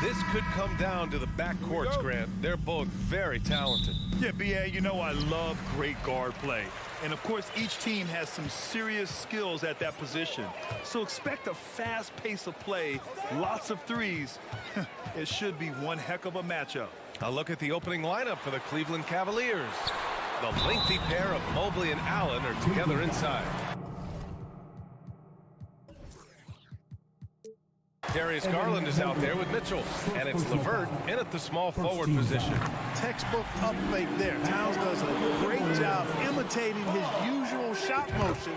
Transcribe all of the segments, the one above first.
This could come down to the backcourts, Grant. They're both very talented. Yeah, BA, you know I love great guard play. And, of course, each team has some serious skills at that position. So expect a fast pace of play, lots of threes. It should be one heck of a matchup. A look at the opening lineup for the Cleveland Cavaliers. The lengthy pair of Mobley and Allen are together inside. Darius Garland is out there with Mitchell, and it's LeVert in at the small forward position. Textbook up fake there. Towns does a great job imitating his usual shot motion,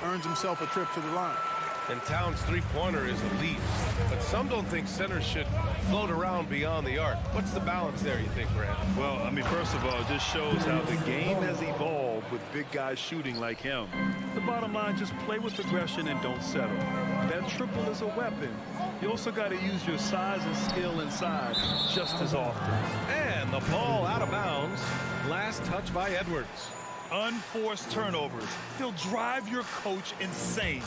earns himself a trip to the line. And Towns' three-pointer is elite, but some don't think centers should float around beyond the arc. What's the balance there, you think, Grant? Well, I mean, first of all, it just shows how the game has evolved with big guys shooting like him. The bottom line, just play with aggression and don't settle. That triple is a weapon. You also got to use your size and skill inside just as often. And the ball out of bounds. Last touch by Edwards. Unforced turnovers. They'll drive your coach insane.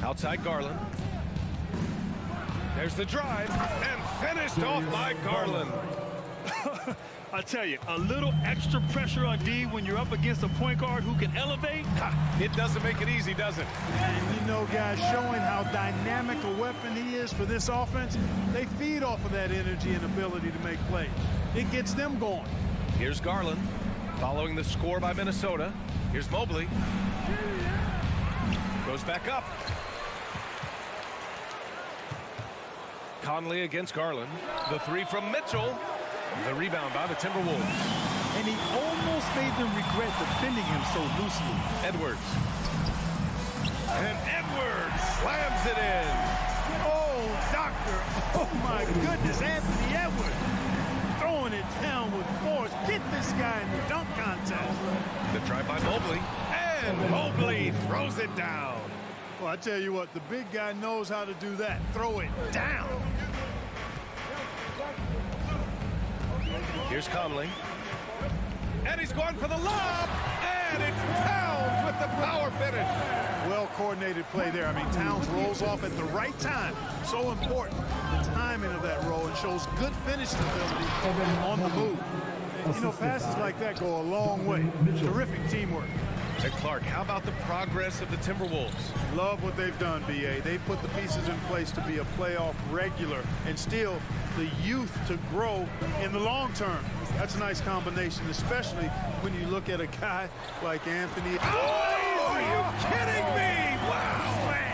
Outside Garland. There's the drive, and finished off by Garland. I tell you, a little extra pressure on D when you're up against a point guard who can elevate. It doesn't make it easy, does it? And you know, guys, showing how dynamic a weapon he is for this offense, they feed off of that energy and ability to make plays. It gets them going. Here's Garland, following the score by Minnesota. Here's Mobley. Goes back up. Conley against Garland. The three from Mitchell. The rebound by the Timberwolves. And he almost made them regret defending him so loosely. Edwards. And Edwards slams it in. Oh, doctor. Oh, my goodness. Anthony Edwards throwing it down with force. Get this guy in the dunk contest. The try by Mobley. And Mobley throws it down. Well, I tell you what, the big guy knows how to do that. Throw it down. Here's Conley. And he's going for the lob. And it's Towns with the power finish. Well-coordinated play there. I mean, Towns rolls off at the right time. So important. The timing of that roll, and shows good finishing ability on the move. You know, passes like that go a long way. Terrific teamwork. And Clark, how about the progress of the Timberwolves? Love what they've done, B.A. They've put the pieces in place to be a playoff regular and still the youth to grow in the long term. That's a nice combination, especially when you look at a guy like Anthony. Oh, are you kidding me? Wow, man.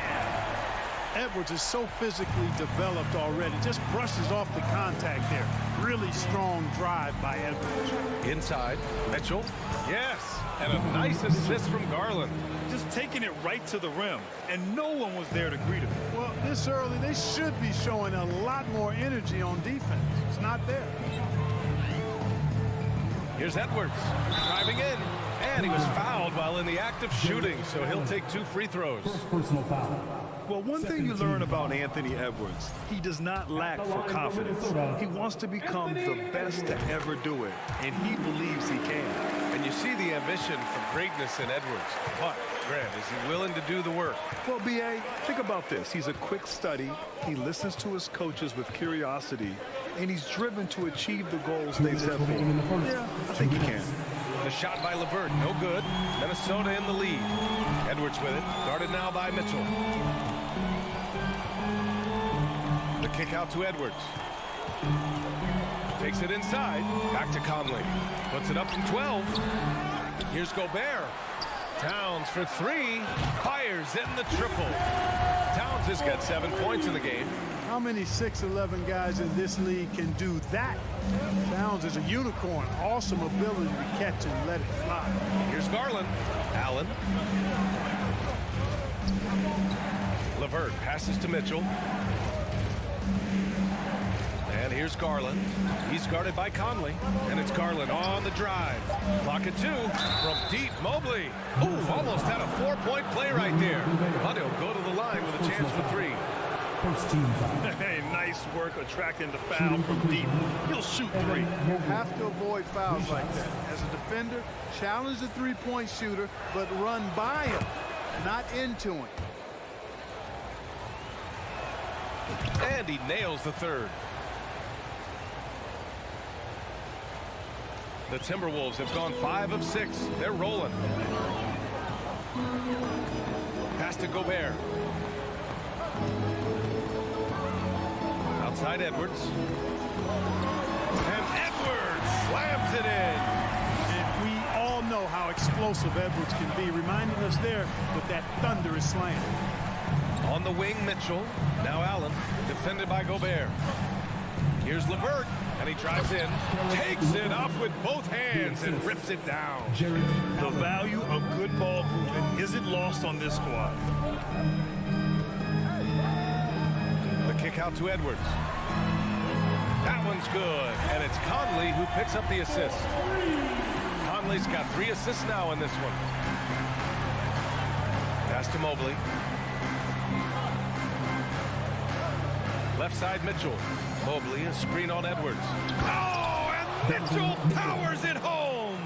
Edwards is so physically developed already. Just brushes off the contact there. Really strong drive by Edwards. Inside, Mitchell. Yes, and a nice assist from Garland. Just taking it right to the rim, and no one was there to greet him. Well, this early, they should be showing a lot more energy on defense. It's not there. Here's Edwards, driving in, and he was fouled while in the act of shooting, so he'll take 2 free throws. Personal foul. Well, one thing you learn about Anthony Edwards, he does not lack for confidence. He wants to become the best to ever do it, and he believes he can. And you see the ambition for greatness in Edwards. But, Grant, is he willing to do the work? Well, B.A., think about this. He's a quick study. He listens to his coaches with curiosity, and he's driven to achieve the goals they've set for him. Yeah, I think he can. The shot by LeVert, no good. Minnesota in the lead. Edwards with it, guarded now by Mitchell. The kick out to Edwards. Takes it inside, back to Conley. Puts it up from 12. Here's Gobert. Towns for 3, fires in the triple. Towns has got 7 points in the game. How many 6'11" guys in this league can do that? Towns is a unicorn. Awesome ability to catch and let it fly. Here's Garland. Allen. LeVert passes to Mitchell. And here's Garland. He's guarded by Conley. And it's Garland on the drive. Clock at 2 from deep. Mobley. Ooh, almost had a 4-point play right there. But he'll go to the line with a chance for 3. First team foul. Hey, nice work attracting the foul from deep. He'll shoot 3. You have to avoid fouls like that. As a defender, challenge the three-point shooter, but run by him, not into him. And he nails the third. The Timberwolves have gone 5 of 6. They're rolling. Pass to Gobert. Outside Edwards. And Edwards slams it in. And we all know how explosive Edwards can be, reminding us there with that thunderous slam. On the wing, Mitchell. Now Allen, defended by Gobert. Here's LeVert, and he drives in, takes it up with both hands, and rips it down. The value of good ball movement isn't lost on this squad. The kick out to Edwards. That one's good, and it's Conley who picks up the assist. Conley's got 3 assists now in this one. Pass to Mobley. Left side, Mitchell. Mobley, a screen on Edwards. Oh, and Mitchell powers it home.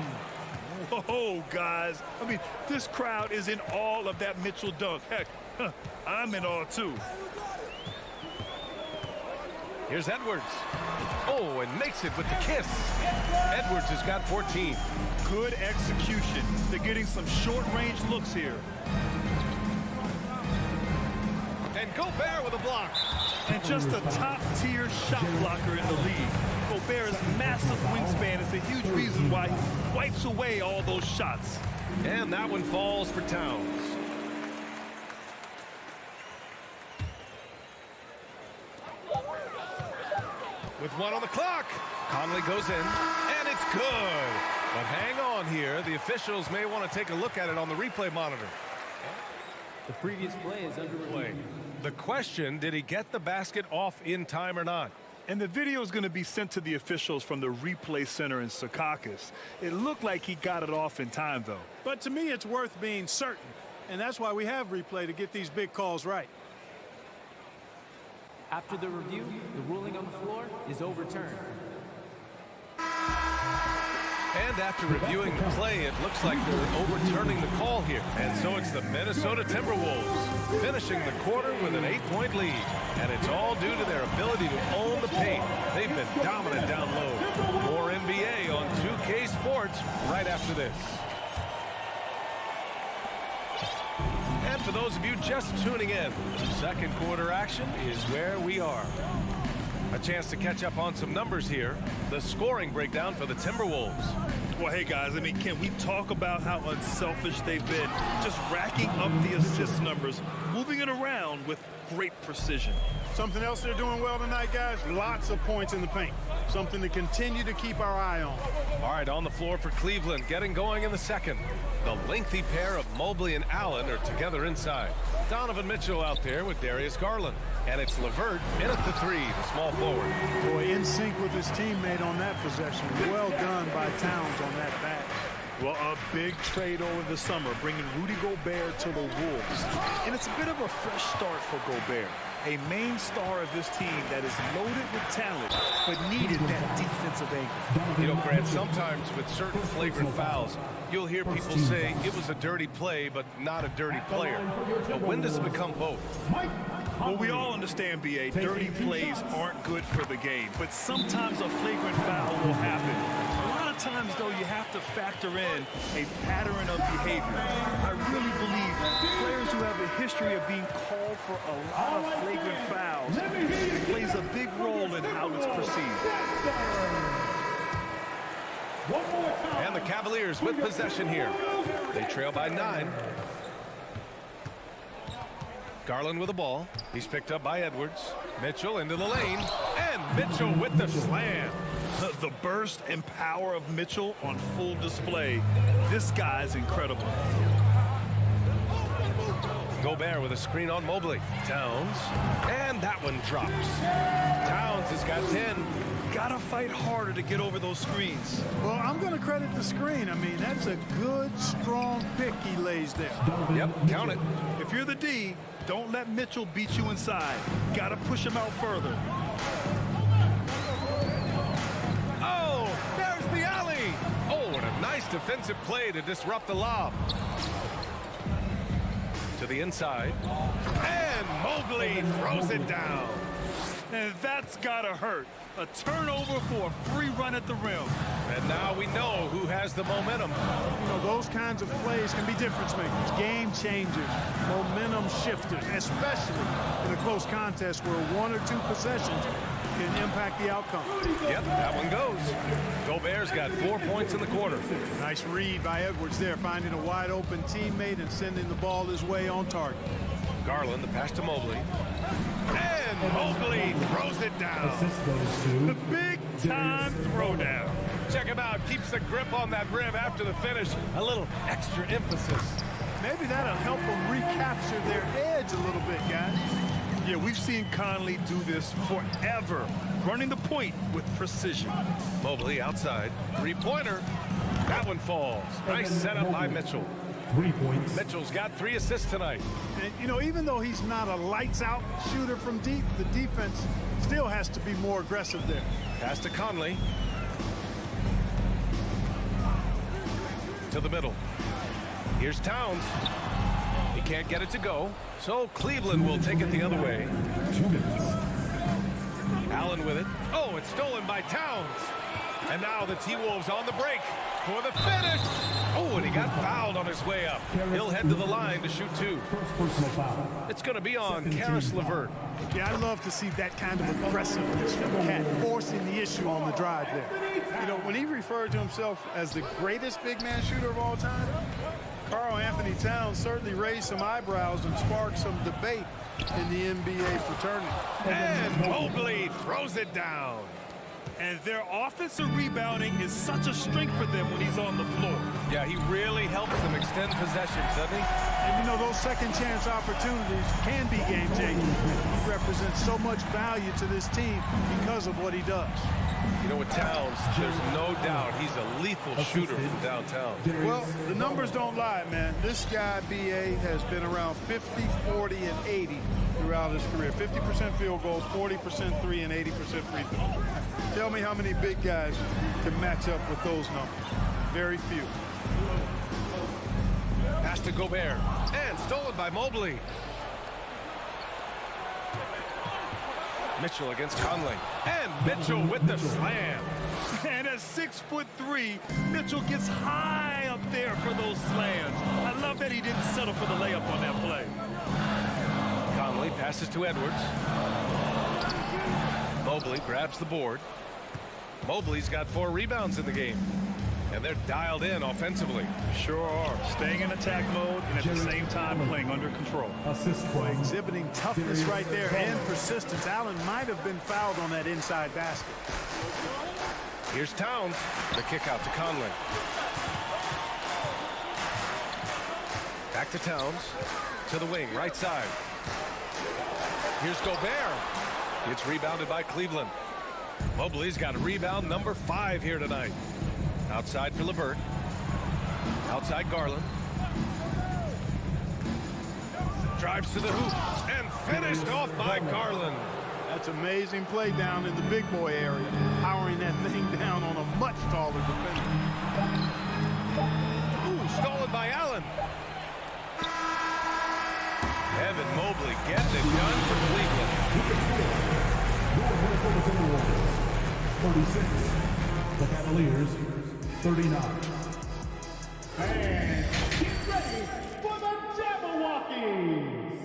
Whoa, guys. I mean, this crowd is in awe of that Mitchell dunk. Heck, I'm in awe, too. Here's Edwards. Oh, and makes it with the kiss. Edwards has got 14. Good execution. They're getting some short-range looks here. And Gobert with a block. And just a top-tier shot blocker in the league. Gobert's massive wingspan is a huge reason why he wipes away all those shots. And that one falls for Towns. With 1 on the clock, Conley goes in, and it's good. But hang on here. The officials may want to take a look at it on the replay monitor. The previous play is under review. The question, did he get the basket off in time or not? And the video is going to be sent to the officials from the replay center in Secaucus. It looked like he got it off in time, though. But to me, it's worth being certain. And that's why we have replay, to get these big calls right. After the review, the ruling on the floor is overturned. And after reviewing the play, it looks like they're overturning the call here. And so it's the Minnesota Timberwolves finishing the quarter with an 8-point lead. And it's all due to their ability to own the paint. They've been dominant down low. More NBA on 2K Sports right after this. And for those of you just tuning in, second quarter action is where we are. A chance to catch up on some numbers here. The scoring breakdown for the Timberwolves. Well, hey, guys, I mean, can we talk about how unselfish they've been? Just racking up the assist numbers, moving it around with great precision. Something else they're doing well tonight, guys, lots of points in the paint. Something to continue to keep our eye on. All right, on the floor for Cleveland, getting going in the second. The lengthy pair of Mobley and Allen are together inside. Donovan Mitchell out there with Darius Garland. And it's LeVert in at the 3, the small forward. Boy, in sync with his teammate on that possession. Well done by Towns on that back. Well, a big trade over the summer, bringing Rudy Gobert to the Wolves. And it's a bit of a fresh start for Gobert. A main star of this team that is loaded with talent, but needed that defensive anchor. You know, Grant, sometimes with certain flagrant fouls, you'll hear people say it was a dirty play, but not a dirty player. But when does it become both? Well, we all understand, B.A., dirty plays aren't good for the game, but sometimes a flagrant foul will happen. A lot of times, though, you have to factor in a pattern of behavior. I really believe players who have a history of being called for a lot of flagrant fouls plays a big role in how it's perceived. And the Cavaliers with possession here. They trail by 9. Garland with the ball. He's picked up by Edwards. Mitchell into the lane. And Mitchell with the slam. The burst and power of Mitchell on full display. This guy's incredible. Gobert with a screen on Mobley. Towns. And that one drops. Towns has got 10. Gotta fight harder to get over those screens. Well, I'm going to credit the screen. I mean, that's a good, strong pick he lays there. Yep, count it. If you're the D, don't let Mitchell beat you inside. Gotta push him out further. Oh, there's the alley. Oh, and a nice defensive play to disrupt the lob. To the inside. And Mobley throws it down. And that's gotta hurt. A turnover for a free run at the rim. And now we know who has the momentum. You know, those kinds of plays can be difference makers, game changers, momentum shifters, especially in a close contest where 1 or 2 possessions can impact the outcome. Yep, that one goes. Gobert's got 4 points in the quarter. Nice read by Edwards there, finding a wide open teammate and sending the ball his way on target. Garland, the pass to Mobley. And Mobley throws it down. Assist goes to The big time throwdown. Check him out. Keeps the grip on that rim after the finish. A little extra emphasis. Maybe that'll help them recapture their edge a little bit, guys. Yeah, we've seen Conley do this forever, running the point with precision. Mobley outside. Three-pointer. That one falls. Nice setup by Mitchell. 3 points. Mitchell's got 3 assists tonight. And, you know, even though he's not a lights-out shooter from deep, the defense still has to be more aggressive there. Pass to Conley. To the middle. Here's Towns. He can't get it to go, so Cleveland will take it the other way. 2 minutes. Allen with it. Oh, it's stolen by Towns. And now the T-Wolves on the break for the finish. Oh, and he got fouled on his way up. He'll head to the line to shoot 2. First personal foul. It's going to be on Karis LeVert. Yeah, I love to see that kind of aggressiveness from Cat, forcing the issue on the drive there. You know, when he referred to himself as the greatest big man shooter of all time, Karl Anthony Towns certainly raised some eyebrows and sparked some debate in the NBA fraternity. And Mobley throws it down. And their offensive rebounding is such a strength for them when he's on the floor. Yeah, he really helps them extend possessions, doesn't he? And, you know, those second chance opportunities can be game-changing. He represents so much value to this team because of what he does. You know, with Towns, there's no doubt he's a lethal shooter from downtown. Well, the numbers don't lie, man. This guy, B.A., has been around 50, 40, and 80 throughout his career. 50% field goals, 40% three, and 80% free throws. Tell me how many big guys can match up with those numbers. Very few. Pass to Gobert. And stolen by Mobley. Mitchell against Conley. And Mitchell with the slam. And at 6'3", Mitchell gets high up there for those slams. I love that he didn't settle for the layup on that play. Conley passes to Edwards. Mobley grabs the board. Mobley's got 4 rebounds in the game. And they're dialed in offensively. Sure are. Staying in attack mode and at the same time playing under control. Assist point. Exhibiting toughness right there and persistence. Allen might have been fouled on that inside basket. Here's Towns. The kick out to Conley. Back to Towns. To the wing, right side. Here's Gobert. It's rebounded by Cleveland. Mobley's got a rebound number 5 here tonight. Outside for LeVert. Outside Garland. Drives to the hoop and finished off by Garland. That's amazing play down in the big boy area, powering that thing down on a much taller defender. Ooh, stolen by Allen. Evan Mobley getting it done for Cleveland. 36. The Cavaliers, 39. And get ready for the Jabberwockies!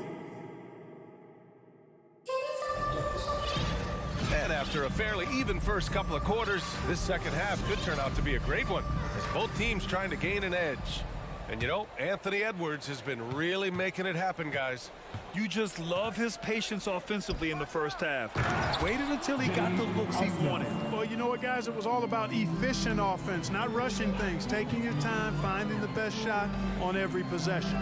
And after a fairly even first couple of quarters, this second half could turn out to be a great one, as both teams trying to gain an edge. And you know, Anthony Edwards has been really making it happen, guys. You just love his patience offensively in the first half. Waited until he got the looks he wanted. Well, you know what, guys? It was all about efficient offense, not rushing things, taking your time, finding the best shot on every possession.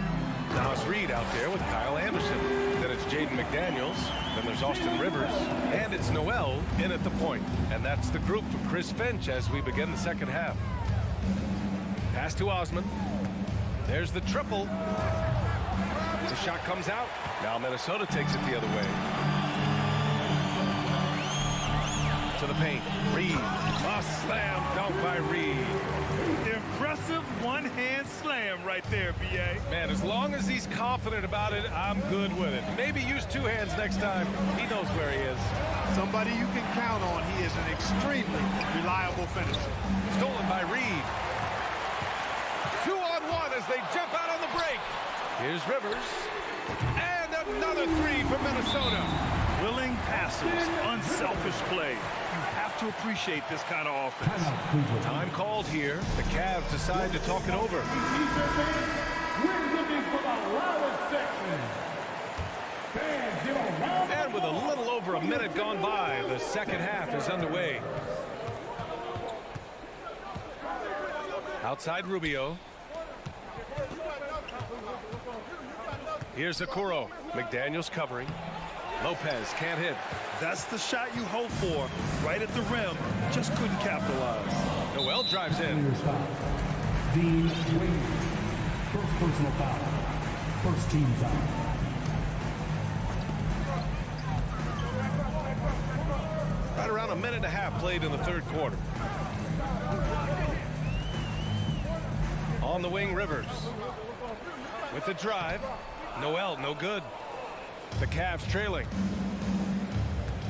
Now it's Reed out there with Kyle Anderson. Then it's Jaden McDaniels. Then there's Austin Rivers. And it's Noel in at the point. And that's the group for Chris Finch as we begin the second half. Pass to Osman. There's the triple. The shot comes out. Now Minnesota takes it the other way. to the paint. Reed. A slam dunk by Reed. Impressive one-hand slam right there, B.A. Man, as long as he's confident about it, I'm good with it. Maybe use two hands next time. He knows where he is. Somebody you can count on. He is an extremely reliable finisher. Stolen by Reed. 2-on-1 as they jump out on the break. Here's Rivers. And another three for Minnesota. Willing passers, unselfish play. You have to appreciate this kind of offense. Time called here. The Cavs decide to talk it over. We're looking for the loudest section. Fans, give a round. And with a little over a minute gone by, the second half is underway. Outside Rubio. Here's Okoro. McDaniels covering. Lopez can't hit. That's the shot you hope for. Right at the rim. Just couldn't capitalize. Noel drives in. Dean Wade. First personal foul. First team foul. Right around a minute and a half played in the third quarter. On the wing, Rivers. With the drive. Noel, no good. The Cavs trailing.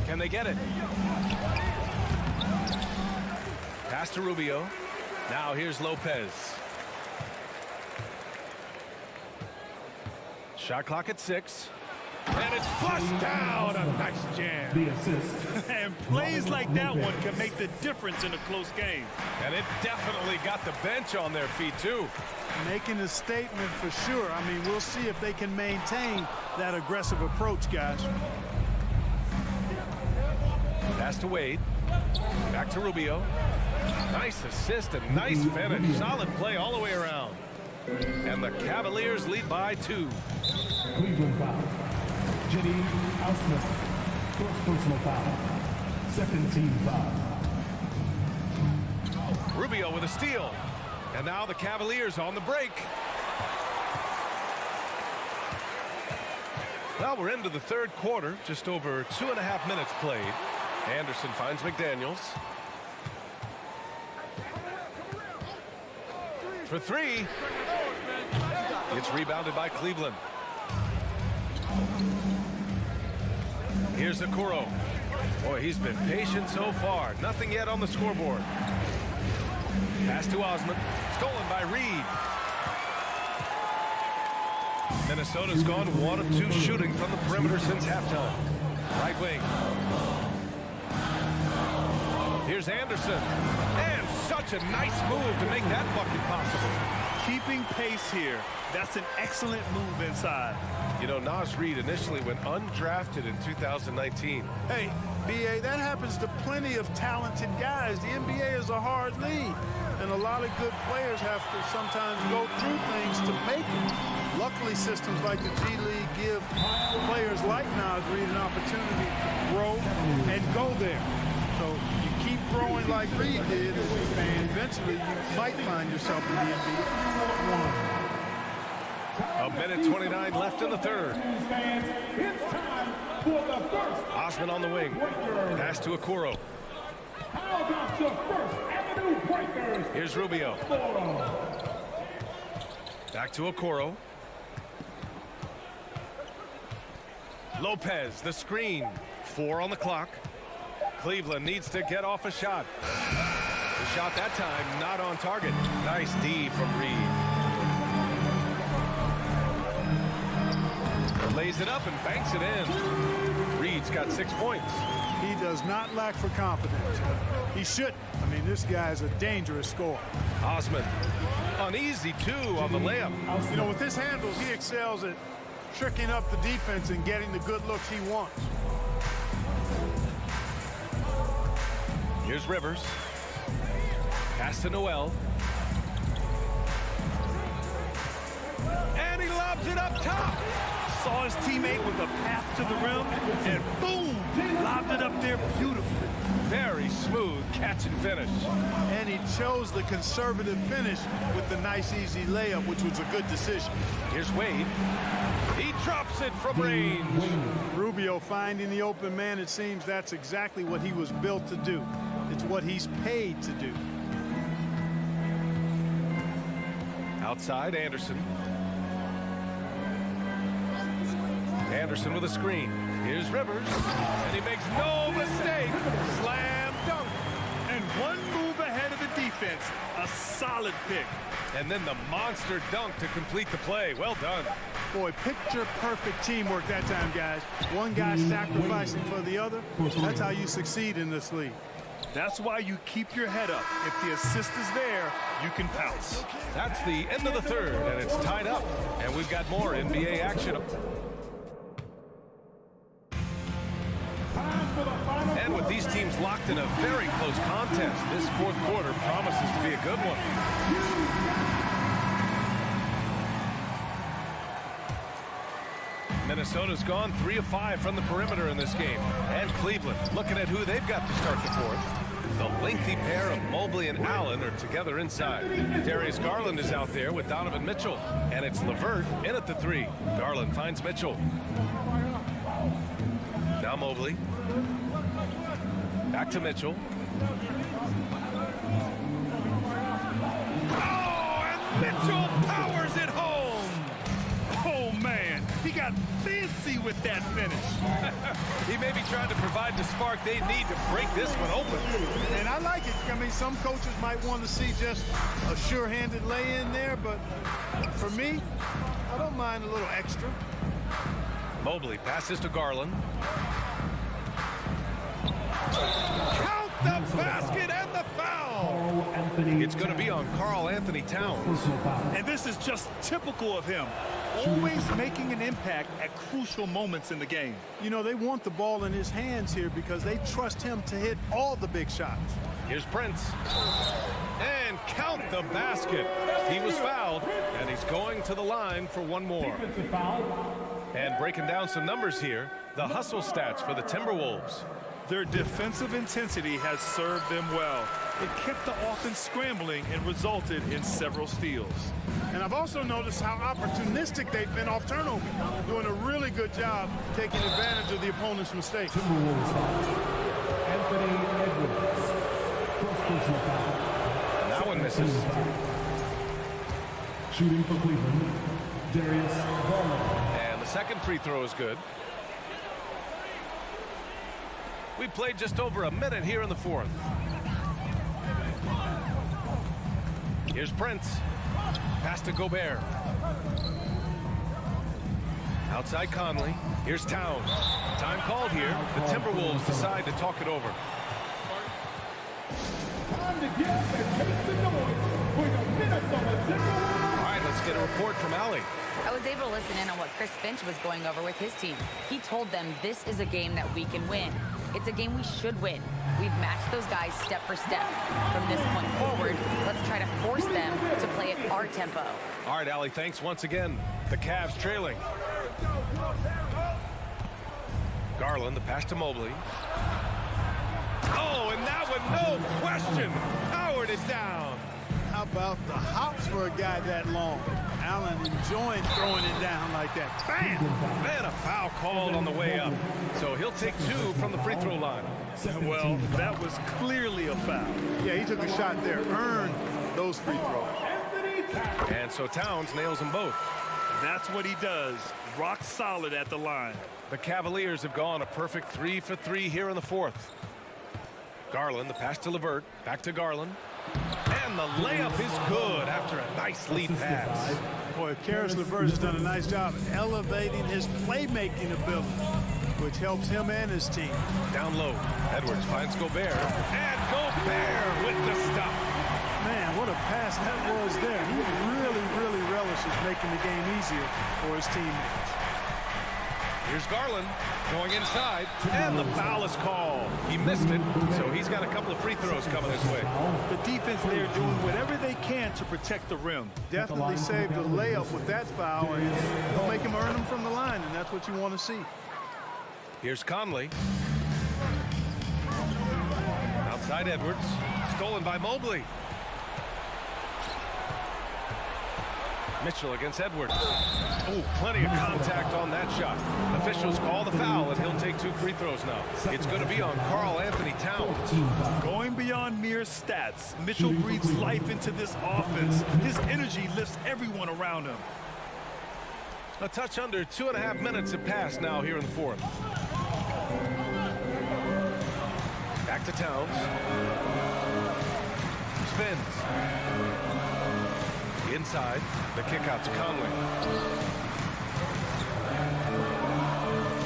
Can they get it? Pass to Rubio. Now here's Lopez. Shot clock at 6. And it's flushed down. A nice jam. The assist. And plays like that one can make the difference in a close game. And it definitely got the bench on their feet, too. Making a statement for sure. I mean, we'll see if they can maintain that aggressive approach, guys. Pass to Wade. Back to Rubio. Nice assist and nice finish. Solid play all the way around. And the Cavaliers lead by 2. Cleveland foul. Jenny Ausmus. First personal foul. Second team foul. Rubio with a steal. And now the Cavaliers on the break. Well, we're into the third quarter. Just over 2.5 minutes played. Anderson finds McDaniels. For 3. It's rebounded by Cleveland. Here's Okoro. Boy, he's been patient so far. Nothing yet on the scoreboard. Pass to Osman. Stolen by Reed. Minnesota's gone 1 of 2 shooting from the perimeter since halftime. Right wing. Here's Anderson. And such a nice move to make that bucket possible. Keeping pace here. That's an excellent move inside. You know, Nas Reed initially went undrafted in 2019. Hey, B.A., that happens to plenty of talented guys. The NBA is a hard league, and a lot of good players have to sometimes go through things to make it. Luckily, systems like the G League give players like Nas Reed an opportunity to grow and go there. So you keep growing like Reed did, and eventually you might find yourself in the NBA. A minute 29 left in the third. It's time for the first. Osman on the wing. Pass to Okoro. How about your First Avenue Breakers? Here's Rubio. Back to Okoro. Lopez, the screen. 4 on the clock. Cleveland needs to get off a shot. The shot that time not on target. Nice D from Reed. Lays it up and banks it in. Reed's got 6 points. He does not lack for confidence. He shouldn't. I mean, this guy's a dangerous scorer. Osman, uneasy too on the layup. You know, with his handles, he excels at tricking up the defense and getting the good looks he wants. Here's Rivers. Pass to Noel. And he lobs it up top. Saw his teammate with a path to the rim, and boom, Lobbed it up there beautifully. Very smooth catch and finish. And he chose the conservative finish with the nice, easy layup, which was a good decision. Here's Wade. He drops it from range. Rubio finding the open man. It seems that's exactly what he was built to do. It's what he's paid to do. Outside, Anderson. Anderson with a screen. Here's Rivers. And he makes no mistake. Slam dunk. And one move ahead of the defense. A solid pick. And then the monster dunk to complete the play. Well done. Boy, picture-perfect teamwork that time, guys. One guy sacrificing for the other. That's how you succeed in this league. That's why you keep your head up. If the assist is there, you can pounce. That's the end of the third, and it's tied up. And we've got more NBA action. And with these teams locked in a very close contest, this fourth quarter promises to be a good one. Minnesota's gone 3 of 5 from the perimeter in this game. And Cleveland looking at who they've got to start the fourth. The lengthy pair of Mobley and Allen are together inside. Darius Garland is out there with Donovan Mitchell. And it's LeVert in at the 3. Garland finds Mitchell. Now Mobley. Back to Mitchell. Oh, and Mitchell powers it home. Oh, man. He got fancy with that finish. He may be trying to provide the spark they need to break this one open. And I like it. I mean, some coaches might want to see just a sure-handed lay-in there, but for me, I don't mind a little extra. Mobley passes to Garland. Count the basket and the foul. It's going to be on Karl Anthony Towns. And this is just typical of him. Always making an impact at crucial moments in the game. You know, they want the ball in his hands here because they trust him to hit all the big shots. Here's Prince. And count the basket. He was fouled, and he's going to the line for one more. And breaking down some numbers here, the hustle stats for the Timberwolves. Their defensive intensity has served them well. It kept the offense scrambling and resulted in several steals. And I've also noticed how opportunistic they've been off turnover, doing a really good job taking advantage of the opponent's mistakes. Anthony Edwards. First personal foul. That one misses. Shooting for Cleveland, Darius Garland. And the second free throw is good. We played just over a minute here in the fourth. Here's Prince. Pass to Gobert. Outside Conley. Here's Towns. Time called here. The Timberwolves decide to talk it over. Time to get up and make the noise for the Minnesota Timberwolves. All right, let's get a report from Allie. I was able to listen in on what Chris Finch was going over with his team. He told them this is a game that we can win. It's a game we should win. We've matched those guys step for step. From this point forward, let's try to force them to play at our tempo. All right, Allie, thanks once again. The Cavs trailing. Garland, the pass to Mobley. Oh, and that one, no question, powered it down. How about the hops for a guy that long? Allen enjoying throwing it down like that. Bam! Man, a foul called on the way up. So he'll take 2 from the free throw line. Well, that was clearly a foul. Yeah, he took a shot there, earned those free throws. And so Towns nails them both. That's what he does. Rock solid at the line. The Cavaliers have gone a perfect 3 for 3 here in the fourth. Garland, the pass to LeVert, back to Garland. And the layup is good after a nice lead pass. Boy, Karis LeVert has done a nice job elevating his playmaking ability, which helps him and his team. Down low, Edwards finds Gobert. And Gobert with the stuff. Man, what a pass that was there. He really relishes making the game easier for his teammates. Here's Garland going inside, and the foul is called. He missed it, so he's got a couple of free throws coming his way. The defense there doing whatever they can to protect the rim. Definitely saved the layup with that foul, and they'll make him earn them from the line, and that's what you want to see. Here's Conley. Inside Edwards. Stolen by Mobley. Mitchell against Edwards. Oh, plenty of contact on that shot. Officials call the foul, and he'll take 2 free throws now. It's going to be on Karl Anthony Towns. Going beyond mere stats, Mitchell breathes life into this offense. His energy lifts everyone around him. A touch under 2.5 minutes have passed now here in the fourth. Back to Towns. Spins. Inside, the kick out to Conley.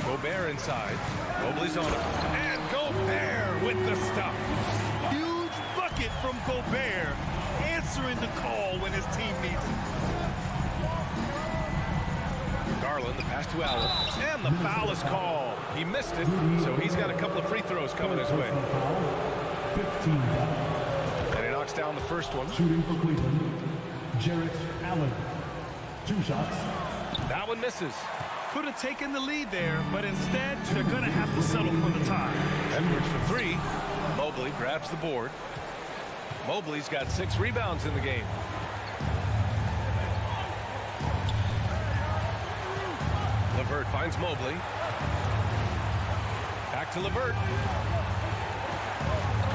Gobert inside. Mobley's on him. And Gobert with the stuff. Huge bucket from Gobert, answering the call when his team needs him. Garland, the pass to Allen. And the foul is called. He missed it, so he's got a couple of free throws coming his way. 15. And he knocks down the first one. Shooting for Cleveland, Jarrett Allen. 2 shots. That one misses. Could have taken the lead there, but instead, they're going to have to settle for the tie. Edwards for 3. Mobley grabs the board. Mobley's got 6 rebounds in the game. LeVert finds Mobley. Back to LeVert.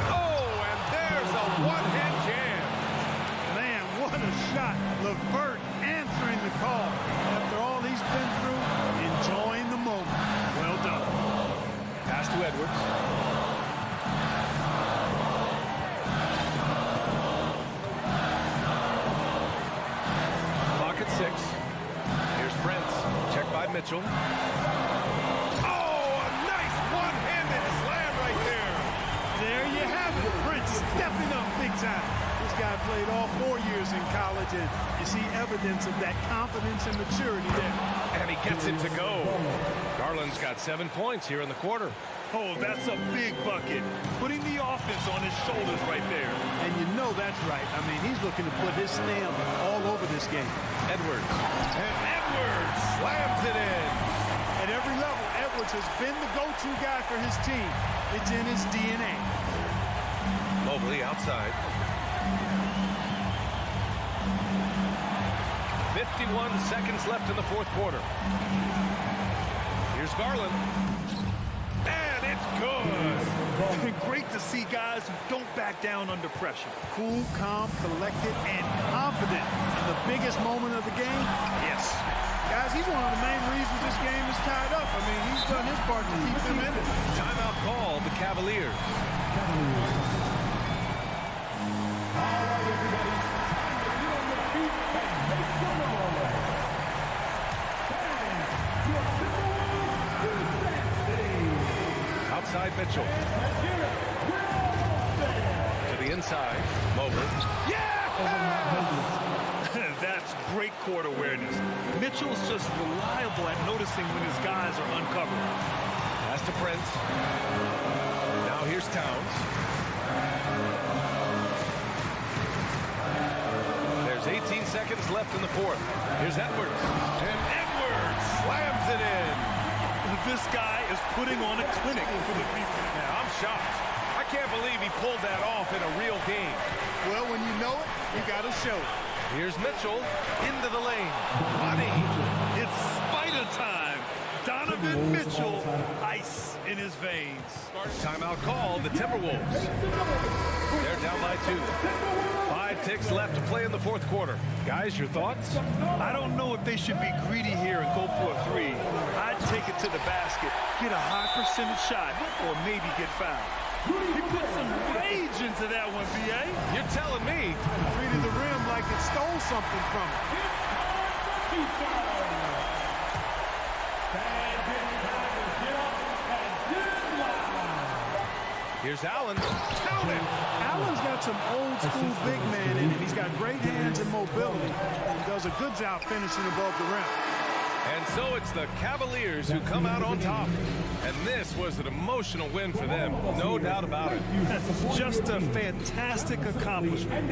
Oh, and there's a one-hand jam. Man, what a shot. LeVert answering the call. After all he's been through, enjoying the moment. Well done. Pass to Edwards. Clock at 6. Here's Prince. Check by Mitchell. Oh, a nice one-handed slam right there. There you have it. Prince stepping up big time. This guy played all 4 years in college, and you see evidence of that confidence and maturity there. And he gets it to go. Garland's got 7 points here in the quarter. Oh, that's a big bucket. Putting the offense on his shoulders right there. And you know that's right. I mean, he's looking to put his stamp all over this game. Edwards. And Edwards slams it in. At every level, Edwards has been the go-to guy for his team. It's in his DNA. Mobley outside. 51 seconds left in the fourth quarter. Here's Garland. And it's good. Great to see guys who don't back down under pressure. Cool, calm, collected, and confident in the biggest moment of the game. Yes. Guys, he's one of the main reasons this game is tied up. I mean, he's done his part to keep them in it. Timeout called the Cavaliers. Outside Mitchell. To the inside. Mobley. Yeah! That's great court awareness. Mitchell's just reliable at noticing when his guys are uncovered. Pass to Prince. Now here's Towns. There's 18 seconds left in the fourth. Here's Edwards. And Edwards slams it in. This guy is putting on a clinic for the people. Yeah, I'm shocked. I can't believe he pulled that off in a real game. Well, when you know it, you got to show it. Here's Mitchell into the lane. Money. It's spider time. Donovan Mitchell, ice in his veins. Timeout called the Timberwolves. They're down by 2. 5 ticks left to play in the fourth quarter. Guys, your thoughts? I don't know if they should be greedy here and go for a 3. I'd take it to the basket, get a high percentage shot, or maybe get fouled. He put some rage into that one, B.A. You're telling me. Treated the rim like it stole something from him. Here's Allen. Count it. Allen's got some old school big man in him. He's got great hands and mobility. He does a good job finishing above the rim. And so it's the Cavaliers who come out on top. And this was an emotional win for them. No doubt about it. Just a fantastic accomplishment.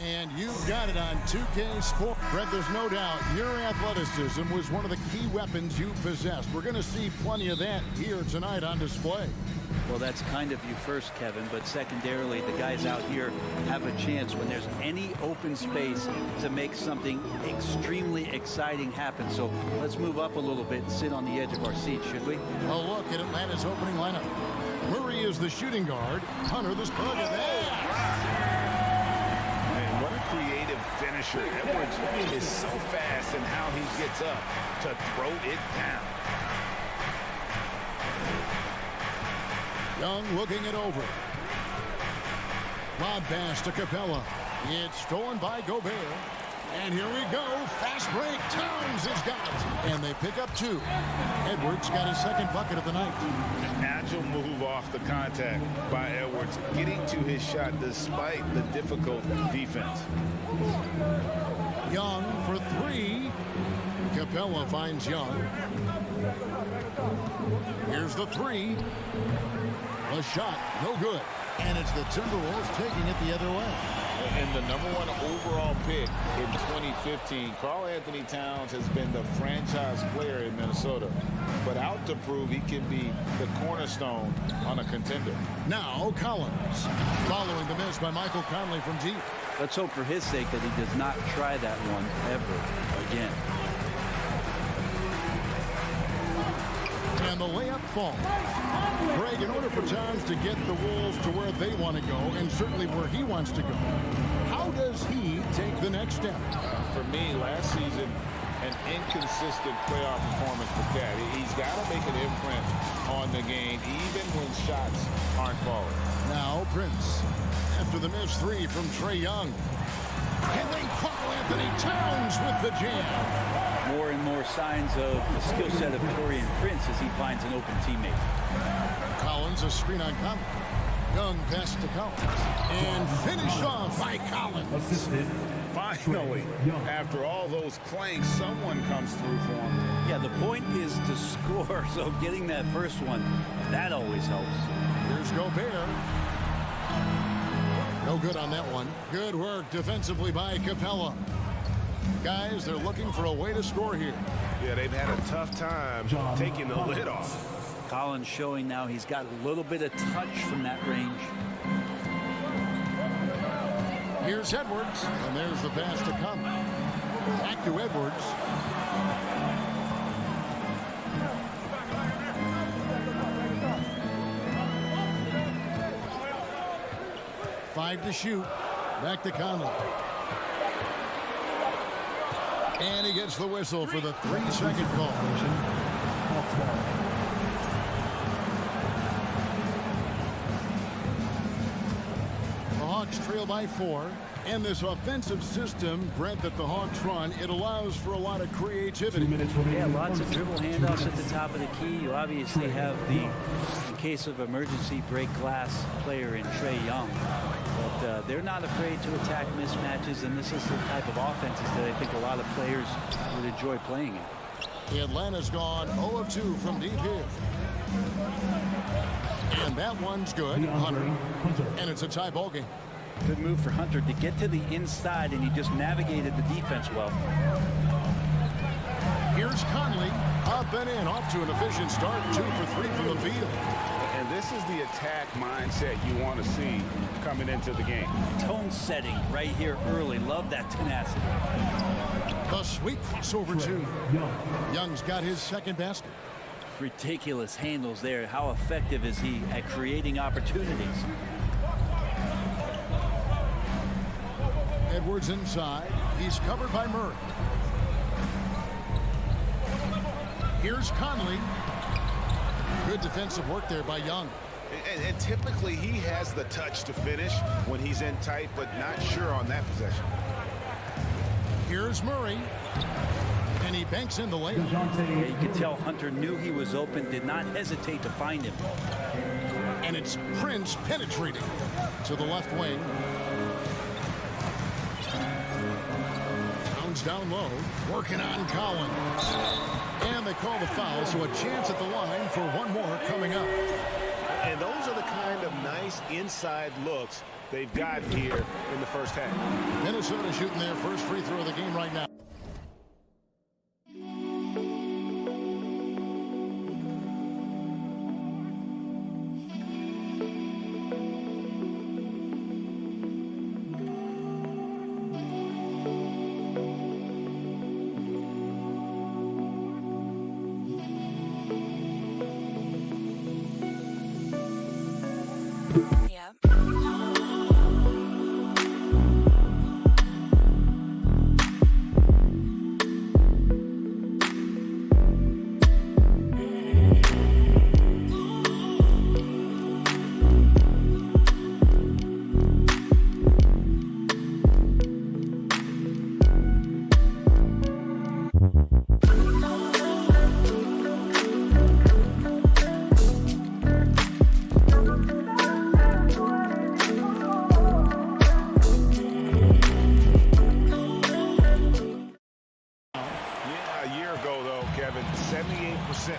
And you got it on 2K Sports. Brett, there's no doubt your athleticism was one of the key weapons you possessed. We're going to see plenty of that here tonight on display. Well, that's kind of you first, Kevin, but secondarily, the guys out here have a chance when there's any open space to make something extremely exciting happen. So let's move up a little bit and sit on the edge of our seat, should we? A look at Atlanta's opening lineup. Murray is the shooting guard. Hunter the look at that. Man, what a creative finisher. Edwards is so fast in how he gets up to throw it down. Young looking it over. Lob pass to Capella. It's stolen by Gobert. And here we go. Fast break. Towns has got it. And they pick up 2. Edwards got his second bucket of the night. An agile move off the contact by Edwards, getting to his shot despite the difficult defense. Young for 3. Capella finds Young. Here's the 3. A shot, no good. And it's the Timberwolves taking it the other way. And the #1 overall pick in 2015, Karl Anthony Towns has been the franchise player in Minnesota, but out to prove he can be the cornerstone on a contender. Now Collins, following the miss by Michael Conley from deep. Let's hope for his sake that he does not try that one ever again. And the layup falls. Greg, in order for Towns to get the Wolves to where they want to go, and certainly where he wants to go, how does he take the next step? For me, last season, an inconsistent playoff performance for Cat. He's got to make an imprint on the game, even when shots aren't falling. Now Prince, after the missed 3 from Trae Young. And then Karl Anthony Towns with the jam. More and more signs of the skill set of Taurean Prince as he finds an open teammate. Collins, a screen on Conley. Young pass to Collins. And finished off by Collins. Assisted. Finally, after all those clanks, someone comes through for him. Yeah, the point is to score, so getting that first one, that always helps. Here's Gobert. No good on that one. Good work defensively by Capella. Guys, they're looking for a way to score here. Yeah, they've had a tough time taking the lid off. Collins showing now he's got a little bit of touch from that range. Here's Edwards, and there's the pass to come. Back to Edwards. Five to shoot. Back to Conley. And he gets the whistle for the 3-second call. The Hawks trail by 4. And this offensive system, Brent, that the Hawks run, it allows for a lot of creativity. Yeah, lots of dribble handoffs at the top of the key. You obviously have the, in case of emergency, break glass player in Trae Young. But they're not afraid to attack mismatches, and this is the type of offenses that I think a lot of players would enjoy playing in. Atlanta's gone 0 of 2 from deep here. And that one's good, Hunter. And it's a tie ball game. Good move for Hunter to get to the inside, and he just navigated the defense well. Here's Conley, up and in, off to an efficient start, 2 for 3 from the field. And this is the attack mindset you want to see coming into the game. Tone setting right here early. Love that tenacity. The sweet crossover 2. Young's got his second basket. Ridiculous handles there. How effective is he at creating opportunities? Edwards inside. He's covered by Murray. Here's Conley. Good defensive work there by Young. And typically he has the touch to finish when he's in tight, but not sure on that possession. Here's Murray. And he banks in the layup. Yeah, you can tell Hunter knew he was open, did not hesitate to find him. And it's Prince penetrating to the left wing. Towns down low, working on Collins. And they call the foul, so a chance at the line for one more coming up. And those are the kind of nice inside looks they've got here in the first half. Minnesota shooting their first free throw of the game right now.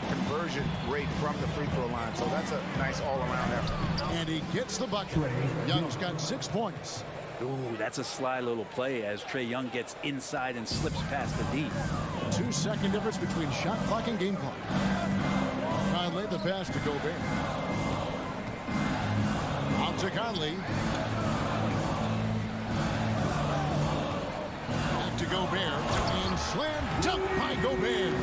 Conversion rate from the free throw line, so that's a nice all-around effort. And he gets the bucket. Young's got 6 points. Ooh, that's a sly little play as Trae Young gets inside and slips past the D. 2-second difference between shot clock and game clock. Conley the pass to Gobert. Out to Conley. Back to Gobert. And slam dunk by Gobert.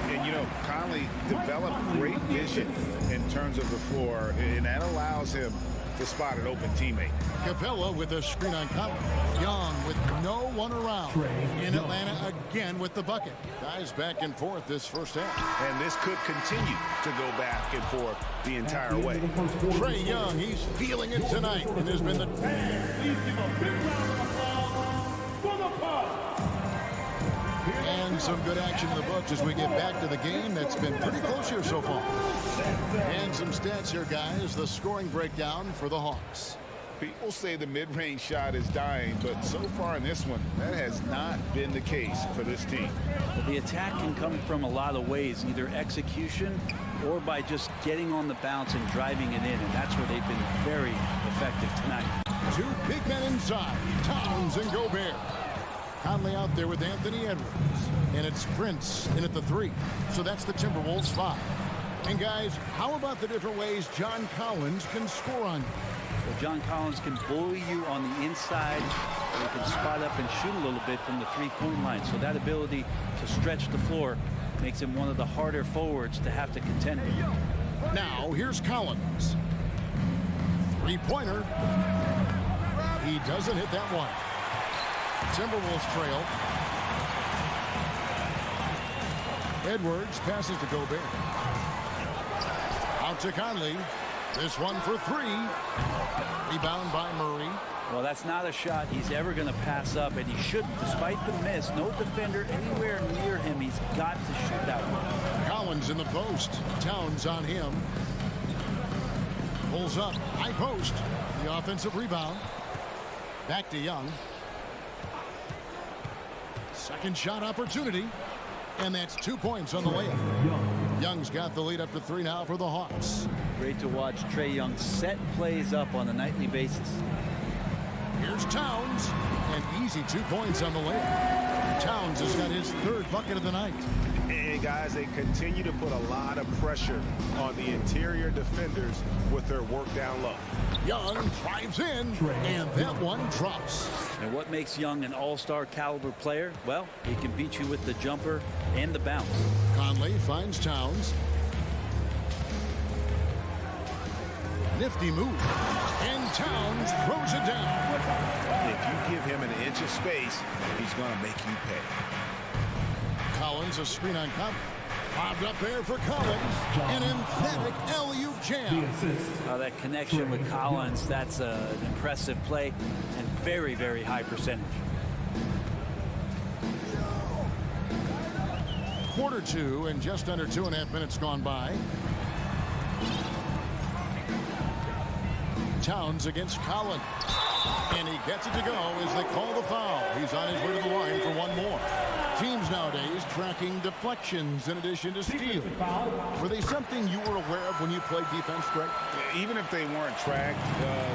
And, you know, Conley developed great vision in terms of the floor, and that allows him to spot an open teammate. Capella with a screen on Conley. Young with no one around. In Atlanta again with the bucket. Guys back and forth this first half. And this could continue to go back and forth the entire way. Trae Young, he's feeling it tonight. And there's been the... Please give a big round of applause for the Bucks. And some good action in the books as we get back to the game that's been pretty close here so far. And some stats here, guys. The scoring breakdown for the Hawks. People say the mid-range shot is dying, but so far in this one, that has not been the case for this team. Well, the attack can come from a lot of ways, either execution or by just getting on the bounce and driving it in, and that's where they've been very effective tonight. 2 big men inside, Towns and Gobert. Conley out there with Anthony Edwards, and it's Prince in at the 3. So that's the Timberwolves 5. And guys, how about the different ways John Collins can score on you? Well, John Collins can bully you on the inside, or he can spot up and shoot a little bit from the three-point line. So that ability to stretch the floor makes him one of the harder forwards to have to contend with. Now, here's Collins. 3-pointer. He doesn't hit that one. Timberwolves trail. Edwards passes to Gobert. Out to Conley. This one for 3. Rebound by Murray. Well, that's not a shot he's ever going to pass up, and he shouldn't. Despite the miss, no defender anywhere near him. He's got to shoot that one. Collins in the post. Towns on him. Pulls up. High post. The offensive rebound. Back to Young. Second shot opportunity. And that's 2 points on the layup. Young's got the lead up to 3 now for the Hawks. Great to watch Trae Young set plays up on a nightly basis. Here's Towns. And easy 2 points on the layup. Towns has got his 3rd bucket of the night. And guys, they continue to put a lot of pressure on the interior defenders with their work down low. Young drives in, and that one drops. And what makes Young an all-star caliber player? Well, he can beat you with the jumper and the bounce. Conley finds Towns. Nifty move. And Towns throws it down. If you give him an inch of space, he's going to make you pay. Collins, a screen on Conley. Bobbed up there for Collins. An emphatic alley-oop jam. That connection with Collins, that's an impressive play and very, very high percentage. Quarter 2 and just under 2.5 minutes gone by. Towns against Collins. And he gets it to go as they call the foul. He's on his way to the line for one more. Teams nowadays tracking deflections in addition to steals. Were they something you were aware of when you played defense, Greg? Even if they weren't tracked,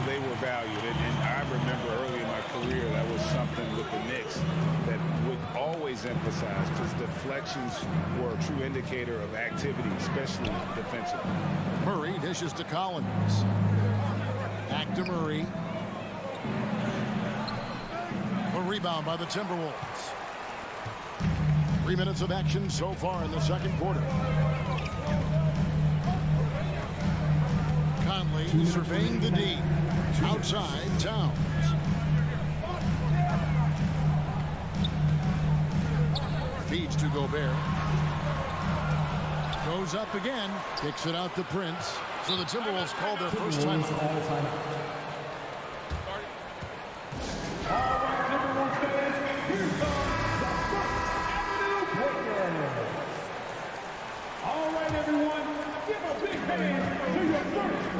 they were valued. And I remember early in my career, that was something with the Knicks that would always emphasize, because deflections were a true indicator of activity, especially defensively. Murray dishes to Collins. Back to Murray. A rebound by the Timberwolves. 3 minutes of action so far in the second quarter. Conley surveying the D. Outside, Towns. Feeds to Gobert. Goes up again. Kicks it out to Prince. So the Timberwolves call their first timeout.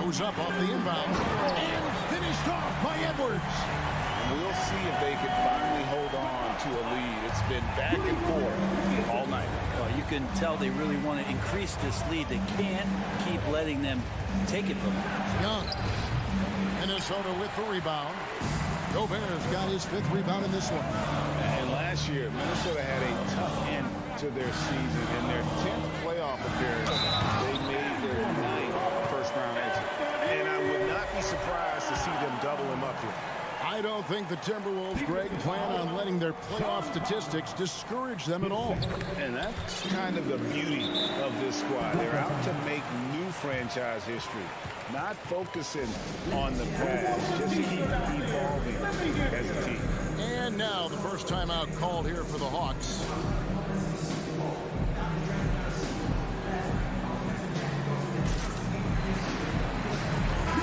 Goes up off the inbound and finished off by Edwards. And we'll see if they can finally hold on to a lead. It's been back and forth all night. Well, you can tell they really want to increase this lead. They can't keep letting them take it from them. Young. Minnesota with the rebound. Gobert's got his 5th rebound in this one. And last year, Minnesota had a tough end to their season. In their 10th playoff appearance, they made their 9th first-round exit. And I would not be surprised to see them double him up here. I don't think the Timberwolves, Greg, plan on letting their playoff statistics discourage them at all. And that's kind of the beauty of this squad. They're out to make new franchise history, not focusing on the past, just keep evolving as a team. And now the first timeout called here for the Hawks.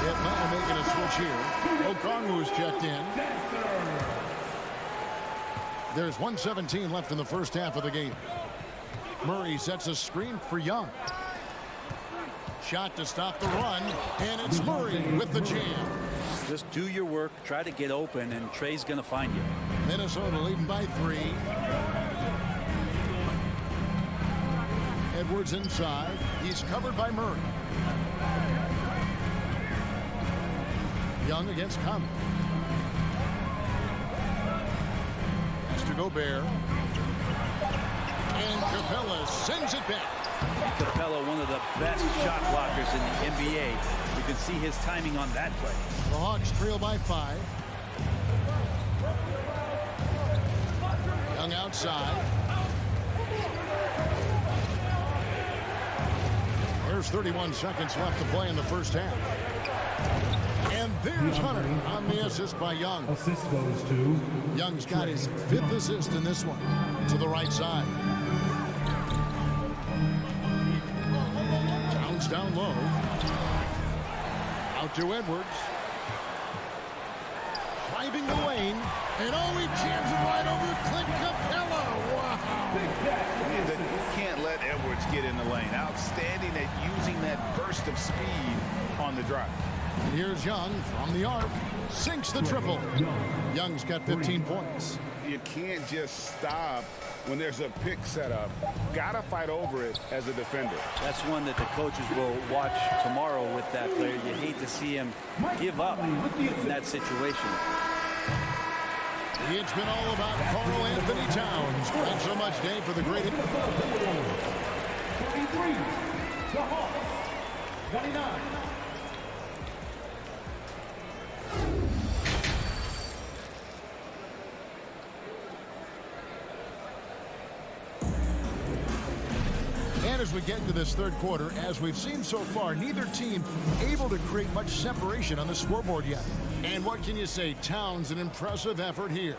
Atlanta making a switch here. Okongwu's checked in. There's 1:17 left in the first half of the game. Murray sets a screen for Young. Shot to stop the run, and it's Murray with the jam. Just do your work, try to get open, and Trey's going to find you. Minnesota leading by 3. Edwards inside. He's covered by Murray. Young against Conley. Pass to Gobert. And Capella sends it back. Capella, one of the best shot blockers in the NBA. You can see his timing on that play. The Hawks trail by 5. Young outside. There's 31 seconds left to play in the first half. And there's Hunter on the assist by Young. Assist goes to Young's got his 5th assist in this one. To the right side. Towns down low. Out to Edwards. Driving the lane. And he jams it right over Clint Capella. Wow. You can't let Edwards get in the lane. Outstanding at using that burst of speed on the drive. And here's Young from the arc. Sinks the triple. Young's got 15 points. You can't just stop when there's a pick set up. Gotta fight over it as a defender. That's one that the coaches will watch tomorrow with that player. You hate to see him give up in that situation. It's been all about Karl Anthony Towns. Thanks so much, Dave, for the great... 23, the Hawks, 29. And as we get into this third quarter, as we've seen so far, neither team able to create much separation on the scoreboard yet. And what can you say? Towns, an impressive effort here.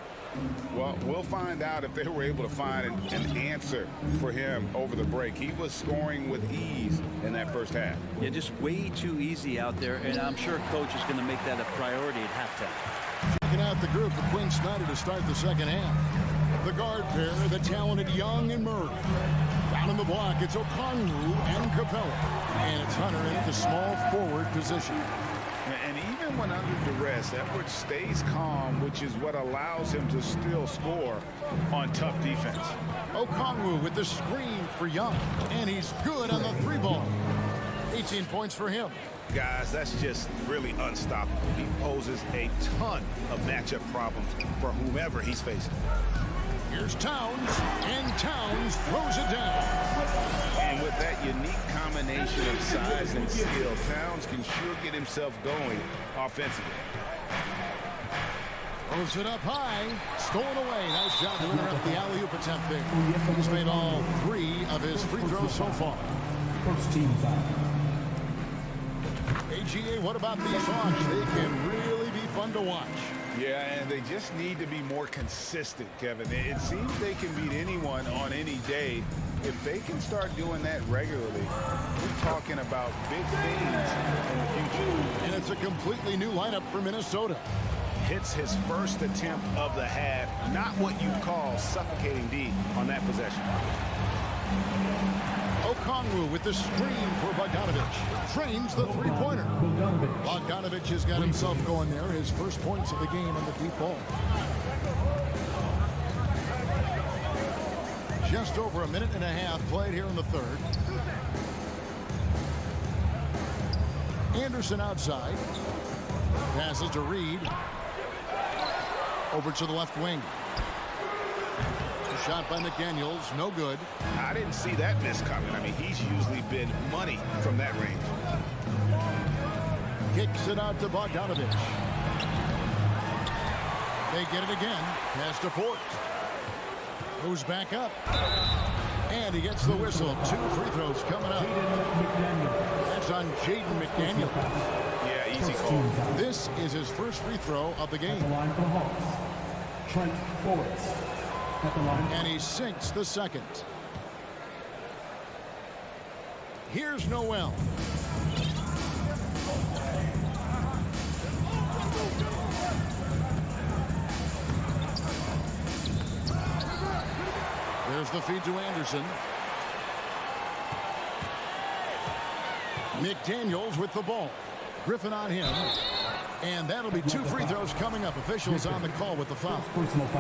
Well, we'll find out if they were able to find an answer for him over the break. He was scoring with ease in that first half. Yeah, just way too easy out there, and I'm sure coach is going to make that a priority at halftime. Checking out the group for Quinn Snyder to start the second half. The guard pair, the talented Young and Murray. Down in the block, it's Okongwu and Capella. And it's Hunter in at the small forward position. And even when under duress, Edwards stays calm, which is what allows him to still score on tough defense. Okongwu with the screen for Young, and he's good on the 3-ball. 18 points for him. Guys, that's just really unstoppable. He poses a ton of matchup problems for whomever he's facing. Here's Towns, and Towns throws it down. And with that unique combination of size and skill, Towns can sure get himself going offensively. Throws it up high, stolen away. Nice job to interrupt the alley-oop attempt there. He's made all 3 of his free throws so far. First team foul. AGA, what about these Hawks? They can really be fun to watch. Yeah, and they just need to be more consistent, Kevin. It seems they can beat anyone on any day. If they can start doing that regularly, we're talking about big things in the future. And it's a completely new lineup for Minnesota. Hits his first attempt of the half. Not what you call suffocating D on that possession. Okongwu with the screen for Bogdanovich. Trains the three-pointer. Bogdanovich has got himself going there. His first points of the game on the deep ball. Just over a minute and a half played here in the third. Anderson outside. Passes to Reed. Over to the left wing. Shot by McDaniels, no good. I didn't see that miss coming. I mean, he's usually been money from that range. Kicks it out to Bogdanovich. They get it again. Pass to Fort. Moves back up. And he gets the whistle. 2 free throws coming up. That's on Jaden McDaniel. Yeah, easy call. This is his first free throw of the game. At the line for Hawks. Trent Forrest. And he sinks the second. Here's Noel. There's the feed to Anderson. McDaniels with the ball. Griffin on him. And that'll be 2 free throws coming up. Officials on the call with the foul.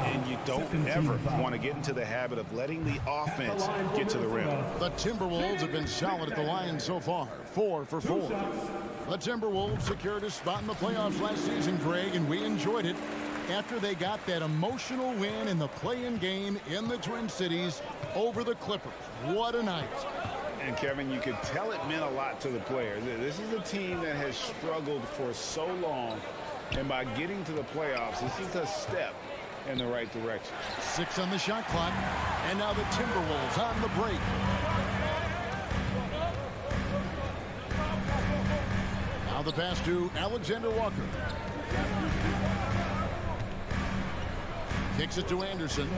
And you don't ever want to get into the habit of letting the offense get to the rim. The Timberwolves have been solid at the line so far. 4 for 4. The Timberwolves secured a spot in the playoffs last season, Greg, and we enjoyed it after they got that emotional win in the play-in game in the Twin Cities over the Clippers. What a night. And Kevin, you could tell it meant a lot to the players. This is a team that has struggled for so long, and by getting to the playoffs, this is a step in the right direction. 6 on the shot clock, and now the Timberwolves on the break. Now the pass to Alexander Walker. Kicks it to Anderson.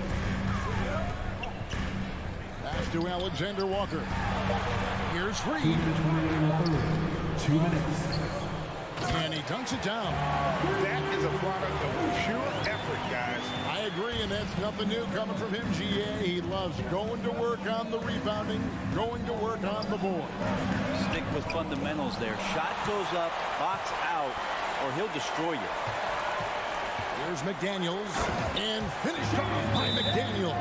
Pass to Alexander Walker. Here's Reed. 2 minutes. And he dunks it down. That is a product of pure effort, guys. I agree, and that's nothing new coming from him, GA. He loves going to work on the rebounding, going to work on the board. Stick with fundamentals there. Shot goes up, box out, or he'll destroy you. Here's McDaniels, and finished off by McDaniel.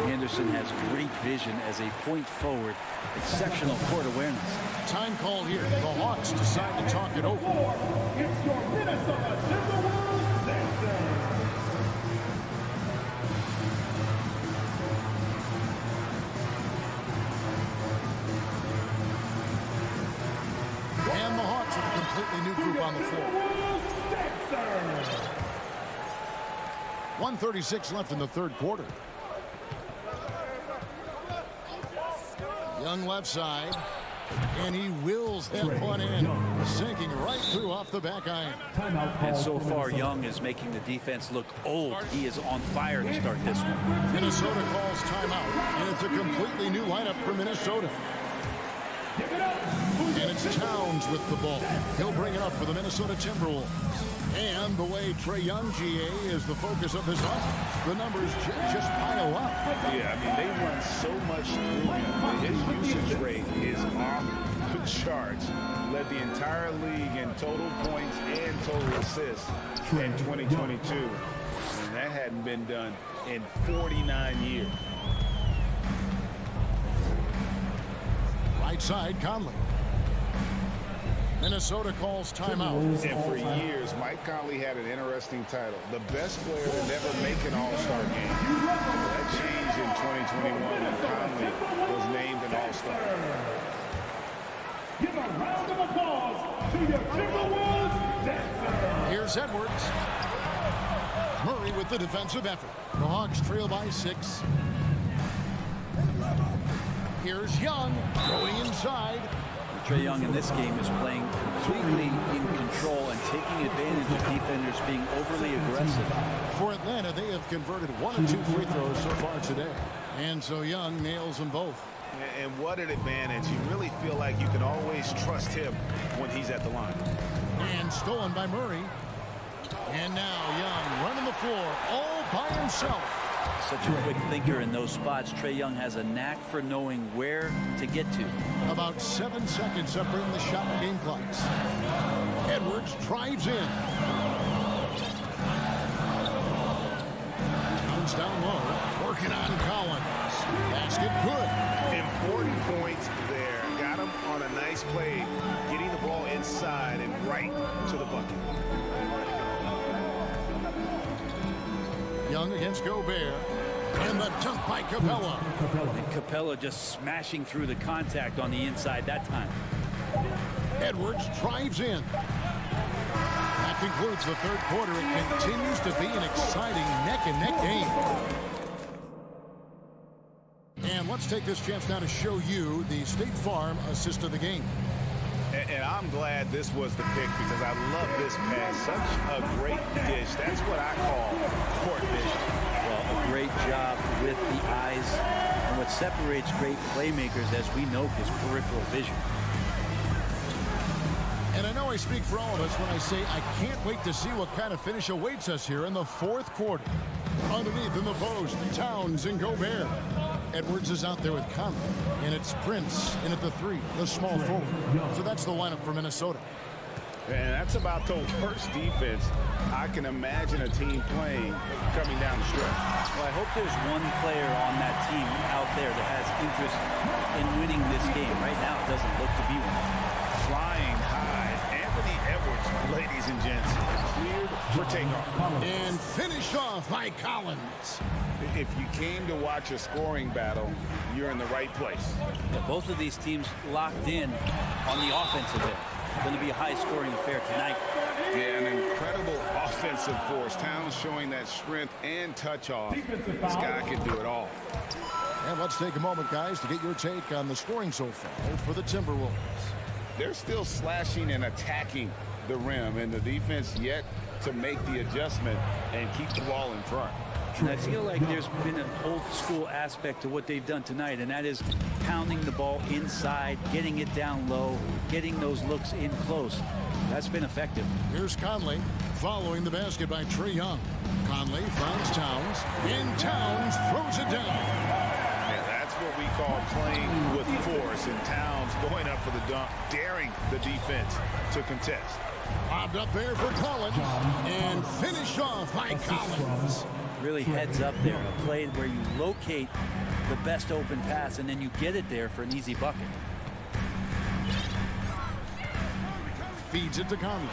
Anderson has great vision as a point forward. Exceptional court awareness. Time call here. The Hawks decide to talk it over. It's your Minnesota Timberwolves dancing. And the Hawks with a completely new group on the floor. 1:36 left in the third quarter. Young left side, and he wills that one in, sinking right through off the back iron. And so far, Young is making the defense look old. He is on fire to start this one. Minnesota calls timeout, and it's a completely new lineup for Minnesota. And it's Towns with the ball. He'll bring it up for the Minnesota Timberwolves. And the way Trae Young, GA, is the focus of this offense, the numbers just pile up. Yeah, I mean, they run so much through him. His usage rate is off the charts. Led the entire league in total points and total assists in 2022. And that hadn't been done in 49 years. Right side, Conley. Minnesota calls timeout. And for years, Mike Conley had an interesting title. The best player to never make an All-Star game. That changed in 2021 when Conley was named an All-Star. Give a round of applause to your Timberwolves dancer. Here's Edwards. Murray with the defensive effort. The Hawks trail by 6. Here's Young going inside. Trae Young in this game is playing completely in control and taking advantage of defenders being overly aggressive. For Atlanta, they have converted 1 of 2 free throws so far today. And so Young nails them both. And what an advantage. You really feel like you can always trust him when he's at the line. And stolen by Murray. And now Young running the floor all by himself. Such a quick thinker in those spots. Trae Young has a knack for knowing where to get to. About 7 seconds separating the shot and game clocks. Edwards drives in. Comes down low. Working on Collins. Basket good. Important points there. Got him on a nice play. Getting the ball inside and right to the bucket. Young against Gobert. And the dunk by Capella. And Capella just smashing through the contact on the inside that time. Edwards drives in. That concludes the third quarter. It continues to be an exciting neck-and-neck game. And let's take this chance now to show you the State Farm assist of the game. And I'm glad this was the pick because I love this pass. Such a great dish. That's what I call court vision. Well, a great job with the eyes. And what separates great playmakers, as we know, is peripheral vision. And I know I speak for all of us when I say I can't wait to see what kind of finish awaits us here in the fourth quarter. Underneath in the post, Towns and Gobert. Edwards is out there with Conley. And it's Prince in at the 3, the small forward. So that's the lineup for Minnesota. And that's about the worst defense I can imagine a team playing coming down the stretch. Well, I hope there's one player on that team out there that has interest in winning this game. Right now, it doesn't look to be one. Flying high, Anthony Edwards, ladies and gents, cleared for takeoff. And finished off by Collins. If you came to watch a scoring battle, you're in the right place. Yeah, both of these teams locked in on the offensive end. Going to be a high-scoring affair tonight. Yeah, an incredible offensive force. Towns showing that strength and touch-off. This guy can do it all. And let's take a moment, guys, to get your take on the scoring so far for the Timberwolves. They're still slashing and attacking the rim, and the defense yet to make the adjustment and keep the ball in front. And I feel like there's been an old-school aspect to what they've done tonight, and that is pounding the ball inside, getting it down low, getting those looks in close. That's been effective. Here's Conley following the basket by Trae Young. Conley finds Towns, and Towns throws it down. Yeah, that's what we call playing with force, and Towns going up for the dunk, daring the defense to contest. Bobbed up there for Collins, and finished off by Collins. Really heads up there, a play where you locate the best open pass and then you get it there for an easy bucket. Feeds it to Conley.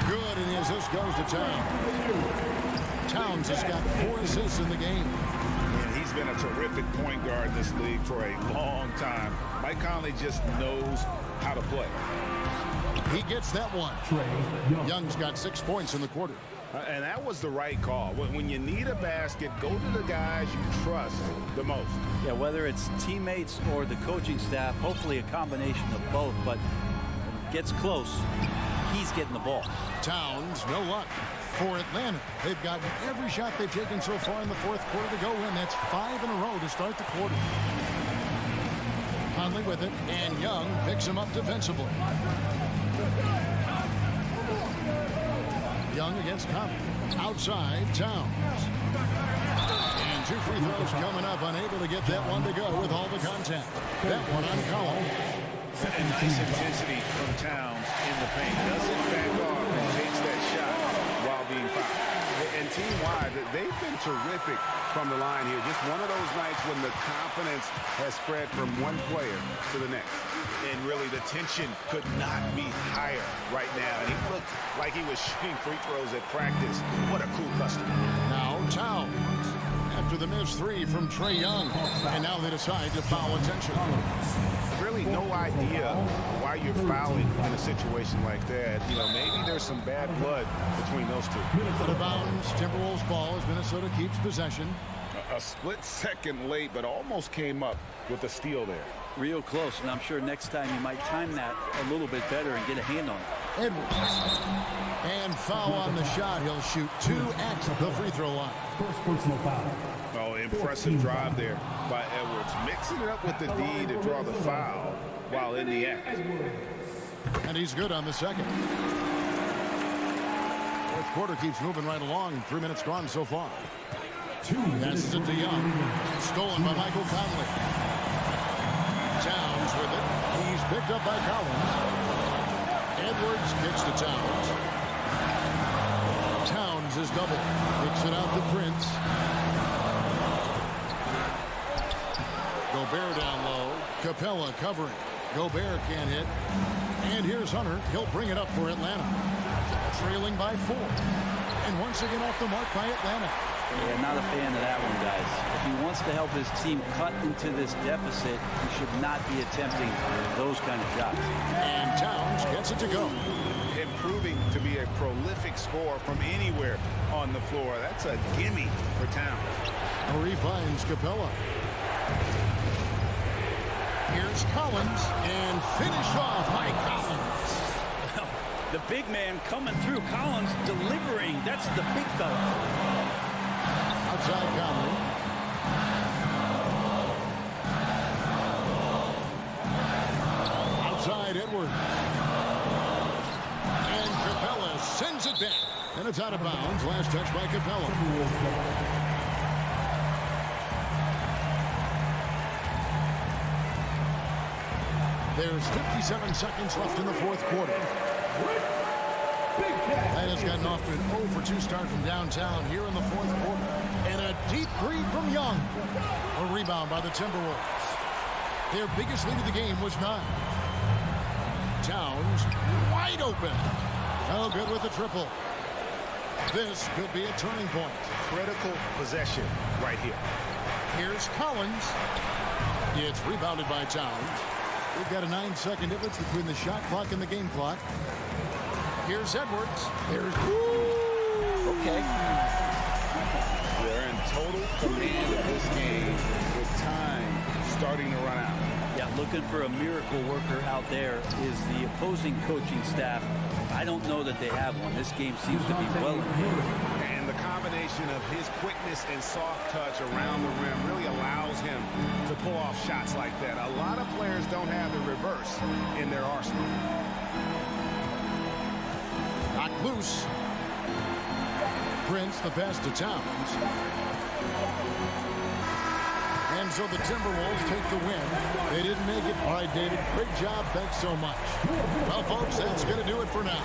Good, and the assist goes to Towns. Towns has got 4 assists in the game. And he's been a terrific point guard in this league for a long time. Mike Conley just knows how to play. He gets that one. Young's got 6 points in the quarter. And that was the right call. When you need a basket, go to the guys you trust the most. Yeah, whether it's teammates or the coaching staff, hopefully a combination of both, but when it gets close, he's getting the ball. Towns, no luck for Atlanta. They've gotten every shot they've taken so far in the fourth quarter to go in. That's 5 in a row to start the quarter. Conley with it, and Young picks him up defensively. Young against Conley. Outside, Towns. And 2 free throws coming up. Unable to get that one to go with all the contact. That one on Collins. And nice intensity from Towns in the paint. Doesn't back off and takes that shot while being fouled. And team-wide, they've been terrific from the line here. Just one of those nights when the confidence has spread from one player to the next. And really, the tension could not be higher right now. And he looked like he was shooting free throws at practice. What a cool customer. Now Towns. After the missed three from Trae Young. And now they decide to foul attention. Really no idea why you're fouling in a situation like that. You know, maybe there's some bad blood between those two. Out of bounds, Timberwolves ball as Minnesota keeps possession. A split second late, but almost came up with a steal there. Real close, and I'm sure next time you might time that a little bit better and get a hand on it. Edwards. And foul on the shot. He'll shoot 2 at the free throw line. First personal foul. Oh, impressive drive there by Edwards. Mixing it up with the D to draw the foul while in the act. And he's good on the second. Fourth quarter keeps moving right along. 3 minutes gone so far. Passes it to Young. Stolen by Michael Conley. Towns with it. He's picked up by Collins. Edwards kicks to Towns. Towns is double. Kicks it out to Prince. Gobert down low. Capella covering. Gobert can't hit. And here's Hunter. He'll bring it up for Atlanta. Trailing by 4. And once again off the mark by Atlanta. Yeah, not a fan of that one, guys. If he wants to help his team cut into this deficit, he should not be attempting those kind of shots. And Towns gets it to go. Improving to be a prolific scorer from anywhere on the floor. That's a gimme for Towns. Murray finds Capella. Here's Collins, and finished off by Collins. The big man coming through. Collins delivering. That's the big fella. Outside Conley. Outside Edwards. And Capella sends it back. And it's out of bounds. Last touch by Capella. There's 57 seconds left in the fourth quarter. That has gotten off to an 0-for-2 start from downtown here in the fourth quarter. And a deep three from Young. A rebound by the Timberwolves. Their biggest lead of the game was 9. Towns wide open. No good with the triple. This could be a turning point. Critical possession right here. Here's Collins. It's rebounded by Towns. We've got a 9-second difference between the shot clock and the game clock. Here's Edwards. There's okay. They're in total command of this game with time starting to run out. Yeah, looking for a miracle worker out there is the opposing coaching staff. I don't know that they have one. This game seems to be well in hand. And the combination of his quickness and soft touch around the rim really allows him to pull off shots like that. A lot of players don't have the reverse in their arsenal. Knocked loose. Prince the pass to Towns. And so the Timberwolves take the win. They didn't make it. All right, David, great job. Thanks so much. Well, folks, that's going to do it for now.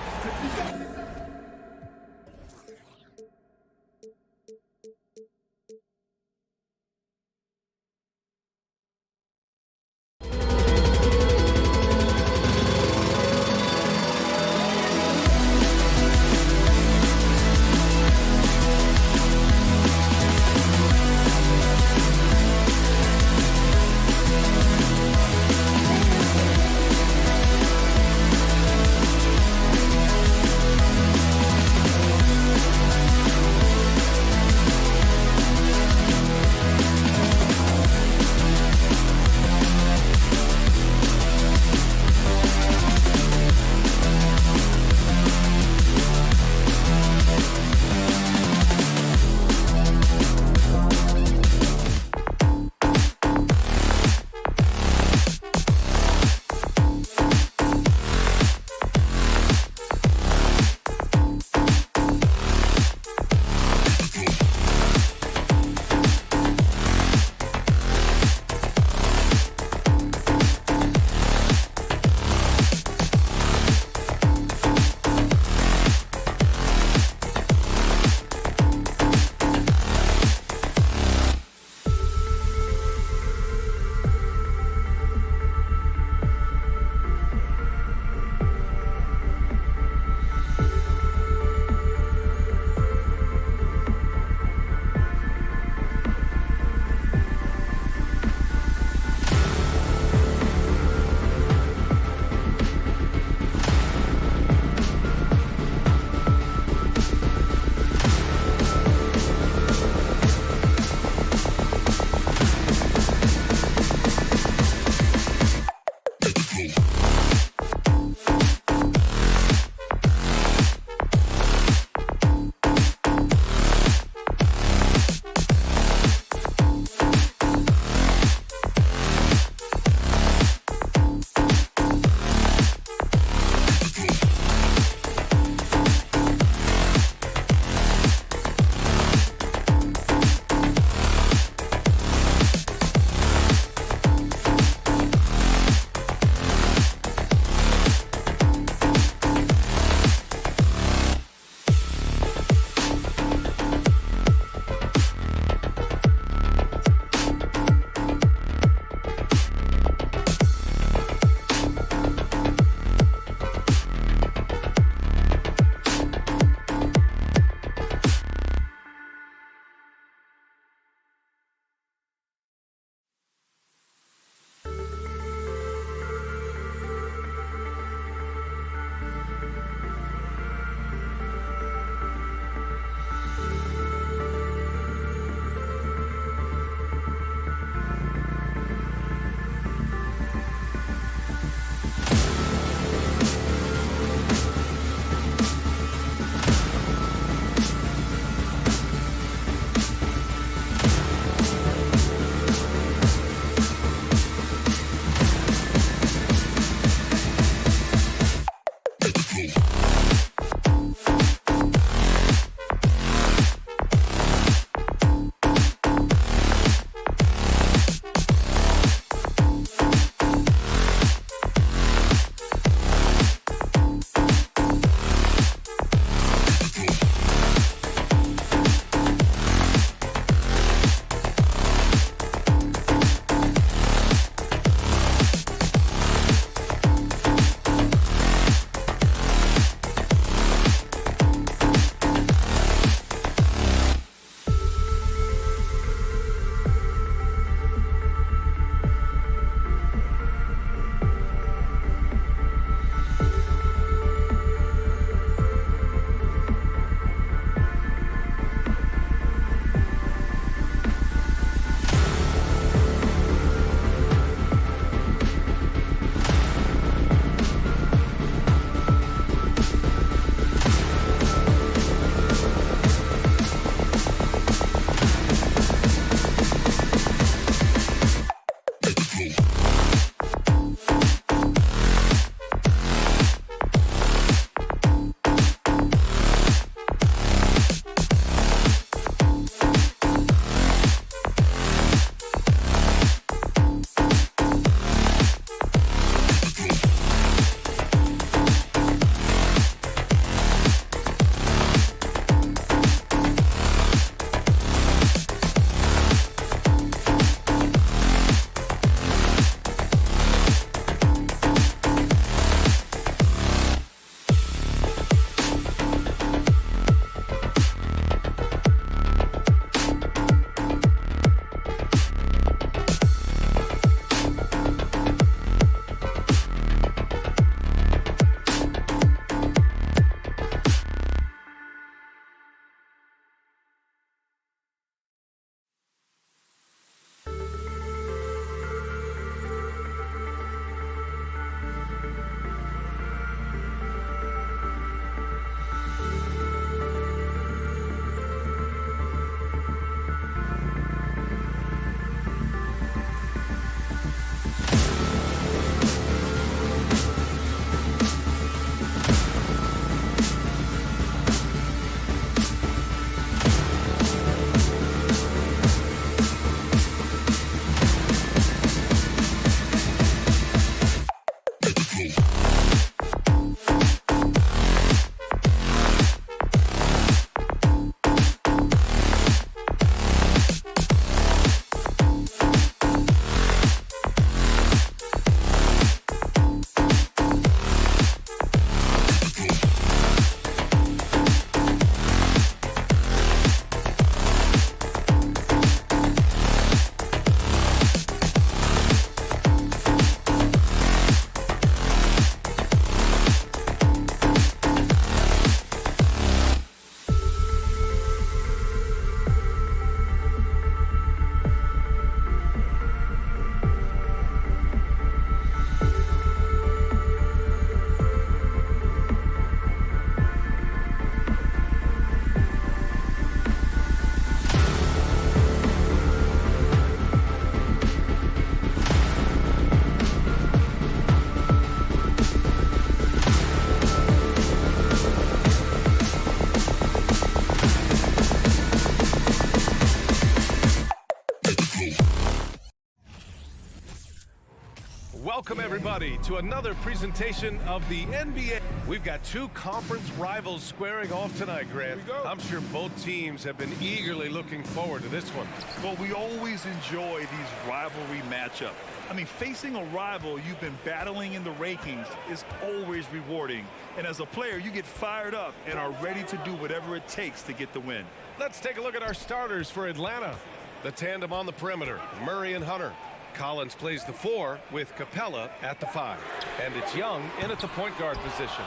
Welcome, everybody, to another presentation of the NBA. We've got two conference rivals squaring off tonight, Grant. I'm sure both teams have been eagerly looking forward to this one. Well, we always enjoy these rivalry matchups. I mean, facing a rival you've been battling in the rankings is always rewarding. And as a player, you get fired up and are ready to do whatever it takes to get the win. Let's take a look at our starters for Atlanta. The tandem on the perimeter, Murray and Hunter. Collins plays the 4 with Capella at the 5. And it's Young in at the point guard position.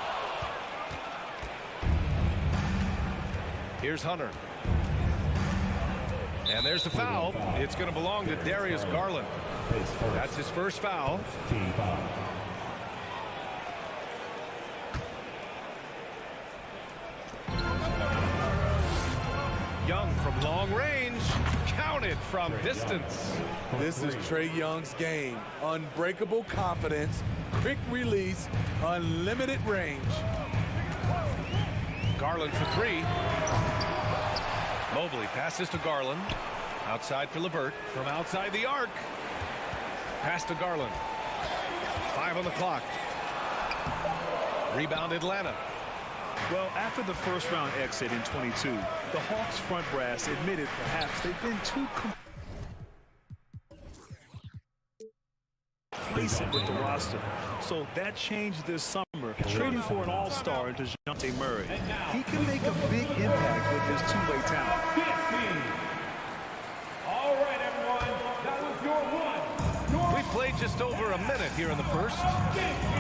Here's Hunter. And there's the foul. It's going to belong to Darius Garland. That's his first foul. Young from long range, counted from distance. This is Trae Young's game. Unbreakable confidence, quick release, unlimited range. Garland for 3. Mobley passes to Garland. Outside for LeVert. From outside the arc. Pass to Garland. 5 on the clock. Rebound Atlanta. Well, after the first round exit in 22, the Hawks front brass admitted perhaps they've been too complacent with the roster. So that changed this summer, trading for an all-star in DeJounte Murray. He can make a big impact with his two-way talent. All right, everyone, that was your one. We played just over a minute here in the first.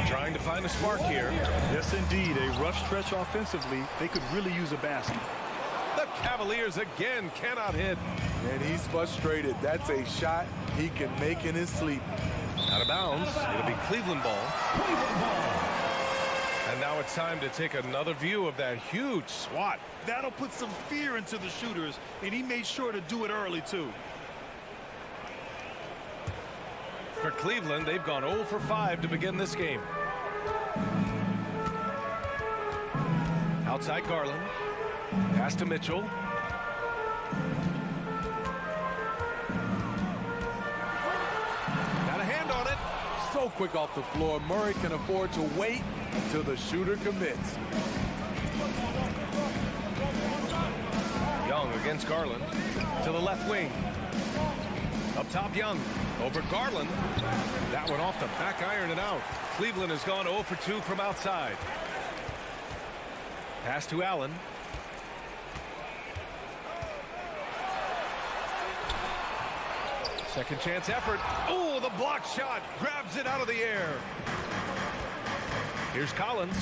Trying to find a spark here. Yes, indeed. A rough stretch offensively. They could really use a basket. The Cavaliers again cannot hit. And he's frustrated. That's a shot he can make in his sleep. Out of bounds. It'll be Cleveland ball. And now it's time to take another view of that huge swat. That'll put some fear into the shooters, and he made sure to do it early, too. For Cleveland, they've gone 0 for 5 to begin this game. Outside Garland. Pass to Mitchell. Got a hand on it. So quick off the floor, Murray can afford to wait until the shooter commits. Young against Garland. To the left wing. Up top, Young. Over Garland. That one off the back iron and out. Cleveland has gone 0 for 2 from outside. Pass to Allen. Second chance effort. Oh, the block shot. Grabs it out of the air. Here's Collins.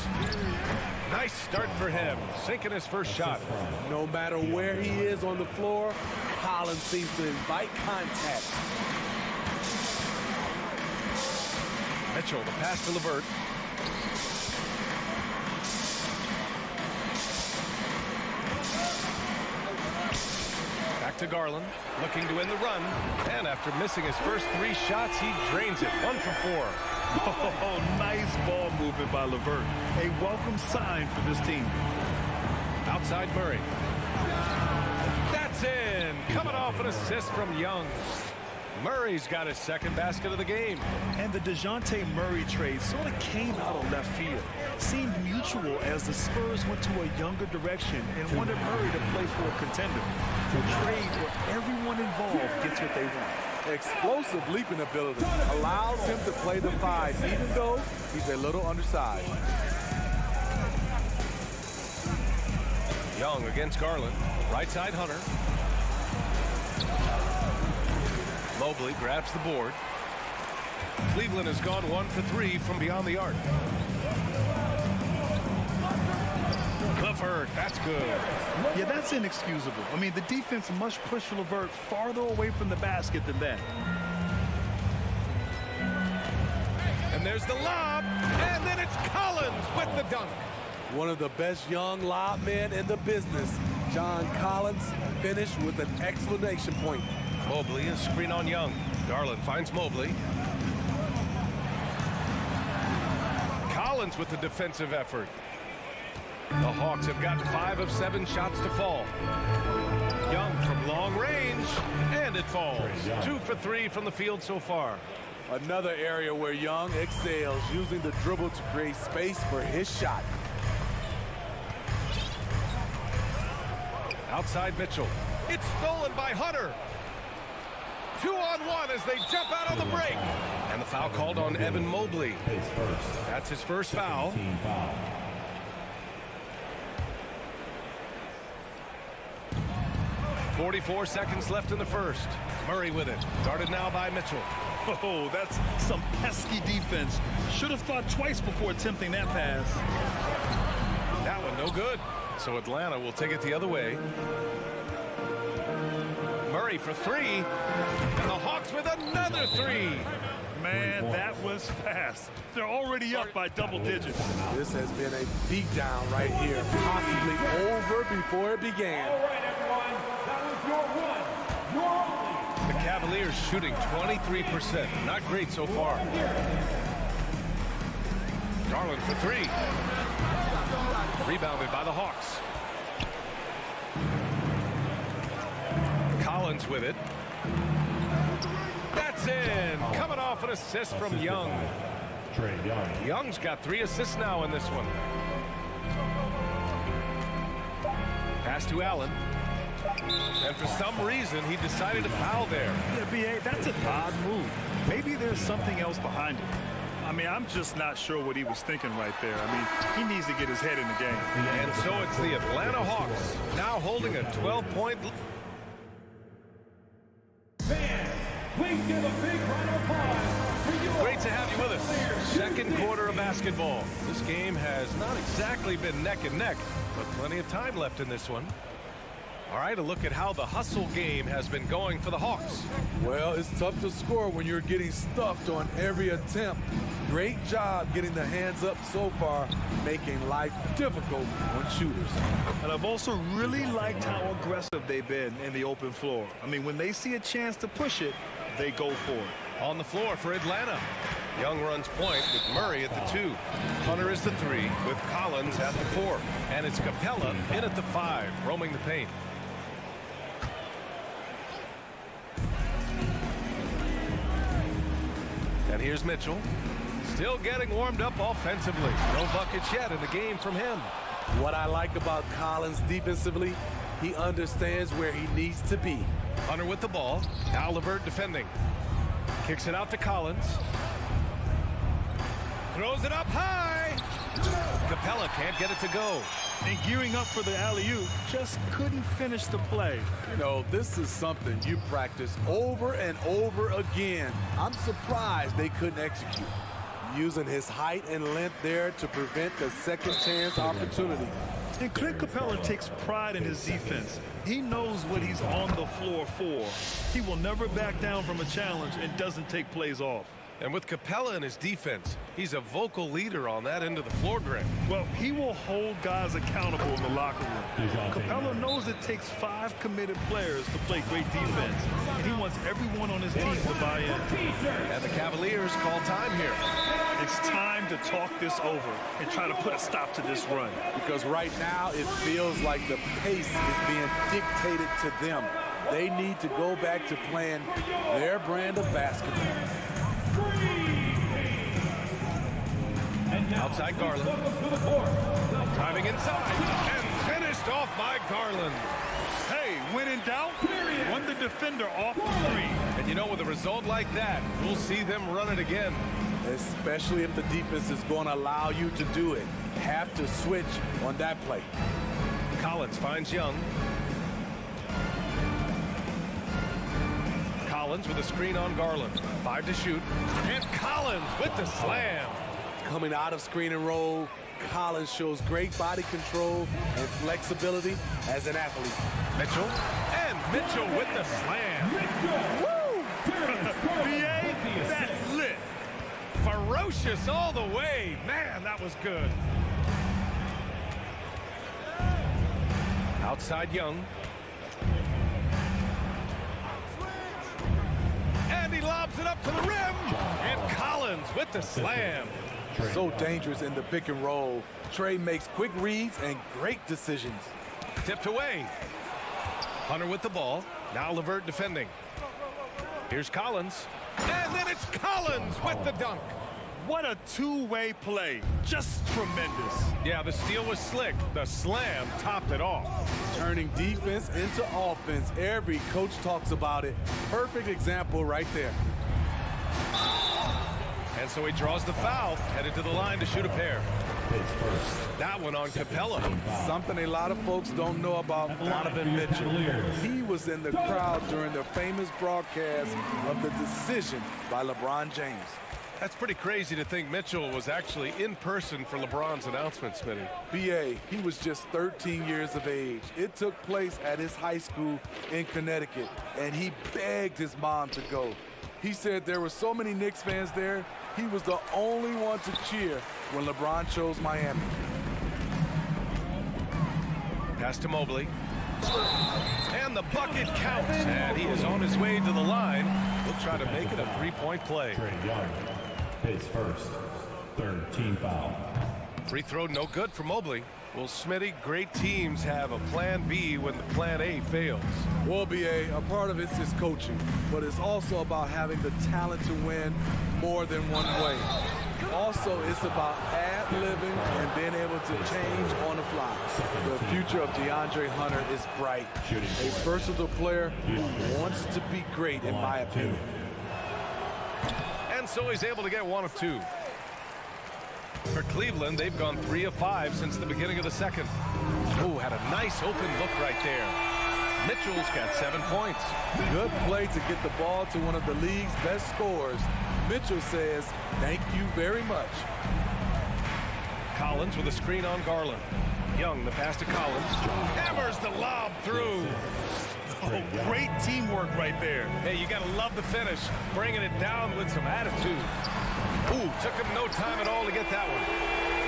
Nice start for him. Sinking his first shot. No matter where he is on the floor, Collins seems to invite contact. Mitchell, the pass to LeVert. Back to Garland, looking to end the run. And after missing his first 3 shots, he drains it. 1 for 4. Oh, nice ball movement by LeVert. A welcome sign for this team. Outside Murray. That's in. Coming off an assist from Young. Murray's got his second basket of the game. And the DeJounte Murray trade sort of came out of left field. Seemed mutual as the Spurs went to a younger direction and wanted Murray to play for a contender. A trade where everyone involved gets what they want. Explosive leaping ability allows him to play the 5, even though he's a little undersized. Young against Garland. Right side Hunter. Mobley grabs the board. Cleveland has gone 1 for 3 from beyond the arc. Clifford, that's good. Yeah, that's inexcusable. I mean, the defense must push LeVert farther away from the basket than that. And there's the lob, and then it's Collins with the dunk. One of the best young lob men in the business, John Collins, finished with an exclamation point. Mobley, a screen on Young. Garland finds Mobley. Collins with the defensive effort. The Hawks have gotten 5 of 7 shots to fall. Young from long range, and it falls. 2 for 3 from the field so far. Another area where Young excels, using the dribble to create space for his shot. Outside Mitchell. It's stolen by Hunter. 2-on-1 as they jump out on the break. And the foul called on Evan Mobley. That's his first foul. 44 seconds left in the first. Murray with it. Guarded now by Mitchell. Oh, that's some pesky defense. Should have thought twice before attempting that pass. That one no good. So Atlanta will take it the other way. Murray for 3. And the Hawks with another 3. Man, that was fast. They're already up by double digits. This has been a beatdown right here, possibly over before it began. All right, everyone, that was your one, your only. The Cavaliers shooting 23%. Not great so far. Garland for 3. Rebounded by the Hawks. Collins with it. That's in. Coming off an assist from Young. Young's got 3 assists now in this one. Pass to Allen. And for some reason, he decided to foul there. Yeah, B.A., that's an odd move. Maybe there's something else behind it. I mean, I'm just not sure what he was thinking right there. I mean, he needs to get his head in the game. And so it's the Atlanta Hawks now holding a 12-point lead. Fans, please give a big round of applause for you. Great to have you with us. Second quarter of basketball. This game has not exactly been neck and neck, but plenty of time left in this one. All right, a look at how the hustle game has been going for the Hawks. Well, it's tough to score when you're getting stuffed on every attempt. Great job getting the hands up so far, making life difficult on shooters. And I've also really liked how aggressive they've been in the open floor. I mean, when they see a chance to push it, they go for it. On the floor for Atlanta. Young runs point with Murray at the 2. Hunter is the 3 with Collins at the 4. And it's Capella in at the 5, roaming the paint. And here's Mitchell. Still getting warmed up offensively. No buckets yet in the game from him. What I like about Collins defensively, he understands where he needs to be. Hunter with the ball. Now LeVert defending. Kicks it out to Collins. Throws it up high. Capella can't get it to go. And gearing up for the alley-oop, just couldn't finish the play. You know, this is something you practice over and over again. I'm surprised they couldn't execute. Using his height and length there to prevent the second chance opportunity. And Clint Capella takes pride in his defense. He knows what he's on the floor for. He will never back down from a challenge and doesn't take plays off. And with Capella in his defense, he's a vocal leader on that end of the floor, Greg. Well, he will hold guys accountable in the locker room. Capella knows it takes 5 committed players to play great defense, and he wants everyone on his team to buy in. And the Cavaliers call time here. It's time to talk this over and try to put a stop to this run. Because right now it feels like the pace is being dictated to them. They need to go back to playing their brand of basketball. Outside Garland. Timing inside. And finished off by Garland. Hey, when in doubt, run the defender off the 3. And you know, with a result like that, we'll see them run it again. Especially if the defense is going to allow you to do it. Have to switch on that play. Collins finds Young. Collins with a screen on Garland. 5 to shoot. And Collins with the slam. Coming out of screen and roll, Collins shows great body control and flexibility as an athlete. Mitchell. And Mitchell with the slam. Woo! BA, that's lit. Ferocious all the way. Man, that was good. Outside Young. And he lobs it up to the rim. And Collins with the slam. So dangerous in the pick and roll. Trey makes quick reads and great decisions. Tipped away. Hunter with the ball. Now LeVert defending. Here's Collins. And then it's Collins with the dunk. What a two-way play. Just tremendous. Yeah, the steal was slick. The slam topped it off. Turning defense into offense. Every coach talks about it. Perfect example right there. And so he draws the foul, headed to the line to shoot a pair. That one on Capella. Something a lot of folks don't know about Donovan Mitchell. He was in the crowd during the famous broadcast of the decision by LeBron James. That's pretty crazy to think Mitchell was actually in person for LeBron's announcement, Smitty. BA, he was just 13 years of age. It took place at his high school in Connecticut, and he begged his mom to go. He said there were so many Knicks fans there, he was the only one to cheer when LeBron chose Miami. Pass to Mobley. And the bucket counts. And he is on his way to the line. He'll try to make it a three-point play. Trey Young, his first, third team foul. Free throw no good for Mobley. Well, Smitty, great teams have a plan B when the plan A fails. Well, BA, a part of it is coaching, but it's also about having the talent to win more than one way. Also, it's about ad-libbing and being able to change on the fly. The future of DeAndre Hunter is bright. A versatile player who wants to be great, in my opinion. And so he's able to get one of two. For Cleveland, they've gone 3 of 5 since the beginning of the second. Oh, had a nice open look right there. Mitchell's got 7 points. Good play to get the ball to one of the league's best scorers. Mitchell says, thank you very much. Collins with a screen on Garland. Young, the pass to Collins. Hammers the lob through. Oh, great teamwork right there. Hey, you got to love the finish. Bringing it down with some attitude. Ooh, took him no time at all to get that one.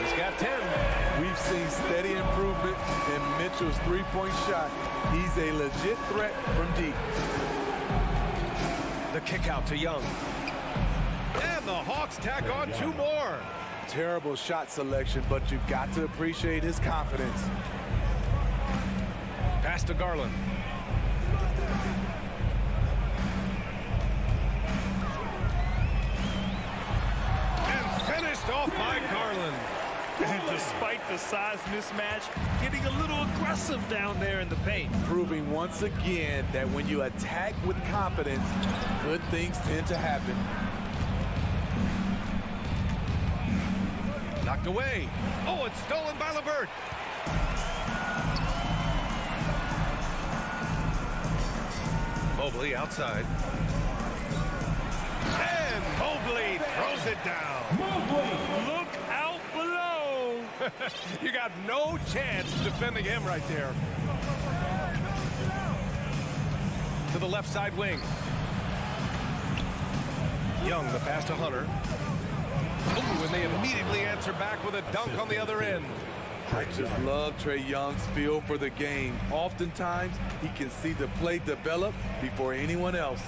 He's got 10. We've seen steady improvement in Mitchell's three-point shot. He's a legit threat from deep. The kick out to Young. Bucks tack on 2 more. Terrible shot selection, but you've got to appreciate his confidence. Pass to Garland. And finished off by Garland. And despite the size mismatch, getting a little aggressive down there in the paint. Proving once again that when you attack with confidence, good things tend to happen. Knocked away. Oh, it's stolen by LeVert. Mobley outside. And Mobley throws it down. Look out below. You got no chance defending him right there. To the left side wing. Young, the pass to Hunter. Ooh, and they immediately answer back with a dunk on the other end. I just love Trae Young's feel for the game. Oftentimes, he can see the play develop before anyone else.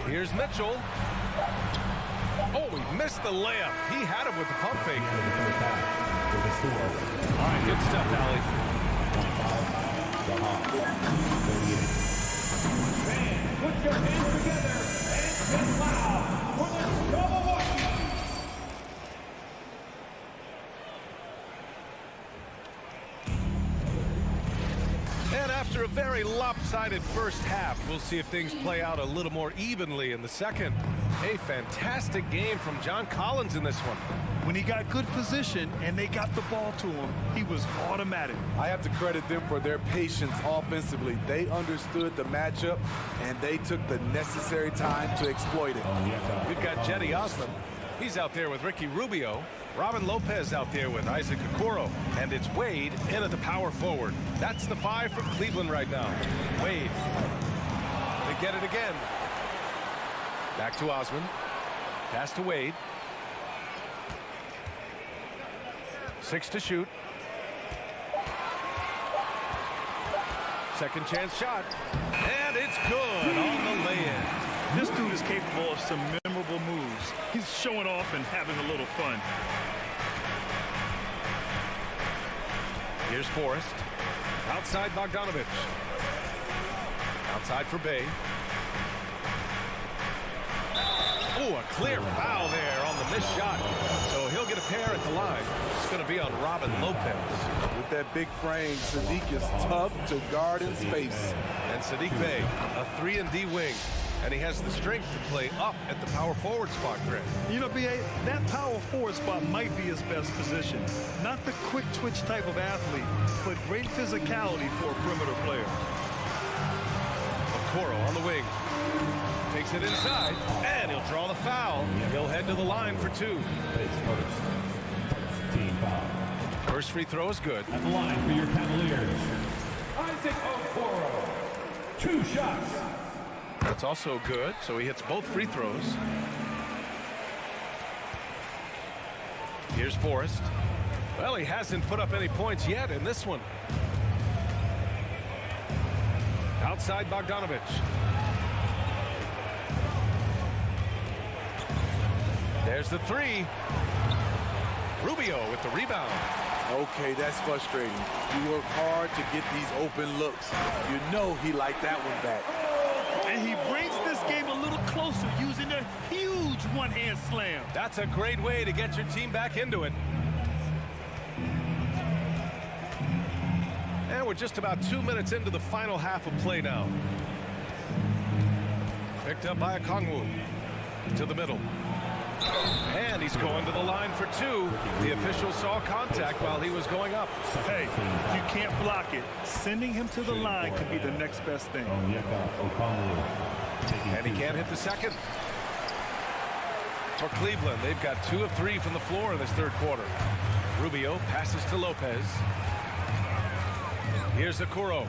Here's Mitchell. Oh, he missed the layup. He had him with the pump fake. All right, good stuff, Allie. Fans, put your hands together and get loud for the double Washington. And after a very lopsided first half, we'll see if things play out a little more evenly in the second. A fantastic game from John Collins in this one. When he got good position and they got the ball to him, he was automatic. I have to credit them for their patience offensively. They understood the matchup, and they took the necessary time to exploit it. We've got Jetty Osman. He's out there with Ricky Rubio. Robin Lopez out there with Isaac Okoro. And it's Wade in at the power forward. That's the 5 for Cleveland right now. Wade. They get it again. Back to Osman. Pass to Wade. 6 to shoot. Second chance shot. And it's good on the lay-in. This dude is capable of some memorable moves. He's showing off and having a little fun. Here's Forrest. Outside Bogdanovich. Outside for Bay. Oh, a clear foul there on the missed shot. So he'll get a pair at the line. It's going to be on Robin Lopez. With that big frame, Sadiq is tough to guard in space. And Sadiq Bey, a 3-and-D wing. And he has the strength to play up at the power forward spot, Greg. You know, B.A., that power forward spot might be his best position. Not the quick twitch type of athlete, but great physicality for a perimeter player. Okoro on the wing. Takes it inside, and he'll draw the foul. He'll head to the line for 2. First free throw is good. At the line for your Cavaliers, Isaac Okoro. 2 shots. That's also good, so he hits both free throws. Here's Forrest. Well, he hasn't put up any points yet in this one. Outside Bogdanovich. There's the 3. Rubio with the rebound. Okay, that's frustrating. You work hard to get these open looks. You know he liked that one back. And he brings this game a little closer using a huge one-hand slam. That's a great way to get your team back into it. And we're just about 2 minutes into the final half of play now. Picked up by Okongwu. To the middle. And he's going to the line for 2. The official saw contact while he was going up. Hey, you can't block it. Sending him to the line could be the next best thing. And he can't hit the second. For Cleveland, they've got 2 of 3 from the floor in this third quarter. Rubio passes to Lopez. Here's Okoro.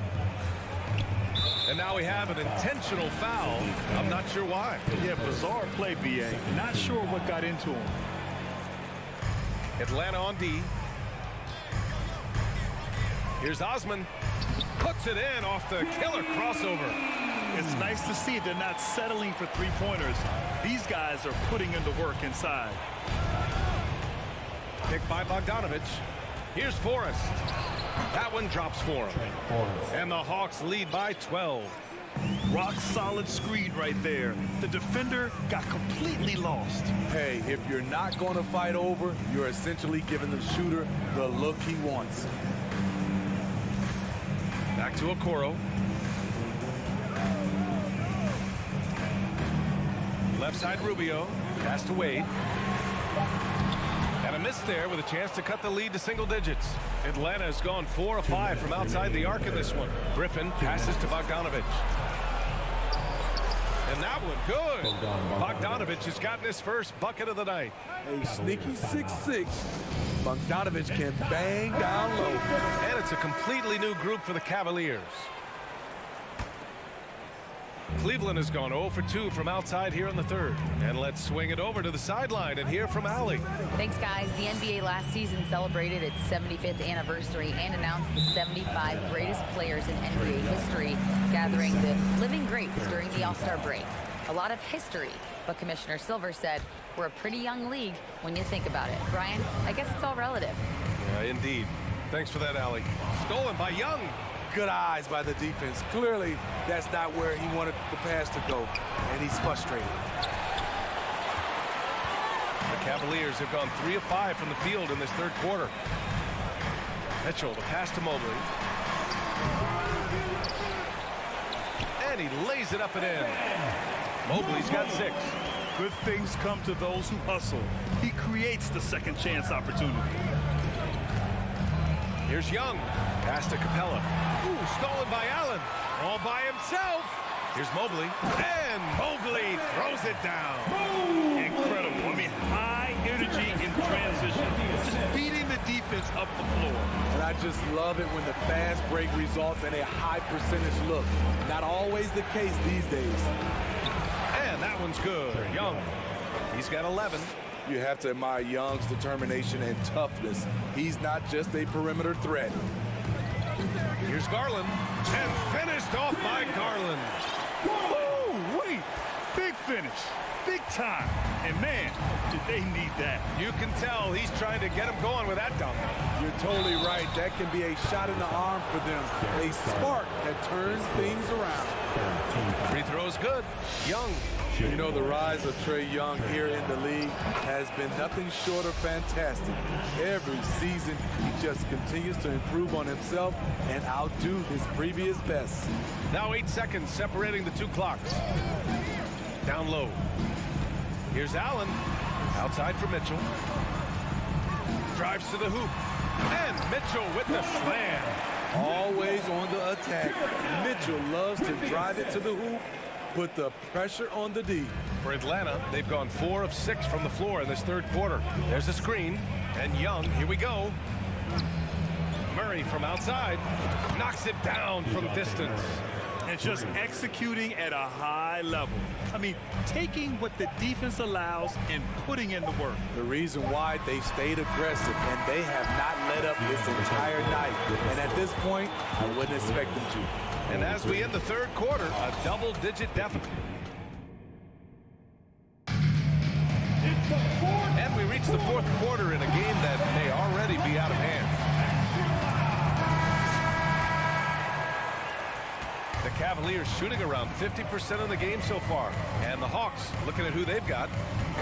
And now we have an intentional foul. I'm not sure why. Yeah, bizarre play, B.A. Not sure what got into him. Atlanta on D. Here's Osman. Puts it in off the killer crossover. It's nice to see they're not settling for three-pointers. These guys are putting in the work inside. Picked by Bogdanovich. Here's Forrest. That one drops for him. And the Hawks lead by 12. Rock solid screen right there. The defender got completely lost. Hey, if you're not going to fight over, you're essentially giving the shooter the look he wants. Back to Okoro. Left side Rubio. Pass to Wade. And a miss there with a chance to cut the lead to single digits. Atlanta has gone 4 of 5 from outside the arc in this one. Griffin passes to Bogdanovich. And that one, good. Bogdanovich has gotten his first bucket of the night. A sneaky 6'6". Bogdanovich can bang down low. And it's a completely new group for the Cavaliers. Cleveland has gone 0 for 2 from outside here in the third. And let's swing it over to the sideline and hear from Allie. Thanks, guys. The NBA last season celebrated its 75th anniversary and announced the 75 greatest players in NBA history, gathering the living greats during the All-Star break. A lot of history, but Commissioner Silver said, we're a pretty young league when you think about it. Brian, I guess it's all relative. Yeah, indeed. Thanks for that, Allie. Stolen by Young. Good eyes by the defense. Clearly, that's not where he wanted the pass to go, and he's frustrated. The Cavaliers have gone 3 of 5 from the field in this third quarter. Mitchell, the pass to Mobley. And he lays it up and in. Mobley's got 6. Good things come to those who hustle. He creates the second chance opportunity. Here's Young. Pass to Capella. Ooh, stolen by Allen. All by himself. Here's Mobley. And Mobley throws it down. Incredible. I mean, high energy in transition. Just beating the defense up the floor. And I just love it when the fast break results in a high percentage look. Not always the case these days. And that one's good. Young. He's got 11. You have to admire Young's determination and toughness. He's not just a perimeter threat. Here's Garland. And finished off by Garland. Whoa, wait. Big finish. Big time. And man, did they need that. You can tell he's trying to get him going with that dunk. You're totally right. That can be a shot in the arm for them. A spark that turns things around. Free throw's good. Young. You know, the rise of Trae Young here in the league has been nothing short of fantastic. Every season, he just continues to improve on himself and outdo his previous best. Now 8 seconds separating the two clocks. Down low. Here's Allen. Outside for Mitchell. Drives to the hoop. And Mitchell with the slam. Always on the attack. Mitchell loves to drive it to the hoop. Put the pressure on the D. For Atlanta, they've gone 4 of 6 from the floor in this third quarter. There's a screen. And Young, here we go. Murray from outside. Knocks it down from distance. And just executing at a high level. I mean, taking what the defense allows and putting in the work. The reason why they've stayed aggressive and they have not let up this entire night. And at this point, I wouldn't expect them to. And as we end the third quarter, a double-digit deficit. And we reach the fourth quarter in a game that may already be out of hand. The Cavaliers shooting around 50% of the game so far. And the Hawks, looking at who they've got.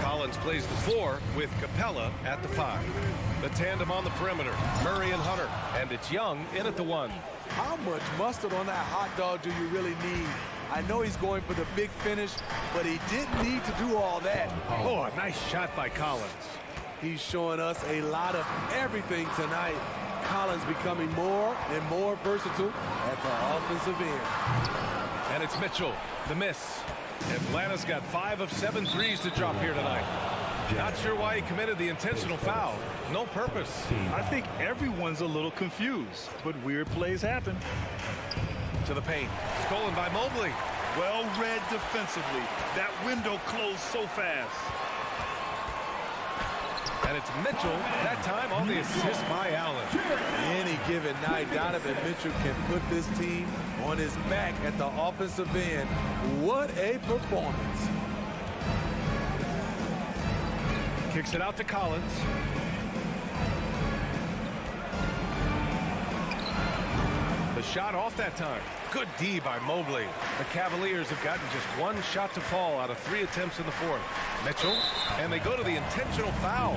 Collins plays the 4 with Capella at the 5. The tandem on the perimeter, Murray and Hunter. And it's Young in at the 1. How much mustard on that hot dog do you really need? I know he's going for the big finish, but he didn't need to do all that. Oh, a nice shot by Collins. He's showing us a lot of everything tonight. Collins becoming more and more versatile at the offensive end. And it's Mitchell, the miss. Atlanta's got 5 of 7 threes to drop here tonight. Not sure why he committed the intentional foul. No purpose. I think everyone's a little confused, but weird plays happen. To the paint. Stolen by Mobley. Well read defensively. That window closed so fast. And it's Mitchell, that time on the assist by Allen. Any given night, Donovan Mitchell can put this team on his back at the offensive end. What a performance. Kicks it out to Collins. The shot off that time. Good D by Mobley. The Cavaliers have gotten just one shot to fall out of 3 attempts in the fourth. Mitchell, and they go to the intentional foul.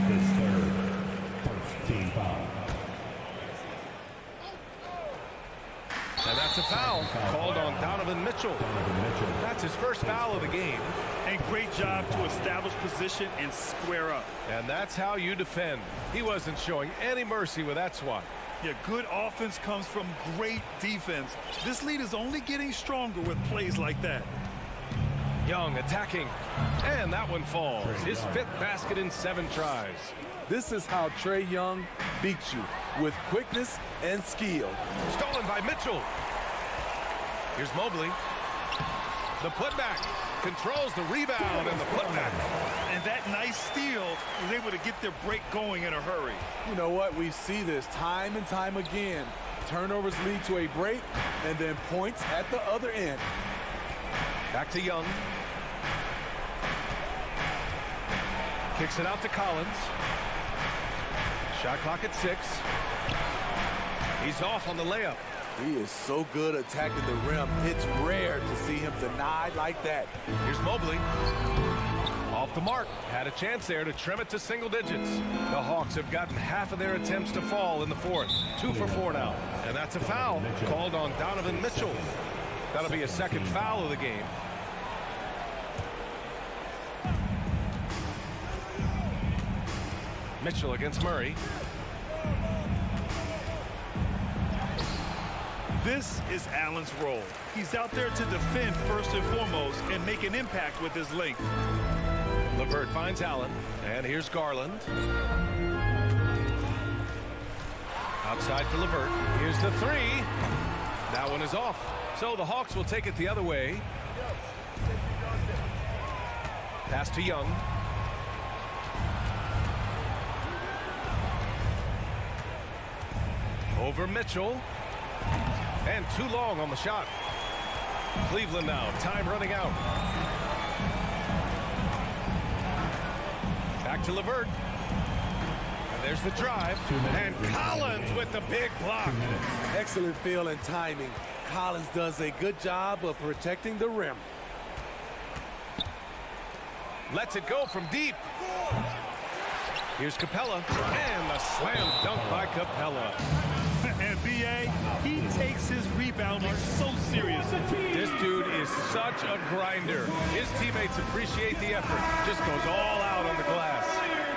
His third. First team foul. And that's a foul called on Donovan Mitchell. That's his first foul of the game. And great job to establish position and square up. And that's how you defend. He wasn't showing any mercy with that swat. Yeah, good offense comes from great defense. This lead is only getting stronger with plays like that. Young attacking, and that one falls. His 5th basket in 7 tries. This is how Trae Young beats you, with quickness and skill. Stolen by Mitchell. Here's Mobley. The putback controls the rebound and the putback. And that nice steal was able to get their break going in a hurry. You know what? We see this time and time again. Turnovers lead to a break and then points at the other end. Back to Young. Kicks it out to Collins. Shot clock at 6. He's off on the layup. He is so good attacking the rim. It's rare to see him denied like that. Here's Mobley. Off the mark. Had a chance there to trim it to single digits. The Hawks have gotten half of their attempts to fall in the fourth. 2 for 4 now. And that's a foul called on Donovan Mitchell. That'll be a second foul of the game. Mitchell against Murray. This is Allen's role. He's out there to defend first and foremost and make an impact with his length. LeVert finds Allen, and here's Garland. Outside for LeVert. Here's the 3. That one is off. So the Hawks will take it the other way. Pass to Young. Over Mitchell. And too long on the shot. Cleveland now, time running out. Back to LeVert. And there's the drive. And Collins with the big block. Excellent feel and timing. Collins does a good job of protecting the rim. Lets it go from deep. Here's Capella. And the slam dunk by Capella. And B.A., he takes his rebounding so seriously. This dude is such a grinder. His teammates appreciate the effort. Just goes all out on the glass.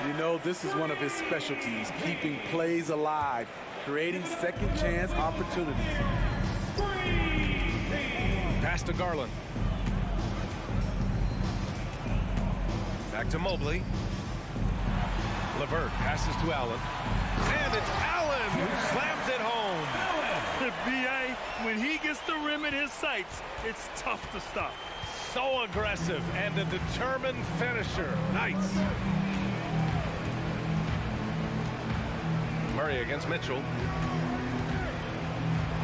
You know, this is one of his specialties, keeping plays alive, creating second chance opportunities. Pass to Garland. Back to Mobley. LeVert passes to Allen. And it's Allen who slams it home. B.A., when he gets the rim in his sights, it's tough to stop. So aggressive and a determined finisher. Nice. Murray against Mitchell.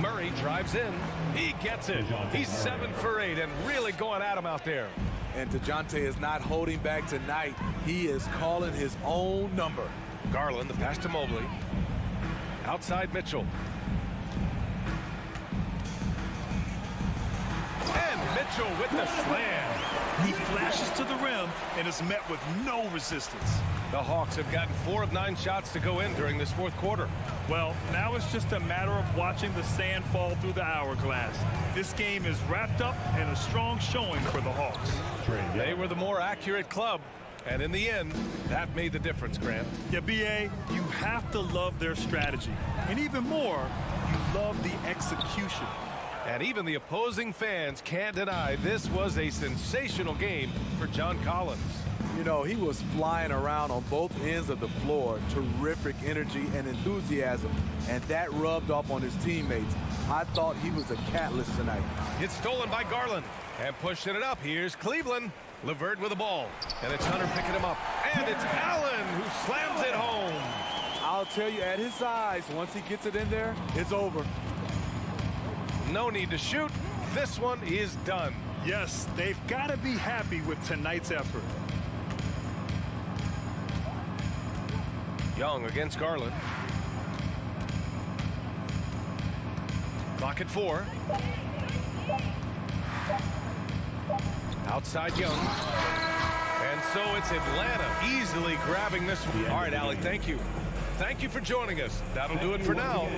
Murray drives in. He gets it. He's 7 for 8 and really going at him out there. And DeJounte is not holding back tonight. He is calling his own number. Garland, the pass to Mobley. Outside Mitchell. And Mitchell with the slam. He flashes to the rim and is met with no resistance. The Hawks have gotten 4 of 9 shots to go in during this fourth quarter. Well, now it's just a matter of watching the sand fall through the hourglass. This game is wrapped up and a strong showing for the Hawks. They were the more accurate club, and in the end, that made the difference, Grant. Yeah, B.A., you have to love their strategy. And even more, you love the execution. And even the opposing fans can't deny this was a sensational game for John Collins. You know, he was flying around on both ends of the floor. Terrific energy and enthusiasm, and that rubbed off on his teammates. I thought he was a catalyst tonight. It's stolen by Garland, and pushing it up, here's Cleveland. LeVert with the ball. And it's Hunter picking him up. And it's Allen who slams it home. I'll tell you, at his size, once he gets it in there, it's over. No need to shoot. This one is done. Yes, they've got to be happy with tonight's effort. Young against Garland. Clock at 4. Outside Young. And so it's Atlanta easily grabbing this one. All right, Alec, thank you. Thank you for joining us. That'll do it for now.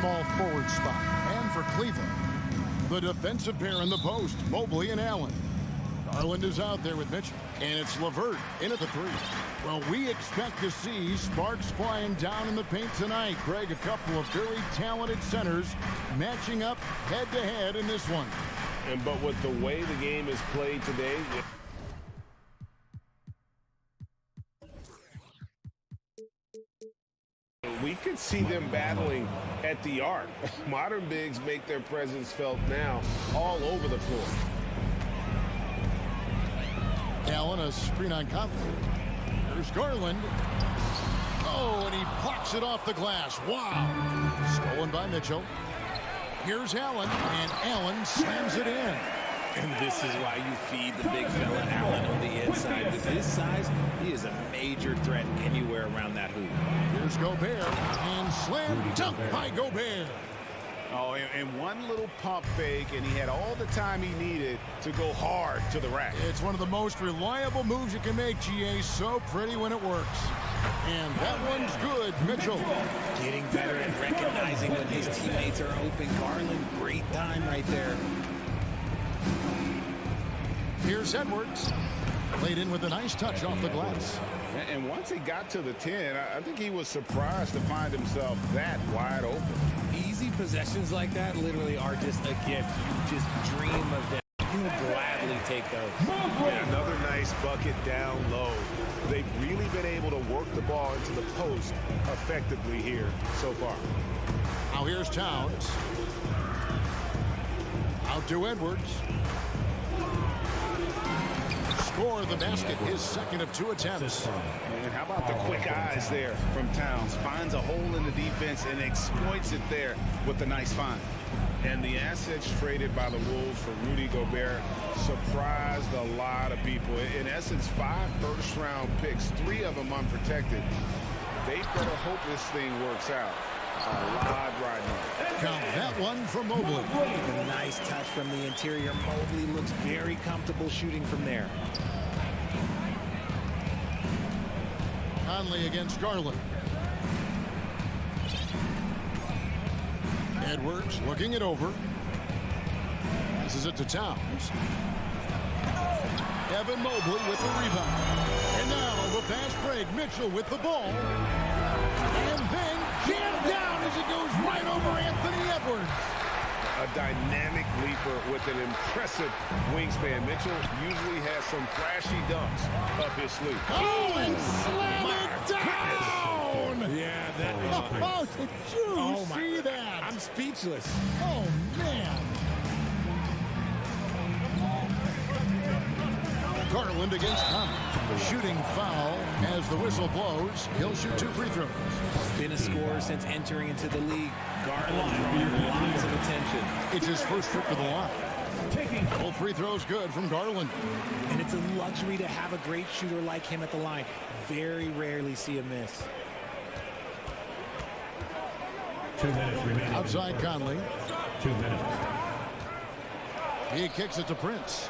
small forward spot. And for Cleveland, the defensive pair in the post, Mobley and Allen. Garland is out there with Mitchell, and it's LeVert in at the 3. Well, we expect to see sparks flying down in the paint tonight. Greg, a couple of very talented centers matching up head-to-head in this one. But with the way the game is played today, we could see them battling at the arc. Modern bigs make their presence felt now all over the floor. Allen, a screen on Conley. Here's Garland. Oh, and he blocks it off the glass. Wow. Stolen by Mitchell. Here's Allen, and Allen slams it in. And this is why you feed the big fella Allen on the inside. With his size, he is a major threat anywhere around that hoop. Here's Gobert, and slam dunk by Gobert. Oh, and one little pump fake, and he had all the time he needed to go hard to the rack. It's one of the most reliable moves you can make, GA. So pretty when it works. And that one's good. Mitchell. Getting better at recognizing when his teammates are open. Garland, great time right there. Here's Edwards. Played in with a nice touch off the glass. And once he got to the 10, I think he was surprised to find himself that wide open. Easy possessions like that literally are just a gift. You just dream of them. You would gladly take those. And another nice bucket down low. They've really been able to work the ball into the post effectively here so far. Now here's Towns. Out to Edwards. Score the basket, his second of 2 attempts. And how about the quick eyes there from Towns? Finds a hole in the defense and exploits it there with a nice find. And the assets traded by the Wolves for Rudy Gobert surprised a lot of people. In essence, 5 first-round picks, 3 of them unprotected. They better hope this thing works out. A lot riding on it. Count that one for Mobley. A nice touch from the interior. Mobley looks very comfortable shooting from there. Conley against Garland. Edwards looking it over. Passes it to Towns. Evan Mobley with the rebound. And now the fast break. Mitchell with the ball. And then jammed down as it goes right over Anthony Edwards. A dynamic leaper with an impressive wingspan. Mitchell usually has some flashy dunks up his sleeve. Oh, and slam it down! Yeah, that Oh, did you see that? I'm speechless. Oh, man. Garland against Conley. Shooting foul as the whistle blows. He'll shoot 2 free throws. Been a scorer since entering into the league. Garland drawing lots of attention. It's his first trip to the line. Both free throws good from Garland. And it's a luxury to have a great shooter like him at the line. Very rarely see a miss. 2 minutes remaining. Outside Conley. 2 minutes. He kicks it to Prince.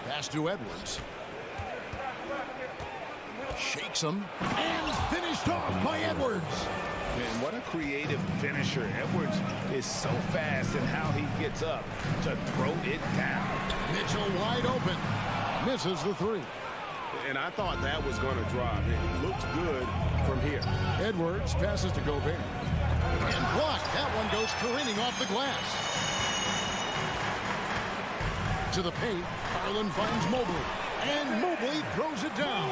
Pass to Edwards. Shakes him. And finished off by Edwards. Man, what a creative finisher. Edwards is so fast in how he gets up to throw it down. Mitchell wide open. Misses the 3. And I thought that was going to drop. It looked good from here. Edwards passes to Gobert. And blocked. That one goes careening off the glass. To the paint. Garland finds Mobley. And Mobley throws it down.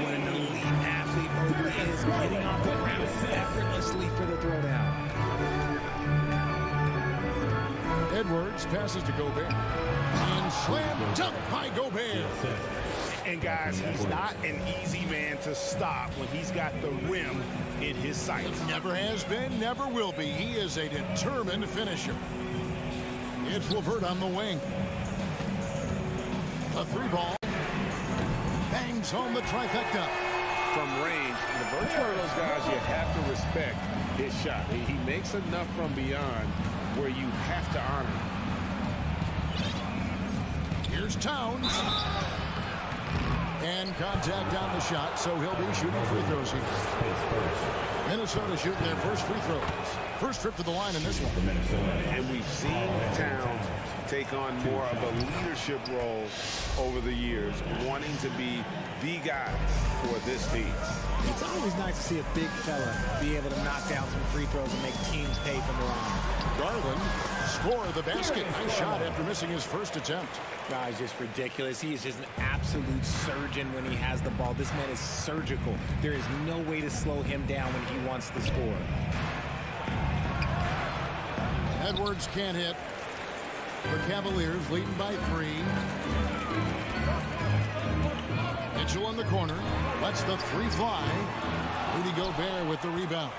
What an elite athlete Mobley is, getting off the ground effortlessly for the throwdown. Edwards passes to Gobert. And slam dunk by Gobert. And guys, he's not an easy man to stop when he's got the rim in his sights. Never has been, never will be. He is a determined finisher. It's LeVert on the wing. A 3-ball. Bangs home the trifecta. From range, LeVert's one of those guys you have to respect his shot. He makes enough from beyond where you have to honor him. Here's Towns. And contact on the shot, so he'll be shooting free throws here. Minnesota shooting their first free throws. First trip to the line in this one. And we've seen Towns take on more of a leadership role over the years, wanting to be the guy for this team. It's always nice to see a big fella be able to knock down some free throws and make teams pay for their own. Garland score the basket. Nice shot after missing his first attempt. Guy's just ridiculous. He is just an absolute surgeon when he has the ball. This man is surgical. There is no way to slow him down when he wants to score. Edwards can't hit. The Cavaliers leading by 3. Mitchell in the corner. Lets the 3 fly. Rudy Gobert with the rebound.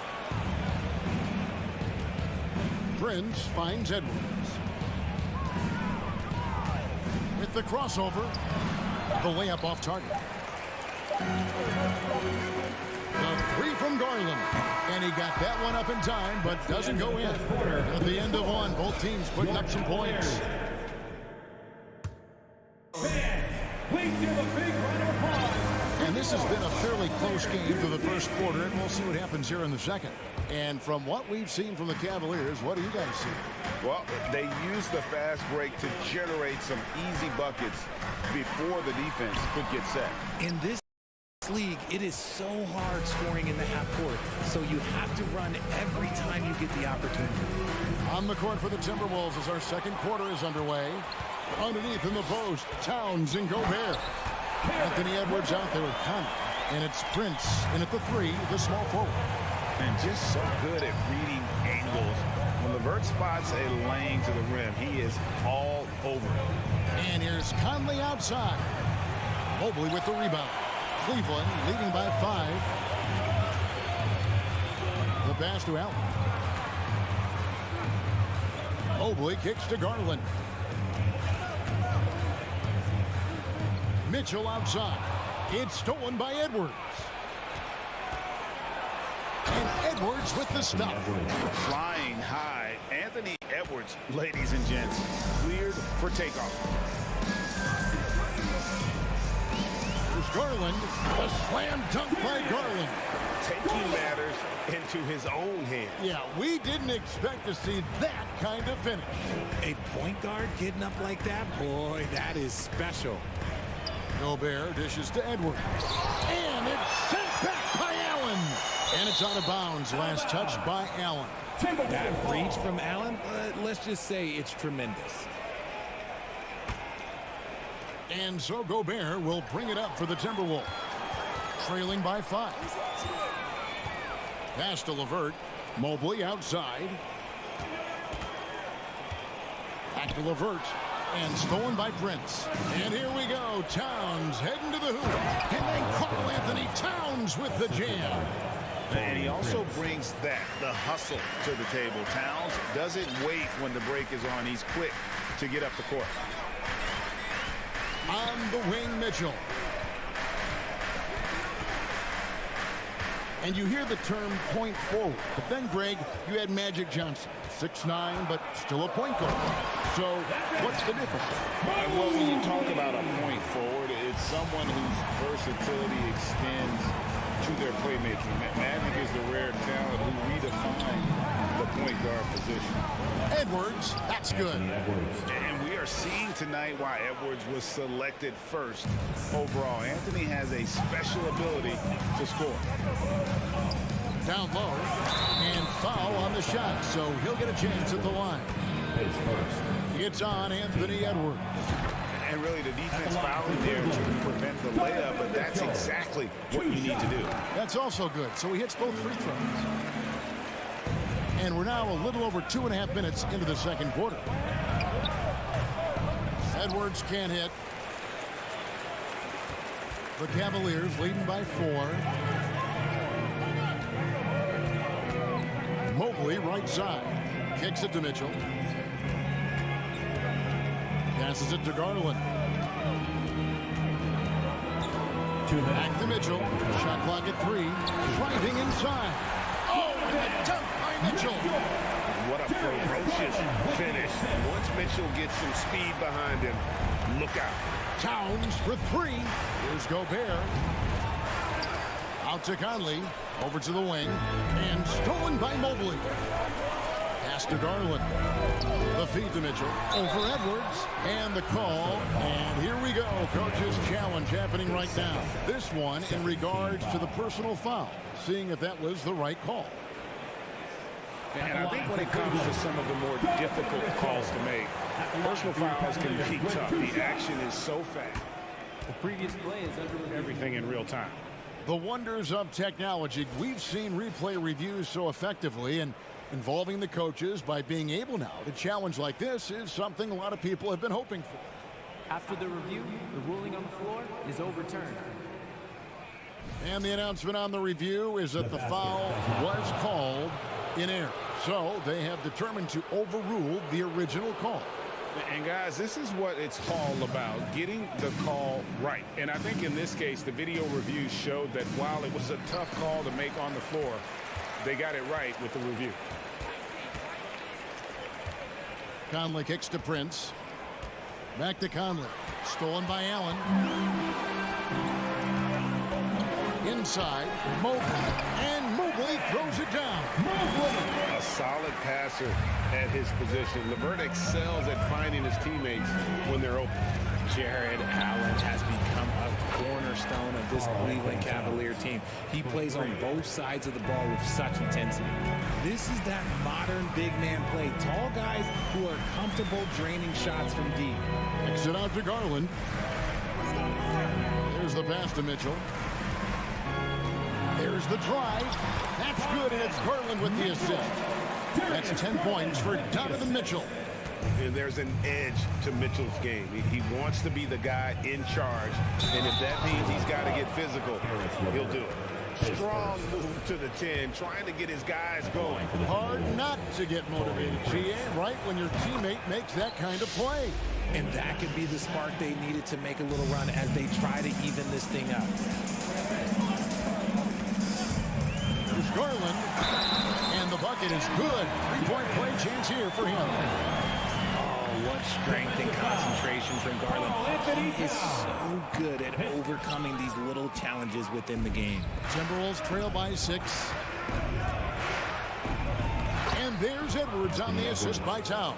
Prince finds Edwards. With the crossover. The layup off target. The 3 from Garland. And he got that one up in time, but doesn't go in. At the end of one, both teams putting up some points. Please give a big round of applause. And this has been a fairly close game through the first quarter, and we'll see what happens here in the second. And from what we've seen from the Cavaliers, what do you guys see? Well, they use the fast break to generate some easy buckets before the defense could get set. In this league, it is so hard scoring in the half court, so you have to run every time you get the opportunity. On the court for the Timberwolves as our second quarter is underway. Underneath in the post, Towns and Gobert. Anthony Edwards out there with Conley. And it's Prince in at the 3, the small forward. And just so good at reading angles. When LeVert spots a lane to the rim, he is all over it. And here's Conley outside. Mobley with the rebound. Cleveland leading by 5. The pass to Allen. Mobley kicks to Garland. Mitchell outside. It's stolen by Edwards. And Edwards with the stop. Flying high. Anthony Edwards, ladies and gents, cleared for takeoff. Here's Garland. A slam dunk by Garland. Taking matters into his own hands. Yeah, we didn't expect to see that kind of finish. A point guard getting up like that? Boy, that is special. Gobert dishes to Edwards. And it's sent back by Allen. And it's out of bounds. Last touch by Allen. That reach from Allen, let's just say it's tremendous. And so Gobert will bring it up for the Timberwolves. Trailing by 5. Pass to LeVert. Mobley outside. Back to LeVert. And stolen by Prince. And here we go. Towns heading to the hoop. And then Karl Anthony Towns with the jam. And he also brings the hustle to the table. Towns doesn't wait when the break is on. He's quick to get up the court. On the wing, Mitchell. And you hear the term point forward. But then, Greg, you had Magic Johnson. 6'9", but still a point guard. So what's the difference? Well, when you talk about a point forward, it's someone whose versatility extends to their playmaking. Magic is the rare talent who redefined the point guard position. Edwards, that's good. And we are seeing tonight why Edwards was selected first overall. Anthony has a special ability to score. Down low, and foul on the shot, so he'll get a chance at the line. It's on Anthony Edwards. And really the defense fouling there to prevent the layup, but that's exactly what you need to do. That's also good, so he hits both free throws. And we're now a little over 2.5 minutes into the second quarter. Edwards can't hit. The Cavaliers leading by 4. Mobley right side. Kicks it to Mitchell. Passes it to Garland. Back to Mitchell. Shot clock at 3. Driving inside. Oh, and a dunk by Mitchell. What a ferocious finish. Once Mitchell gets some speed behind him, look out. Towns for 3. Here's Gobert. Out to Conley. Over to the wing. And stolen by Mobley. Pass to Garland. The feed to Mitchell. Over Edwards. And the call. And here we go. Coach's challenge happening right now. This one in regards to the personal foul. Seeing if that was the right call. And I think when it comes to some of the more difficult calls to make, personal fouls can be tough. The action is so fast. The previous play is under everything in real time. The wonders of technology. We've seen replay reviews so effectively, and involving the coaches by being able now to challenge like this is something a lot of people have been hoping for. After the review, the ruling on the floor is overturned. And the announcement on the review is that the foul was called in error. So they have determined to overrule the original call. And guys, this is what it's all about, getting the call right. And I think in this case, the video review showed that while it was a tough call to make on the floor, they got it right with the review. Conley kicks to Prince. Back to Conley. Stolen by Allen. Inside, Mobley. And Mobley throws it down. A solid passer at his position. LeVert excels at finding his teammates when they're open. Jared Allen has become a cornerstone of this Cleveland Cavalier team. He plays on both sides of the ball with such intensity. This is that modern big man play. Tall guys who are comfortable draining shots from deep. Kicks it out to Garland. There's the pass to Mitchell. There's the drive. That's good, and it's Garland with the assist. That's 10 points for Donovan Mitchell. And there's an edge to Mitchell's game. He wants to be the guy in charge, and if that means he's got to get physical, he'll do it. Strong move to the 10, trying to get his guys going. Hard not to get motivated, GA, right when your teammate makes that kind of play. And that could be the spark they needed to make a little run as they try to even this thing up. There's Garland, and the bucket is good. Three-point play chance here for him. Oh, what strength and concentration from Garland. He is so good at overcoming these little challenges within the game. Timberwolves trail by 6. And there's Edwards on the assist by Towns.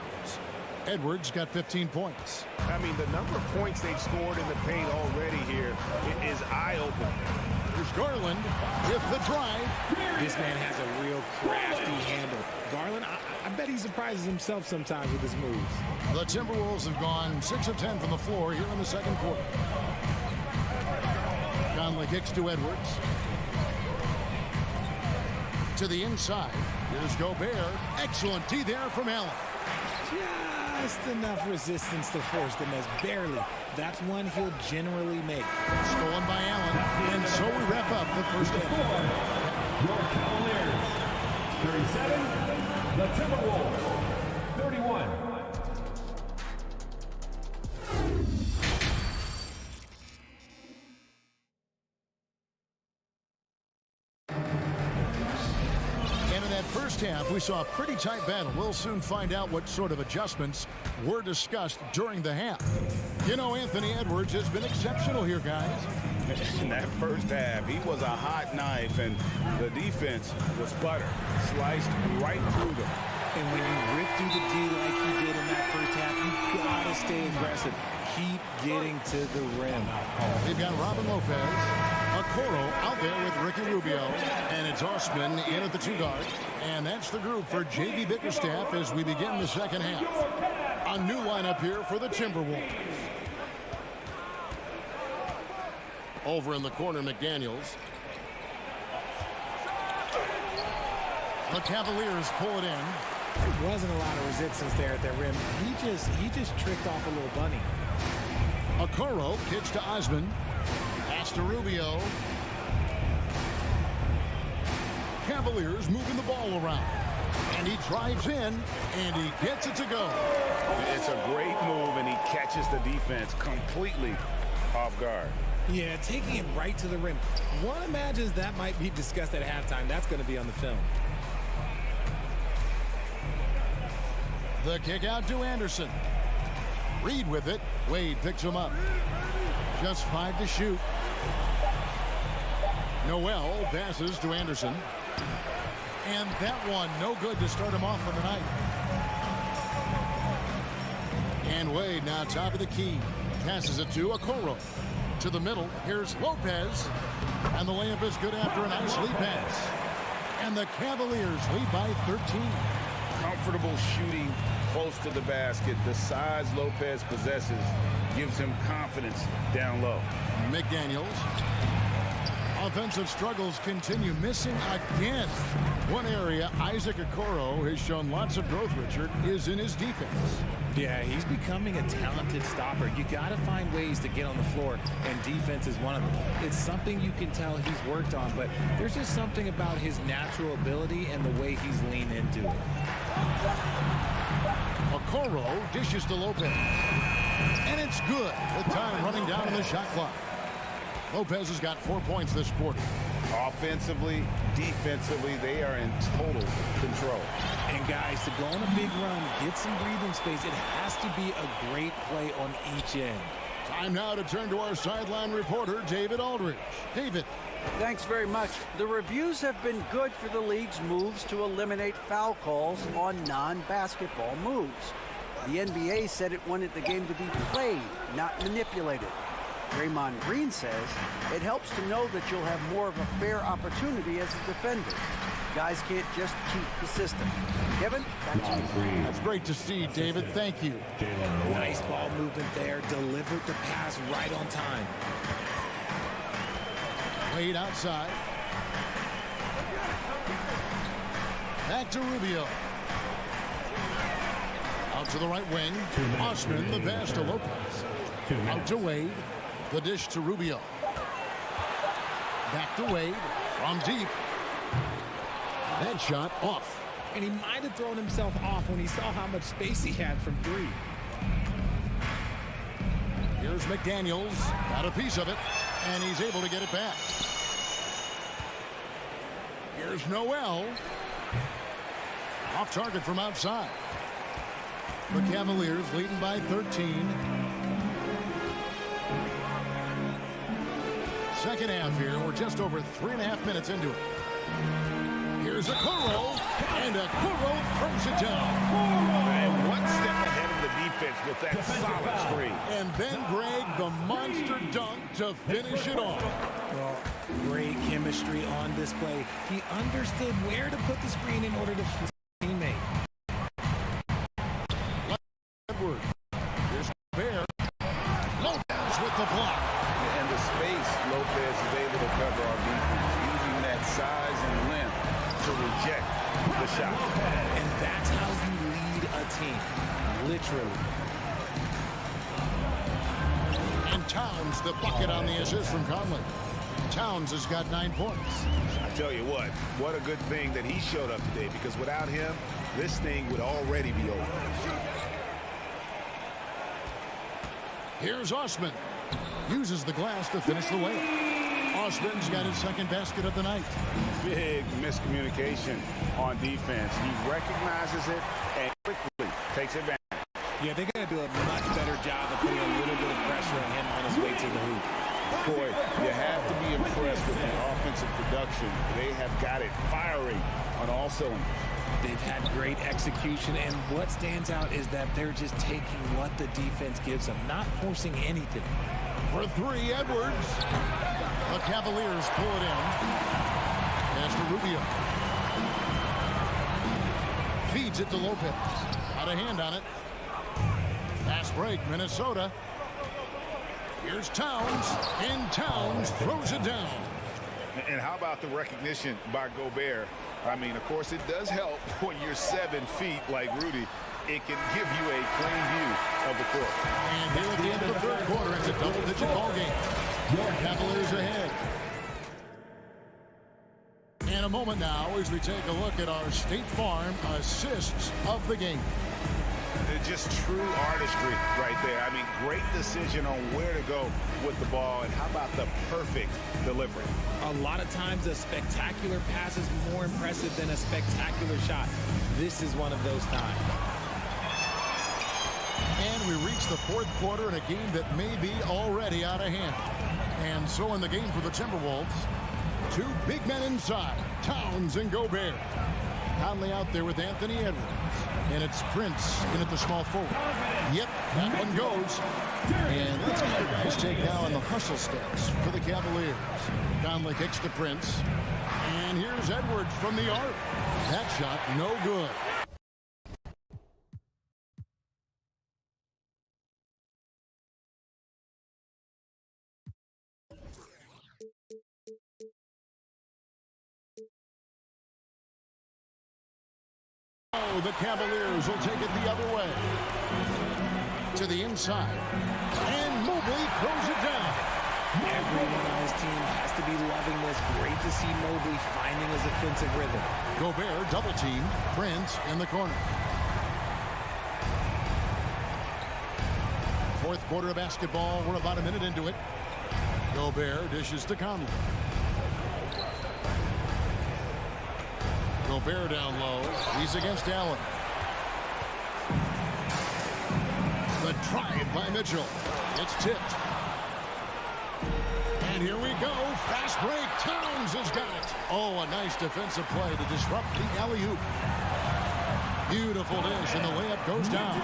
Edwards got 15 points. I mean, the number of points they've scored in the paint already here is eye-opening. There's Garland with the drive. This man has a real crafty handle. Garland, I bet he surprises himself sometimes with his moves. The Timberwolves have gone 6 of 10 from the floor here in the second quarter. Conley kicks to Edwards. To the inside. Here's Gobert. Excellent D there from Allen. Just enough resistance to force the miss. Barely. That's one he'll generally make. Stolen by Allen. And so we wrap up the first half. Your Cavaliers, 37. The Timberwolves, 31. First half, we saw a pretty tight battle. We'll soon find out what sort of adjustments were discussed during the half. You know, Anthony Edwards has been exceptional here, guys. In that first half, he was a hot knife, and the defense was butter. Sliced right through them. And when you rip through the D like you did in that first half, you gotta stay aggressive. Keep getting to the rim. They've got Robin Lopez, Okoro out there with Ricky Rubio, and it's Osman in at the 2 guard. And that's the group for J.B. Bickerstaff as we begin the second half. A new lineup here for the Timberwolves. Over in the corner, McDaniels. The Cavaliers pull it in. There wasn't a lot of resistance there at that rim. He just tricked off a little bunny. Okoro pitch to Osman. Pass to Rubio. Cavaliers moving the ball around. And he drives in, and he gets it to go. It's a great move, and he catches the defense completely off guard. Yeah, taking it right to the rim. One imagines that might be discussed at halftime. That's going to be on the film. The kick out to Anderson. Reed with it. Wade picks him up. Just 5 to shoot. Noel passes to Anderson. And that one no good to start him off for the night. And Wade now top of the key. Passes it to Okoro. To the middle. Here's Lopez. And the layup is good after a nice lead pass. And the Cavaliers lead by 13. Comfortable shooting close to the basket. The size Lopez possesses gives him confidence down low. McDaniels. Offensive struggles continue, missing again. One area Isaac Okoro has shown lots of growth, Richard, is in his defense. Yeah, he's becoming a talented stopper. You got to find ways to get on the floor, and defense is one of them. It's something you can tell he's worked on, but there's just something about his natural ability and the way he's leaned into it. Okoro dishes to Lopez. And it's good with time running down on the shot clock. Lopez has got 4 points this quarter. Offensively, defensively, they are in total control. And guys, to go on a big run, get some breathing space, it has to be a great play on each end. Time now to turn to our sideline reporter, David Aldridge. David. Thanks very much. The reviews have been good for the league's moves to eliminate foul calls on non-basketball moves. The NBA said it wanted the game to be played, not manipulated. Draymond Green says it helps to know that you'll have more of a fair opportunity as a defender. Guys can't just cheat the system. Kevin, back to you. That's great to see, David. Thank you. Nice ball movement there. Delivered the pass right on time. Wade outside. Back to Rubio. Out to the right wing. Osman, the pass to Lopez. Out to Wade. The dish to Rubio. Back to Wade. From deep. That shot off. And he might have thrown himself off when he saw how much space he had from three. Here's McDaniels. Got a piece of it. And he's able to get it back. Here's Noel. Off target from outside. The Cavaliers leading by 13. Second half here. We're just over 3.5 minutes into it. Here's Okoro. And Okoro throws it down. And one step ahead of the defense with that solid screen. And then Greg, the monster dunk to finish it off. Well, great chemistry on display. He understood where to put the screen in order to his teammate. Edward. Here's Bear. Lopez with the block. And the space Lopez is able to cover on defense, using that size and length to reject the shot. And that's how you lead a team, literally. And Towns, the bucket on the assist from Conley. Towns has got 9 points. I tell you what a good thing that he showed up today, because without him, this thing would already be over. Here's Osman. Uses the glass to finish the layup. Osman's got his second basket of the night. Big miscommunication on defense. He recognizes it and quickly takes advantage. Yeah, they're going to do a much better job of putting a little bit of pressure on him on his way to the hoop. Boy, you have to be impressed with the offensive production. They have got it firing on all cylinders. They've had great execution, and what stands out is that they're just taking what the defense gives them, not forcing anything. For three, Edwards. The Cavaliers pull it in. Pass to Rubio. Feeds it to Lopez. Out of hand on it. Fast break, Minnesota. Here's Towns, and Towns throws it down. And how about the recognition by Gobert? I mean, of course, it does help when you're 7 feet like Rudy. It can give you a clean view of the court. And here at the end of the third quarter, it's a double-digit ball game. Cavaliers ahead. In a moment now, as we take a look at our State Farm assists of the game. Just true artistry right there. I mean, great decision on where to go with the ball, and how about the perfect delivery? A lot of times a spectacular pass is more impressive than a spectacular shot. This is one of those times. And we reach the fourth quarter in a game that may be already out of hand. And so in the game for the Timberwolves, Two big men inside, Towns and Gobert. Conley out there with Anthony Edwards. And it's Prince in at the small forward. Yep, that one goes. And let's get the guys take now on the hustle steps for the Cavaliers. Conley kicks to Prince. And here's Edwards from the arc. That shot no good. Oh, the Cavaliers will take it the other way. To the inside. And Mobley throws it down. Everyone on his team has to be loving this. Great to see Mobley finding his offensive rhythm. Gobert double teamed. Prince in the corner. Fourth quarter of basketball. We're about a minute into it. Gobert dishes to Conley. Gobert down low. He's against Allen. The drive by Mitchell. It's tipped. And here we go. Fast break. Towns has got it. Oh, a nice defensive play to disrupt the alley-oop. Beautiful dish, and the layup goes down.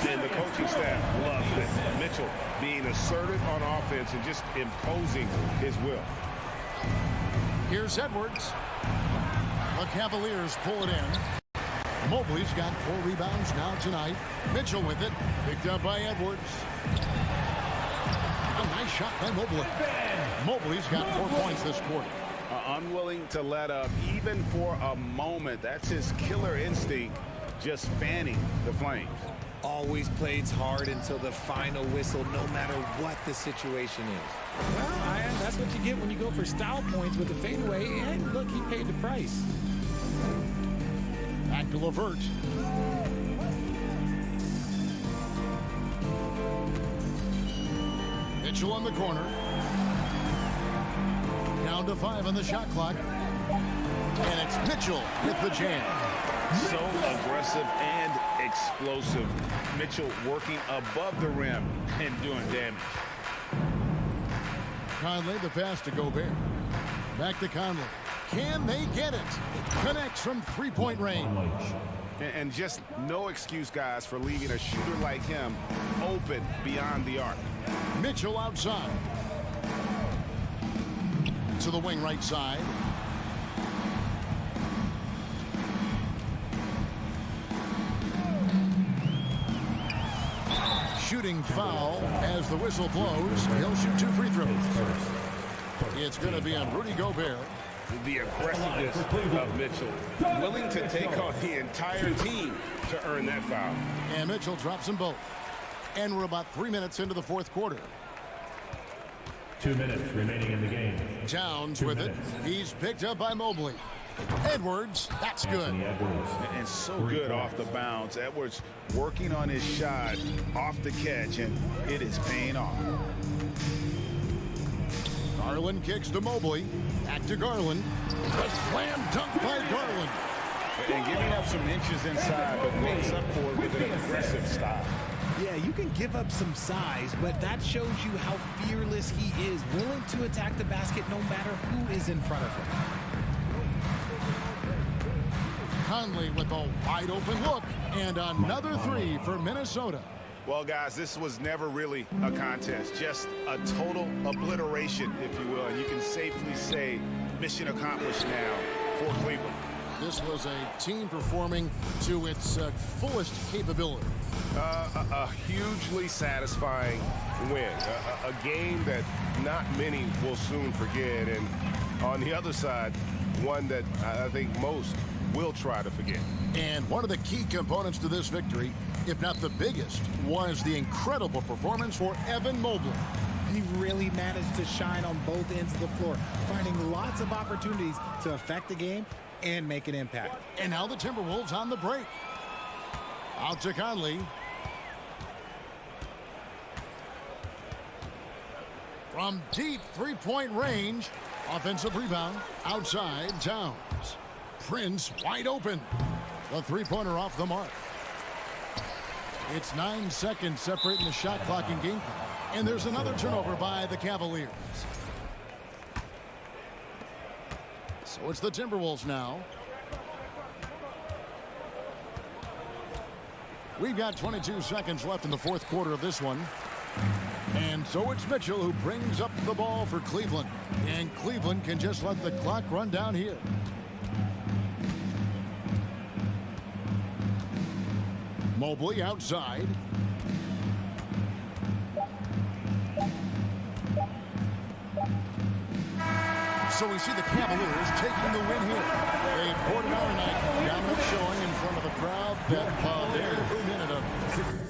And the coaching staff loves this. Mitchell being assertive on offense and just imposing his will. Here's Edwards. The Cavaliers pull it in. Mobley's got 4 rebounds now tonight. Mitchell with it. Picked up by Edwards. A nice shot by Mobley. Mobley's got 4 points this quarter. Unwilling to let up even for a moment. That's his killer instinct, just fanning the flames. Always plays hard until the final whistle, no matter what the situation is. Well, that's what you get when you go for style points with the fadeaway. And look, he paid the price. Back to LeVert. Mitchell on the corner. Down to 5 on the shot clock. And it's Mitchell with the jam. So aggressive and explosive. Mitchell working above the rim and doing damage. Conley, the pass to Gobert. Back to Conley. Can they get it? Connects from 3-point range. And just no excuse, guys, for leaving a shooter like him open beyond the arc. Mitchell outside. To the wing right side. Shooting foul as the whistle blows. He'll shoot 2 free throws. It's going to be on Rudy Gobert. The aggressiveness of Mitchell, willing to take on the entire team to earn that foul. And Mitchell drops them both. And we're about 3 minutes into the fourth quarter. 2 minutes remaining in the game. Towns with it. He's picked up by Mobley. Edwards, that's good. And so good off the bounce. Edwards working on his shot off the catch, and it is paying off. Garland kicks to Mobley. Back to Garland. A slam dunk by Garland. And giving up some inches inside, but makes up for it with an aggressive style. Yeah, you can give up some size, but that shows you how fearless he is, willing to attack the basket no matter who is in front of him. Conley with a wide open look, and another 3 for Minnesota. Well, guys, this was never really a contest, just a total obliteration, if you will, and you can safely say mission accomplished now for Cleveland. This was a team performing to its fullest capability. A hugely satisfying win, a game that not many will soon forget, and on the other side, one that I think most will try to forget. And one of the key components to this victory, if not the biggest, was the incredible performance for Evan Mobley. He really managed to shine on both ends of the floor, finding lots of opportunities to affect the game and make an impact. And now the Timberwolves on the break. Out to Conley. From deep 3-point range, offensive rebound, outside Towns. Prince wide open. The 3-pointer off the mark. It's 9 seconds separating the shot clock and game clock. And there's another turnover by the Cavaliers. So it's the Timberwolves now. We've got 22 seconds left in the fourth quarter of this one. And so it's Mitchell who brings up the ball for Cleveland. And Cleveland can just let the clock run down here. Mobley outside. So we see the Cavaliers taking the win here. They poured it out tonight. Dominant showing in front of a crowd that they're in minute of.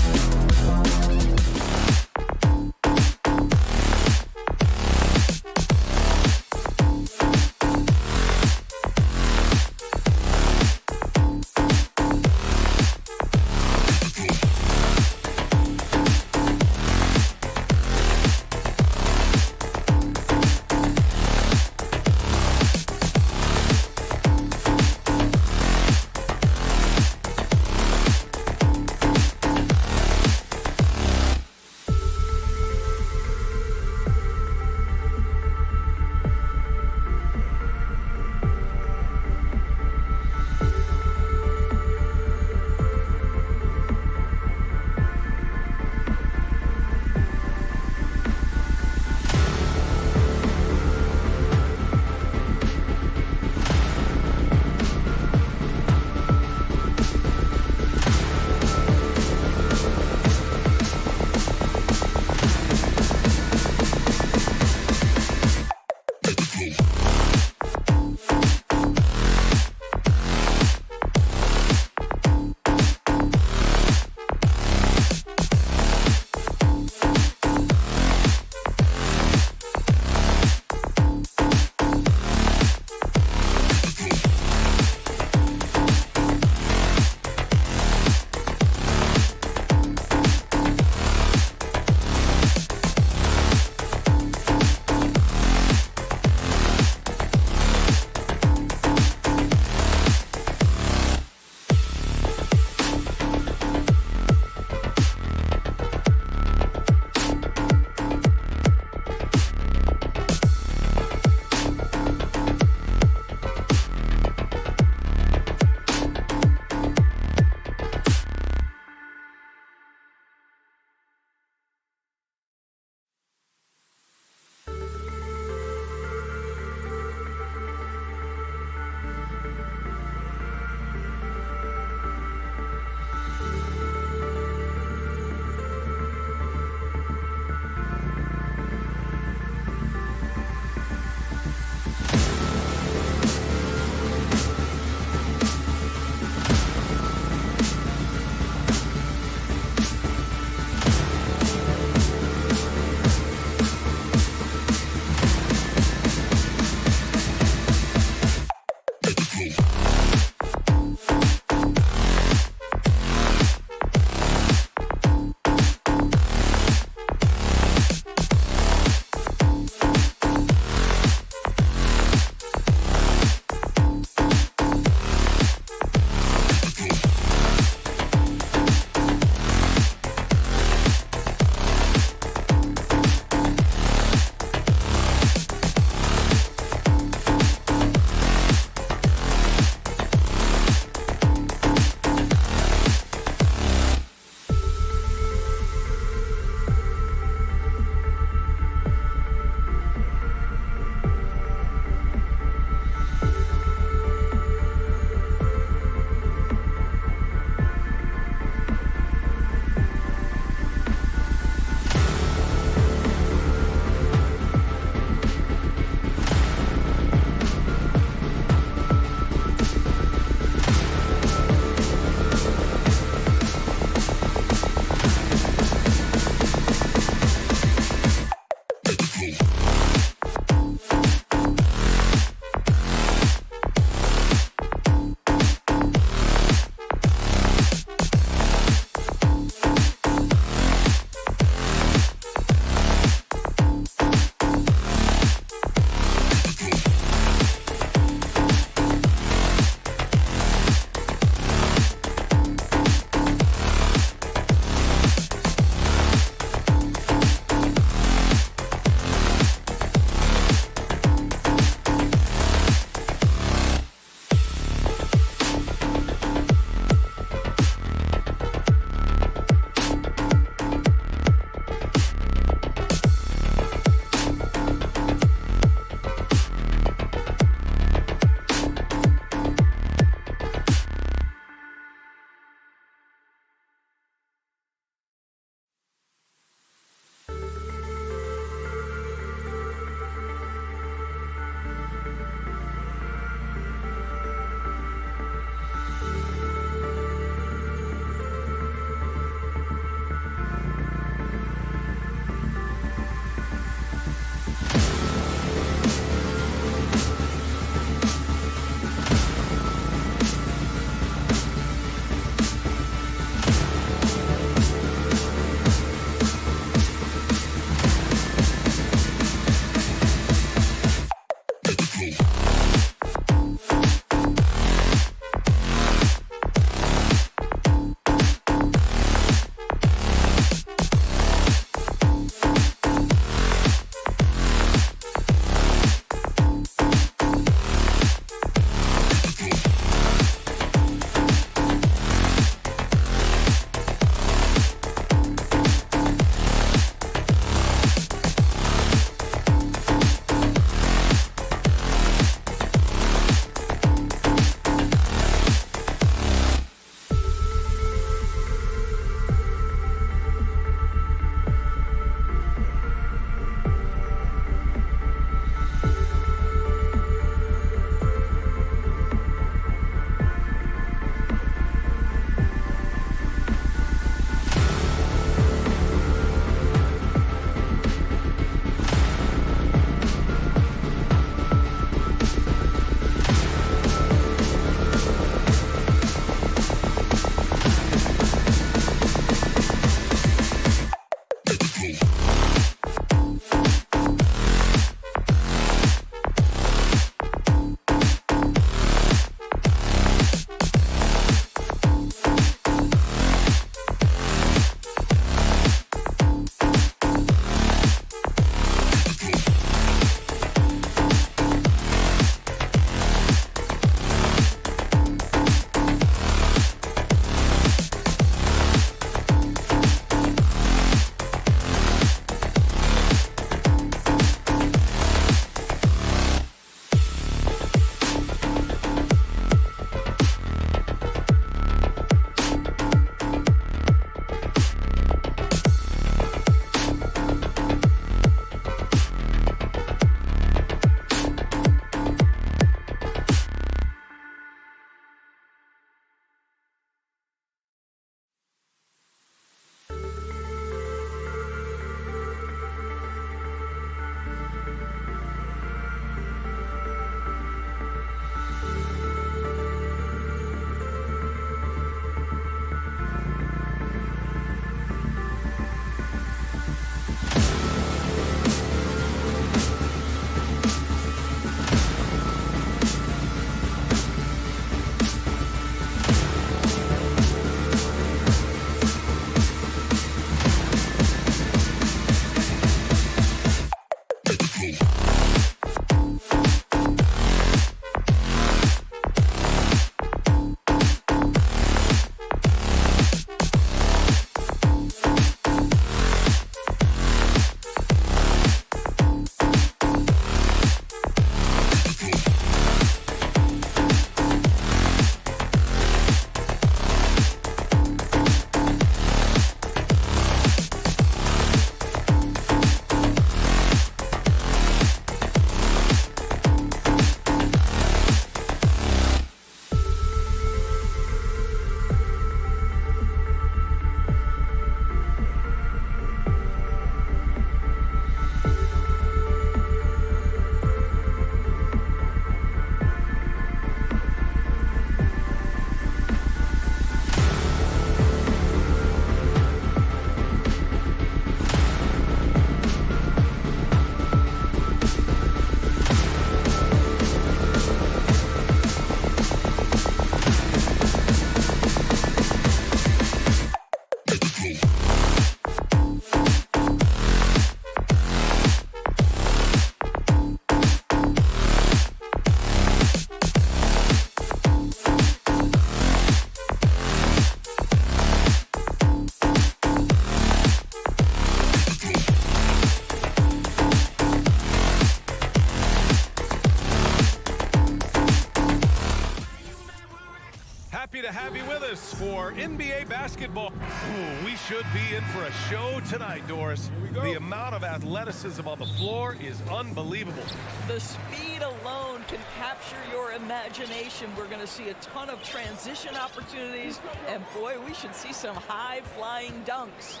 have you with us for NBA basketball. Ooh, we should be in for a show tonight, Doris. The amount of athleticism on the floor is unbelievable. The speed alone can capture your imagination. We're going to see a ton of transition opportunities, and boy, we should see some high-flying dunks.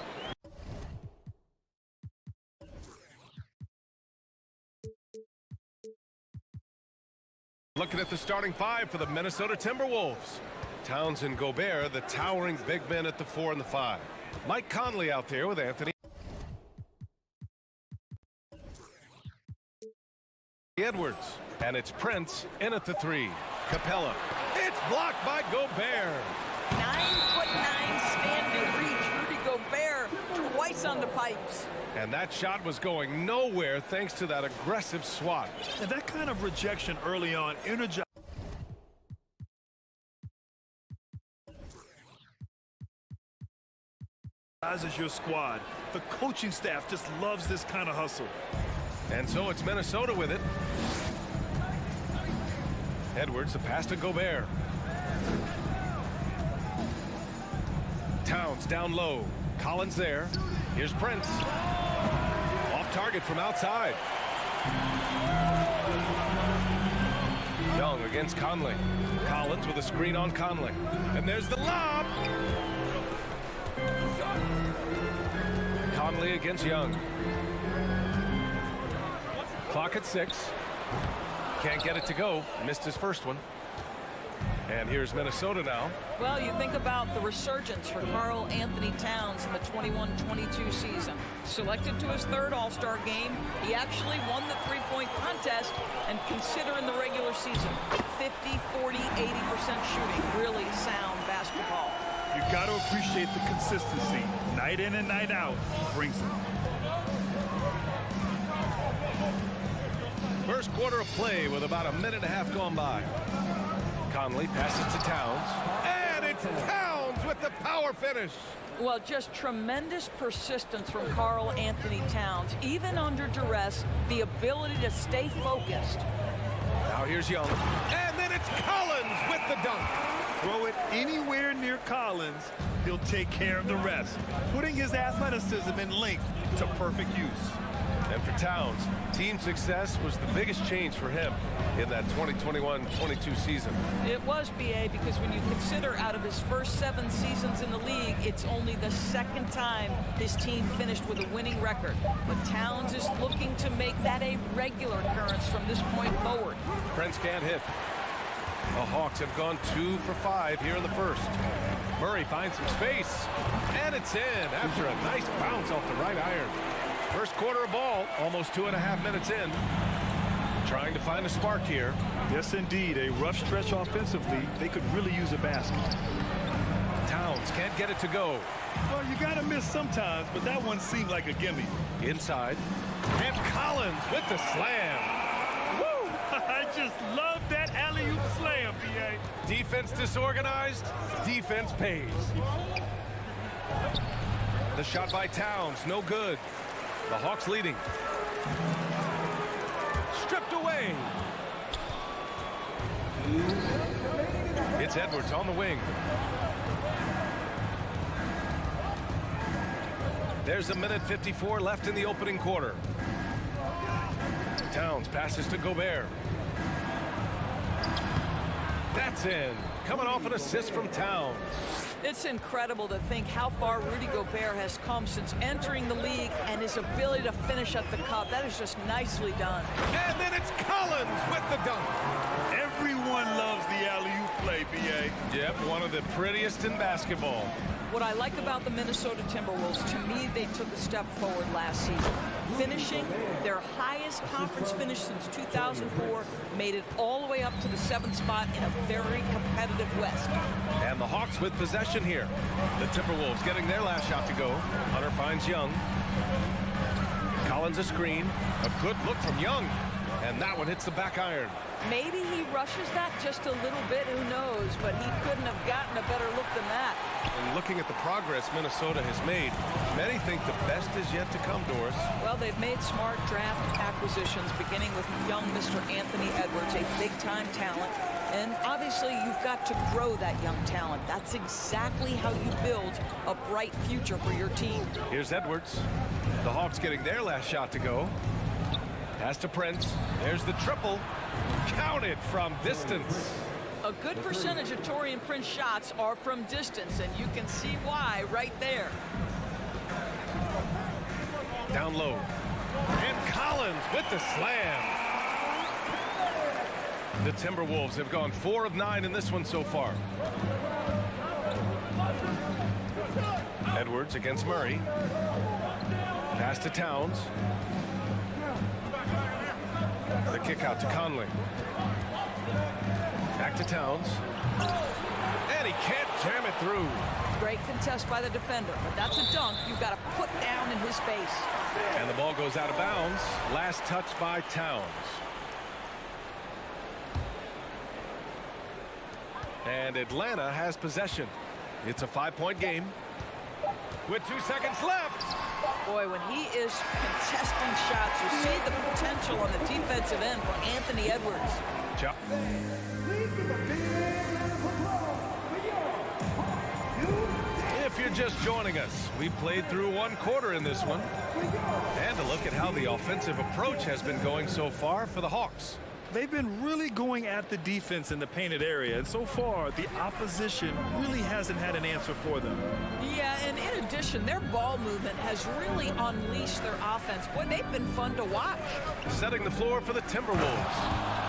Looking at the starting five for the Minnesota Timberwolves. Towns and Gobert, the towering big men at the 4 and the 5. Mike Conley out there with Anthony Edwards. And it's Prince in at the 3. Capella. It's blocked by Gobert. 9'9" stand and reach. Rudy Gobert twice on the pipes. And that shot was going nowhere thanks to that aggressive swat. And that kind of rejection early on energizes your squad. The coaching staff just loves this kind of hustle. And so it's Minnesota with it. Edwards, the pass to Gobert. Towns down low. Collins there. Here's Prince. Off target from outside. Young against Conley. Collins with a screen on Conley. And there's the lob. Conley against Young. Clock at 6. Can't get it to go. Missed his first one. And here's Minnesota now. Well, you think about the resurgence for Karl Anthony Towns in the 21-22 season. Selected to his 3rd All-Star game, he actually won the three-point contest, and consider in the regular season, 50, 40, 80% shooting. Really sound basketball. You got to appreciate the consistency. Night in and night out brings it. First quarter of play with about a minute and a half gone by. Conley passes to Towns. And it's Towns with the power finish. Well, just tremendous persistence from Karl Anthony Towns. Even under duress, the ability to stay focused. Now here's Young. And then it's Collins with the dunk. Throw it anywhere near Collins, he'll take care of the rest, putting his athleticism and length to perfect use. And for Towns, team success was the biggest change for him in that 2021-22 season. It was, BA, because when you consider out of his first 7 seasons in the league, it's only the 2nd time his team finished with a winning record. But Towns is looking to make that a regular occurrence from this point forward. Prince can't hit. The Hawks have gone 2 for 5 here in the first. Murray finds some space, and it's in after a nice bounce off the right iron. First quarter of ball, almost 2.5 minutes in. Trying to find a spark here. Yes, indeed. A rough stretch offensively. They could really use a basket. Towns can't get it to go. Well, you got to miss sometimes, but that one seemed like a gimme. Inside. And Collins with the slam. Woo! I just love that alley-oop slam, B.A. Defense disorganized. Defense pays. The shot by Towns, no good. The Hawks leading. Stripped away. It's Edwards on the wing. There's 1:54 left in the opening quarter. Towns passes to Gobert. That's in. Coming off an assist from Towns. It's incredible to think how far Rudy Gobert has come since entering the league and his ability to finish at the cup. That is just nicely done. And then it's Collins with the dunk. Everyone loves the alley-oop play, B.A. Yep, one of the prettiest in basketball. What I like about the Minnesota Timberwolves, to me, they took a step forward last season. Finishing their highest conference finish since 2004, made it all the way up to the 7th spot in a very competitive West. And the Hawks with possession here. The Timberwolves getting their last shot to go. Hunter finds Young. Collins a screen. A good look from Young. And that one hits the back iron. Maybe he rushes that just a little bit, who knows, but he couldn't have gotten a better look than that. And looking at the progress Minnesota has made, many think the best is yet to come, Doris. Well, they've made smart draft acquisitions, beginning with young Mr. Anthony Edwards, a big-time talent, And obviously, you've got to grow that young talent. That's exactly how you build a bright future for your team. Here's Edwards. The Hawks getting their last shot to go. Pass to Prince. There's the triple. Counted from distance. A good percentage of Taurean Prince shots are from distance, and you can see why right there. Down low. And Collins with the slam. The Timberwolves have gone 4 of 9 in this one so far. Edwards against Murray. Pass to Towns. The kick out to Conley. Back to Towns. And he can't jam it through. Great contest by the defender, but that's a dunk you've got to put down in his face. And the ball goes out of bounds. Last touch by Towns. And Atlanta has possession. It's a 5-point game with 2 seconds left. Boy, when he is contesting shots, you see the potential on the defensive end for Anthony Edwards. If you're just joining us, we played through 1 quarter in this one. And a look at how the offensive approach has been going so far for the Hawks. They've been really going at the defense in the painted area, and so far the opposition really hasn't had an answer for them. Yeah, and in addition, their ball movement has really unleashed their offense. Boy, they've been fun to watch. Setting the floor for the Timberwolves.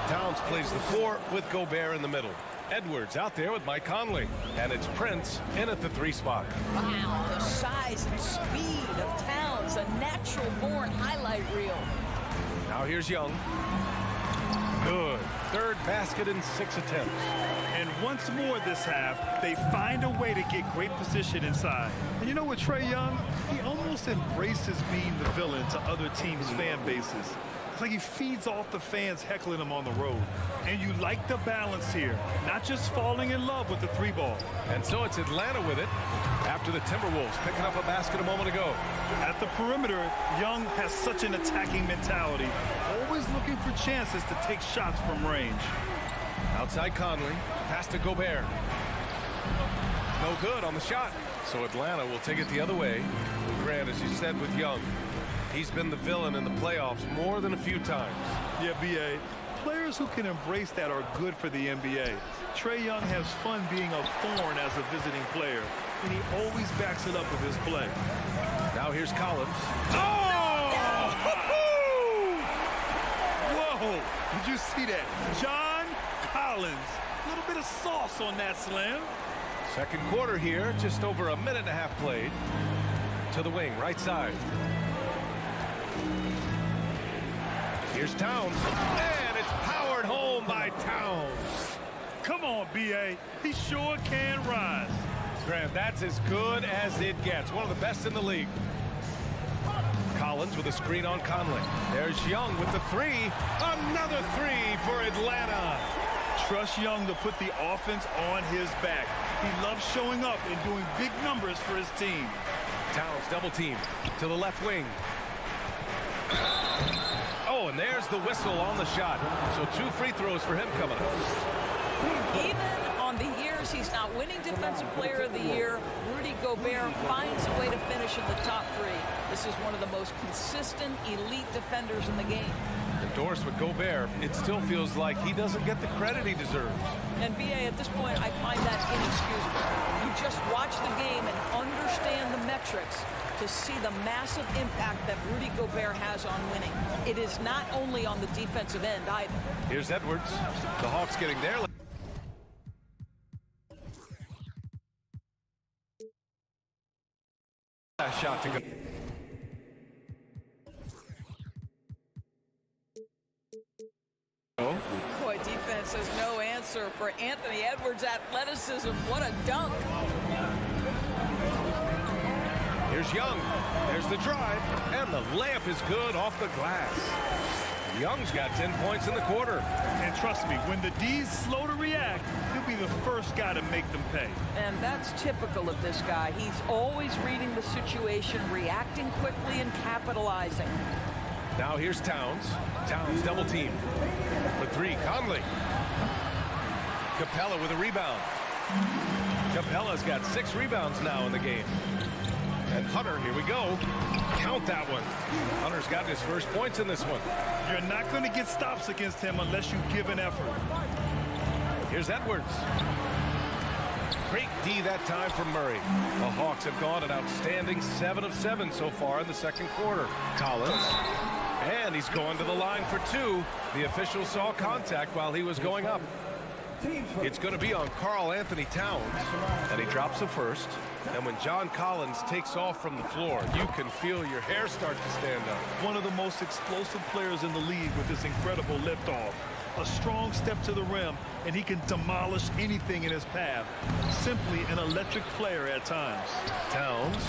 Towns plays the 4 with Gobert in the middle. Edwards out there with Mike Conley. And it's Prince in at the 3 spot. Wow, the size and speed of Towns, a natural-born highlight reel. Now here's Young. Good. 3rd basket in 6 attempts. And once more this half, they find a way to get great position inside. And you know what, Trae Young? He almost embraces being the villain to other teams' fan bases. It's like he feeds off the fans heckling him on the road. And you like the balance here, not just falling in love with the 3-ball. And so it's Atlanta with it after the Timberwolves picking up a basket a moment ago. At the perimeter, Young has such an attacking mentality, always looking for chances to take shots from range. Outside Conley, pass to Gobert. No good on the shot. So Atlanta will take it the other way. Grant, as you said with Young, he's been the villain in the playoffs more than a few times. Yeah, B.A. Players who can embrace that are good for the NBA. Trae Young has fun being a thorn as a visiting player, and he always backs it up with his play. Now here's Collins. Oh! Whoa! Did you see that? John Collins. A little bit of sauce on that slam. Second quarter here, just over a minute and a half played. To the wing, right side. Here's Towns, and it's powered home by Towns. Come on, B.A. He sure can rise. Grant, that's as good as it gets. One of the best in the league. Collins with a screen on Conley. There's Young with the 3. Another 3 for Atlanta. Trust Young to put the offense on his back. He loves showing up and doing big numbers for his team. Towns double team to the left wing. Oh, and there's the whistle on the shot. So 2 free throws for him coming up. Even on the years he's not winning Defensive Player of the Year, Rudy Gobert finds a way to finish in the top 3. This is one of the most consistent elite defenders in the game. Endorsed with Gobert, it still feels like he doesn't get the credit he deserves. And B.A., at this point, I find that inexcusable. You just watch the game and understand the metrics to see the massive impact that Rudy Gobert has on winning. It is not only on the defensive end either. Here's Edwards. The Hawks getting their last shot to go. Boy, defense has no answer for Anthony Edwards' athleticism. What a dunk. Here's Young. There's the drive. And the layup is good off the glass. Young's got 10 points in the quarter. And trust me, when the D's slow to react, he'll be the first guy to make them pay. And that's typical of this guy. He's always reading the situation, reacting quickly, and capitalizing. Now here's Towns. Towns double team. For 3, Conley. Capella with a rebound. Capella's got 6 rebounds now in the game. And Hunter, here we go. Count that one. Hunter's got his first points in this one. You're not going to get stops against him unless you give an effort. Here's Edwards. Great D that time from Murray. The Hawks have gone an outstanding 7 of 7 so far in the second quarter. Collins. And he's going to the line for 2. The official saw contact while he was going up. It's going to be on Karl Anthony Towns. And he drops the first. And when John Collins takes off from the floor, you can feel your hair start to stand up. One of the most explosive players in the league with this incredible liftoff. A strong step to the rim, and he can demolish anything in his path. Simply an electric player at times. Towns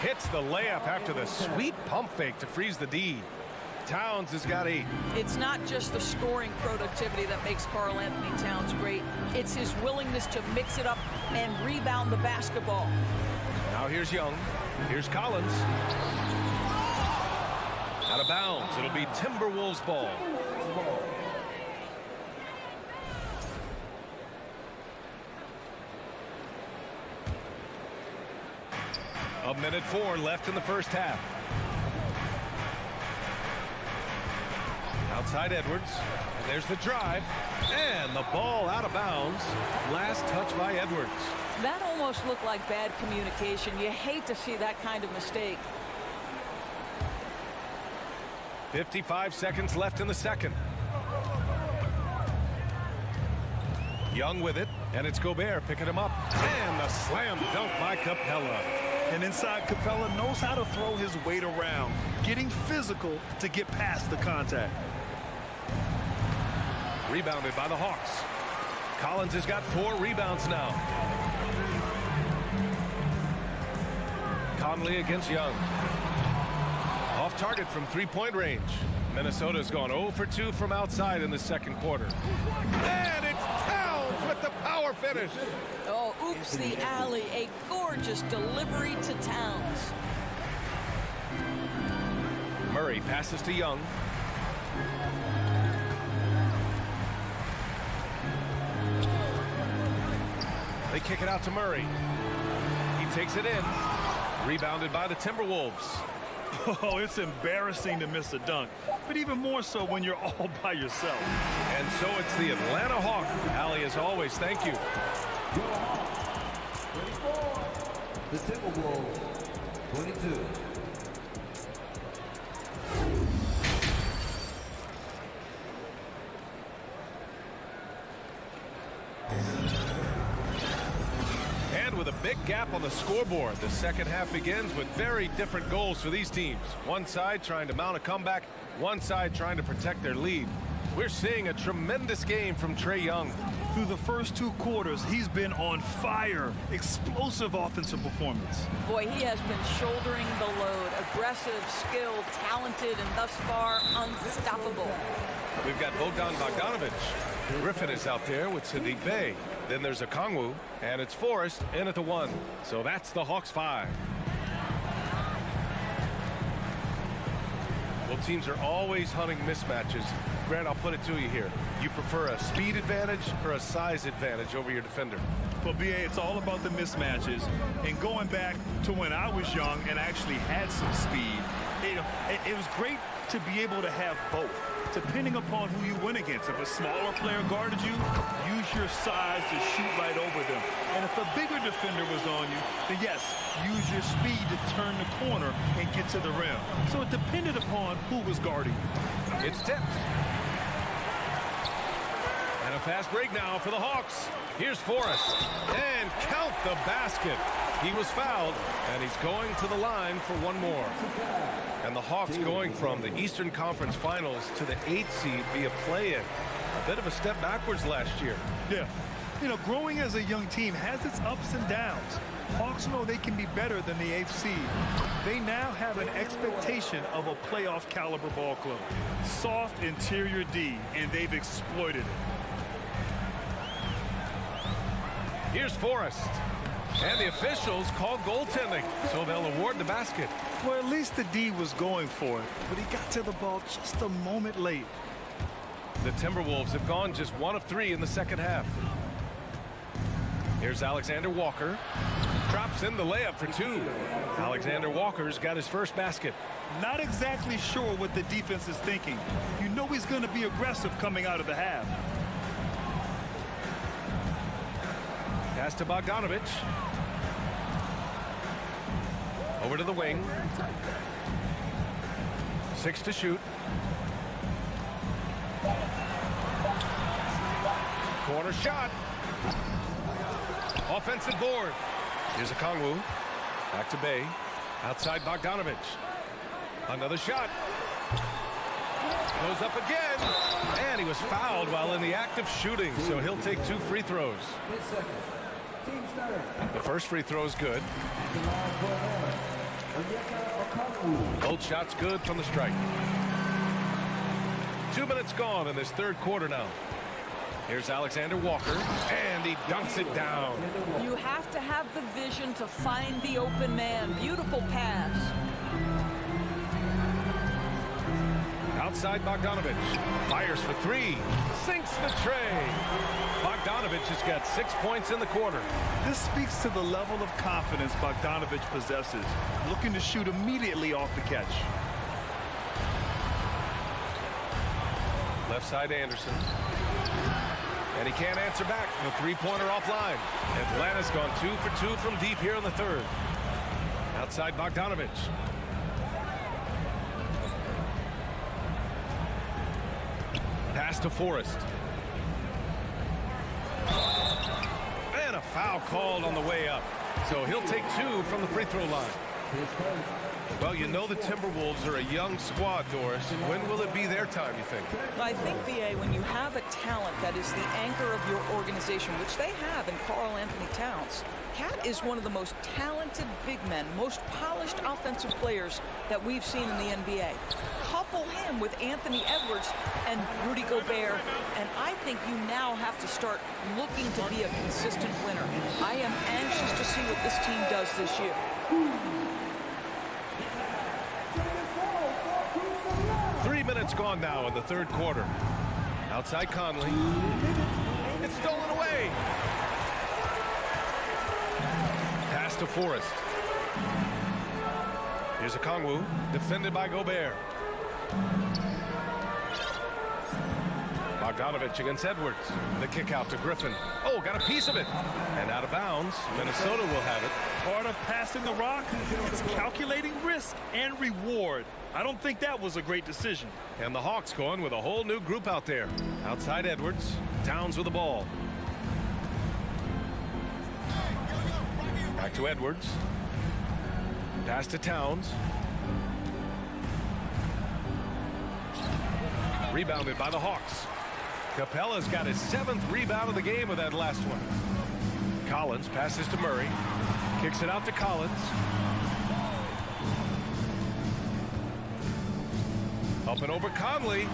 hits the layup after the sweet pump fake to freeze the D. Towns has got 8. It's not just the scoring productivity that makes Karl Anthony Towns great. It's his willingness to mix it up and rebound the basketball. Now here's Young. Here's Collins. Out of bounds. It'll be Timberwolves ball. A minute 4 left in the first half. Outside Edwards. And there's the drive. And the ball out of bounds. Last touch by Edwards. That almost looked like bad communication. You hate to see that kind of mistake. 55 seconds left in the second. Young with it. And it's Gobert picking him up. And the slam dunk by Capella. And inside, Capella knows how to throw his weight around, getting physical to get past the contact. Rebounded by the Hawks. Collins has got 4 rebounds now. Conley against Young. Off target from 3-point range. Minnesota's gone 0 for 2 from outside in the second quarter. And it's Towns with the power finish. Oh, oops, the alley. A gorgeous delivery to Towns. Murray passes to Young. They kick it out to Murray. He takes it in. Rebounded by the Timberwolves. Oh, it's embarrassing to miss a dunk, but even more so when you're all by yourself. And so it's the Atlanta Hawk. Allie, as always, thank you. The Timberwolves, 22. And with a big gap on the scoreboard, the second half begins with very different goals for these teams. One side trying to mount a comeback, one side trying to protect their lead. We're seeing a tremendous game from Trae Young. Through the first 2 quarters, he's been on fire. Explosive offensive performance. Boy, he has been shouldering the load. Aggressive, skilled, talented, and thus far unstoppable. We've got Bogdan Bogdanovic. Griffin is out there with Sadiq Bey. Then there's Okongwu, and it's Forrest in at the 1. So that's the Hawks 5. Well, teams are always hunting mismatches. Grant, I'll put it to you here. You prefer a speed advantage or a size advantage over your defender? Well, BA, it's all about the mismatches. And going back to when I was young and actually had some speed, it was great to be able to have both, depending upon who you went against. If a smaller player guarded you, use your size to shoot right over them. And if a bigger defender was on you, then yes, use your speed to turn the corner and get to the rim. So it depended upon who was guarding you. It's tipped. And a fast break now for the Hawks. Here's Forrest. And count the basket. He was fouled, and he's going to the line for one more. And the Hawks going from the Eastern Conference Finals to the 8th seed via play-in. A bit of a step backwards last year. Yeah. You know, growing as a young team has its ups and downs. Hawks know they can be better than the 8th seed. They now have an expectation of a playoff caliber ball club. Soft interior D, and they've exploited it. Here's Forrest. And the officials call goaltending, so they'll award the basket. Well, at least the D was going for it, but he got to the ball just a moment late. The Timberwolves have gone just 1 of 3 in the second half. Here's Alexander Walker. Drops in the layup for two. Alexander Walker's got his first basket. Not exactly sure what the defense is thinking. You know he's going to be aggressive coming out of the half. Pass to Bogdanovich. Over to the wing. 6 to shoot. Corner shot. Offensive board. Here's a Kongwu. Back to Bay. Outside Bogdanovich. Another shot. Goes up again. And he was fouled while in the act of shooting, so he'll take 2 free throws. The first free throw is good. Both shots good from the strike. 2 minutes gone in this third quarter now. Here's Alexander Walker, and he dunks it down. You have to have the vision to find the open man. Beautiful pass. Outside Bogdanovich. Fires for 3. Sinks the tray. Bogdanovich has got 6 points in the quarter. This speaks to the level of confidence Bogdanovich possesses. Looking to shoot immediately off the catch. Left side Anderson. And he can't answer back. The three-pointer offline. Atlanta's gone 2 for 2 from deep here in the third. Outside Bogdanovich. Pass to Forrest. And a foul called on the way up. So he'll take 2 from the free throw line. Well, you know the Timberwolves are a young squad, Doris. When will it be their time, you think? I think, B.A., when you have a talent that is the anchor of your organization, which they have in Karl Anthony Towns, Cat is one of the most talented big men, most polished offensive players that we've seen in the NBA. Couple him with Anthony Edwards and Rudy Gobert, and I think you now have to start looking to be a consistent winner. I am anxious to see what this team does this year. 3 minutes gone now in the third quarter. Outside Conley. It's stolen away. Pass to Forrest. Here's a Kongwu, defended by Gobert. Bogdanovich against Edwards. The kick out to Griffin. Oh, got a piece of it. And out of bounds. Minnesota will have it. Part of passing the rock is calculating risk and reward. I don't think that was a great decision. And the Hawks going with a whole new group out there. Outside Edwards. Towns with the ball. Back to Edwards. Pass to Towns. Rebounded by the Hawks. Capella's got his 7th rebound of the game with that last one. Collins passes to Murray. Kicks it out to Collins. Up and over Conley.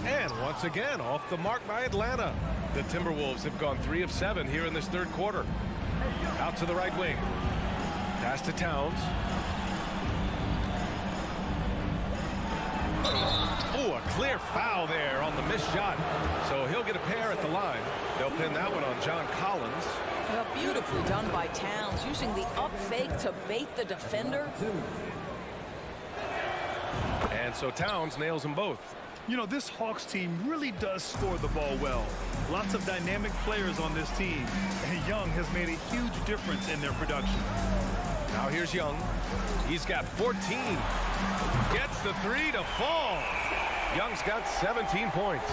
And once again, off the mark by Atlanta. The Timberwolves have gone 3 of 7 here in this third quarter. Out to the right wing. Pass to Towns. Oh, a clear foul there on the missed shot. So he'll get a pair at the line. They'll pin that one on John Collins. Well, beautifully done by Towns, using the up fake to bait the defender. And so Towns nails them both. You know, this Hawks team really does score the ball well. Lots of dynamic players on this team, and Young has made a huge difference in their production. Now here's Young. He's got 14. Gets the 3 to fall. Young's got 17 points.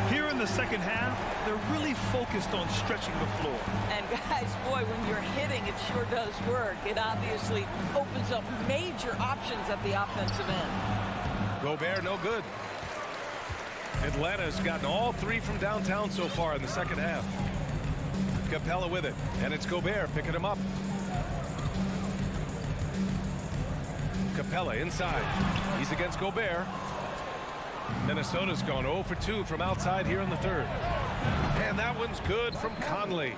Here in the second half, they're really focused on stretching the floor. And guys, boy, when you're hitting, it sure does work. It obviously opens up major options at the offensive end. Gobert, no good. Atlanta's gotten all 3 from downtown so far in the second half. Capella with it, and it's Gobert picking him up. Capella inside. He's against Gobert. Minnesota's gone 0 for 2 from outside here in the third. And that one's good from Conley.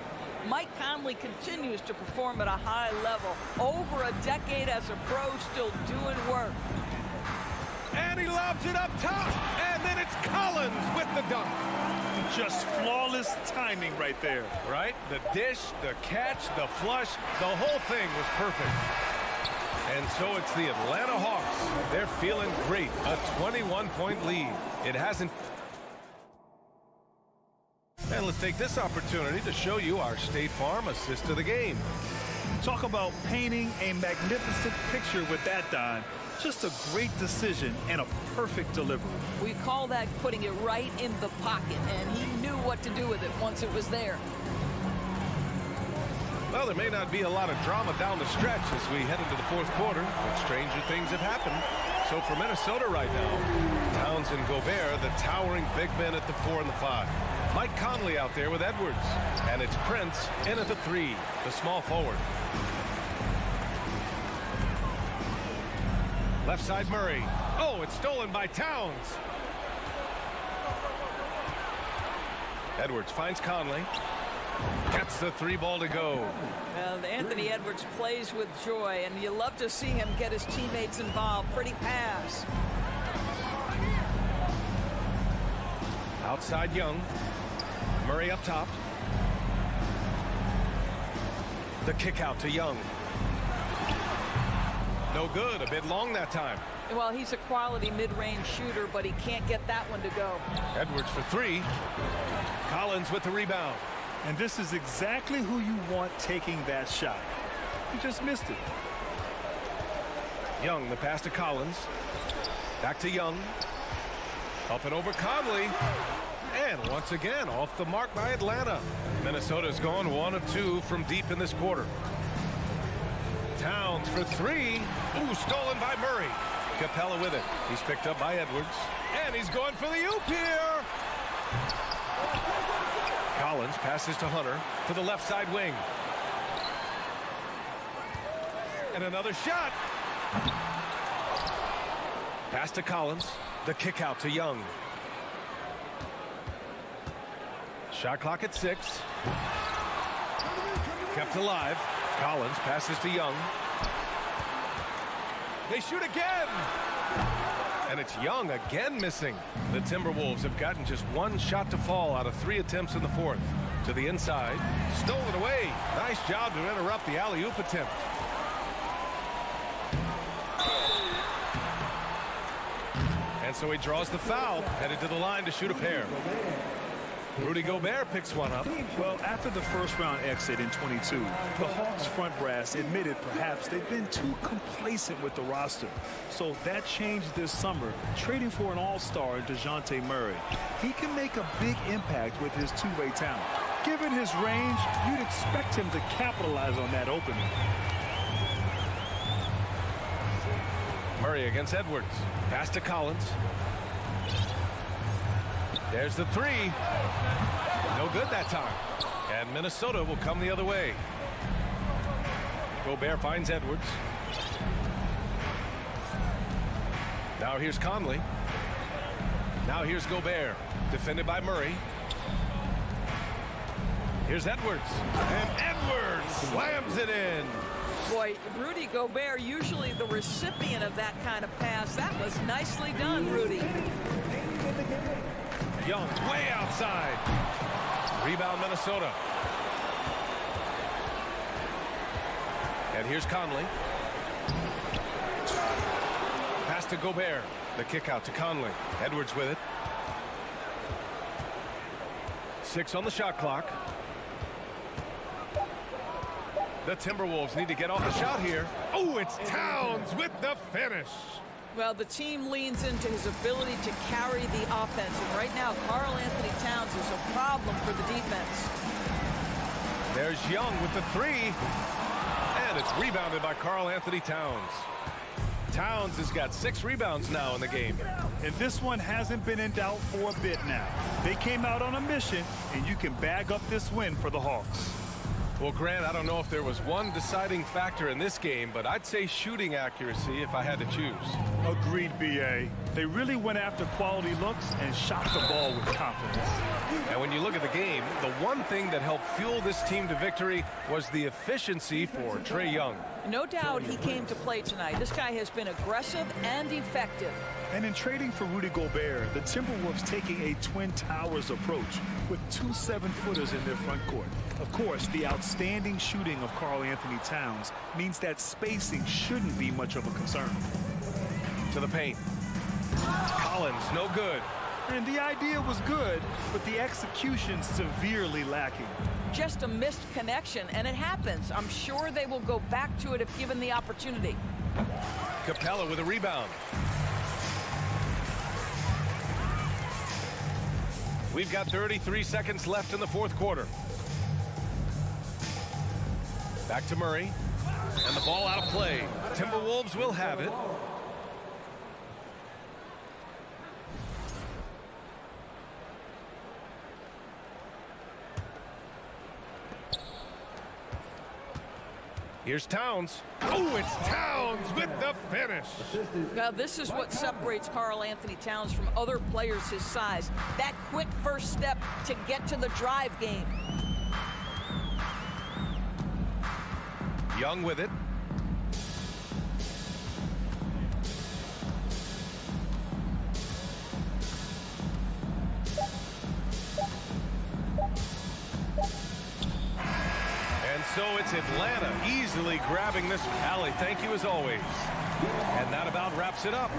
Mike Conley continues to perform at a high level. Over a decade as a pro, still doing work. And And he lobs it up top. And then it's Collins with the dunk. Just flawless timing right there. Right? The dish, the catch, the flush, the whole thing was perfect. And so it's the Atlanta Hawks. They're feeling great. A 21-point lead. It hasn't... And let's take this opportunity to show you our State Farm assist of the game. Talk about painting a magnificent picture with that dime. Just a great decision and a perfect delivery. We call that putting it right in the pocket, and he knew what to do with it once it was there. Well, there may not be a lot of drama down the stretch as we head into the fourth quarter, but stranger things have happened. So for Minnesota right now, Towns and Gobert, the towering big men at the 4 and the 5. Mike Conley out there with Edwards. And it's Prince in at the 3, the small forward. Left side Murray. Oh, it's stolen by Towns. Edwards finds Conley. Gets the 3 ball to go. Well, Anthony Edwards plays with joy, and you love to see him get his teammates involved. Pretty pass. Outside Young. Murray up top. The kick out to Young. No good. A bit long that time. Well, he's a quality mid-range shooter, but he can't get that one to go. Edwards for 3. Collins with the rebound. And this is exactly who you want taking that shot. He just missed it. Young, the pass to Collins. Back to Young. Up and over Conley. And once again, off the mark by Atlanta. Minnesota's gone 1 of 2 from deep in this quarter. Towns for 3. Ooh, stolen by Murray. Capella with it. He's picked up by Edwards. And he's going for the oop here. Collins passes to Hunter to the left side wing. And another shot. Pass to Collins. The kick out to Young. Shot clock at 6. Kept alive. Collins passes to Young. They shoot again. And it's Young again missing. The Timberwolves have gotten just 1 shot to fall out of 3 attempts in the fourth. To the inside. Stolen away. Nice job to interrupt the alley-oop attempt. And so he draws the foul. Headed to the line to shoot a pair. Rudy Gobert picks one up. Well, after the first round exit in 22, the Hawks front brass admitted perhaps they've been too complacent with the roster. So that changed this summer, trading for an all-star, DeJounte Murray. He can make a big impact with his two-way talent. Given his range, you'd expect him to capitalize on that opening. Murray against Edwards. Pass to Collins. There's the 3. No good that time. And Minnesota will come the other way. Gobert finds Edwards. Now here's Conley. Now here's Gobert. Defended by Murray. Here's Edwards. And Edwards slams it in. Boy, Rudy Gobert, usually the recipient of that kind of pass. That was nicely done, Rudy. Young way outside. Rebound Minnesota. And here's Conley. Pass to Gobert. The kick out to Conley. Edwards with it. 6 on the shot clock. The Timberwolves need to get off the shot here. Oh, it's Towns with the finish. Well, the team leans into his ability to carry the offense. And right now, Karl Anthony Towns is a problem for the defense. There's Young with the 3. And it's rebounded by Karl Anthony Towns. Towns has got 6 rebounds now in the game. And this one hasn't been in doubt for a bit now. They came out on a mission, and you can bag up this win for the Hawks. Well, Grant, I don't know if there was one deciding factor in this game, but I'd say shooting accuracy if I had to choose. Agreed, BA. They really went after quality looks and shot the ball with confidence. And when you look at the game, the one thing that helped fuel this team to victory was the efficiency for Trae Young. No doubt he came to play tonight. This guy has been aggressive and effective. And in trading for Rudy Gobert, the Timberwolves taking a Twin Towers approach with 2 7-footers in their front court. Of course, the outstanding shooting of Karl Anthony Towns means that spacing shouldn't be much of a concern. To the paint. Collins, no good. And the idea was good, but the execution severely lacking. Just a missed connection, and it happens. I'm sure they will go back to it if given the opportunity. Capella with a rebound. We've got 33 seconds left in the fourth quarter. Back to Murray. And the ball out of play. Timberwolves will have it. Here's Towns. Oh, it's Towns with the finish. Now, this is what separates Karl Anthony Towns from other players his size. That quick first step to get to the drive game. Young with it. And so it's Atlanta easily grabbing this. Allie, thank you as always. And that about wraps it up.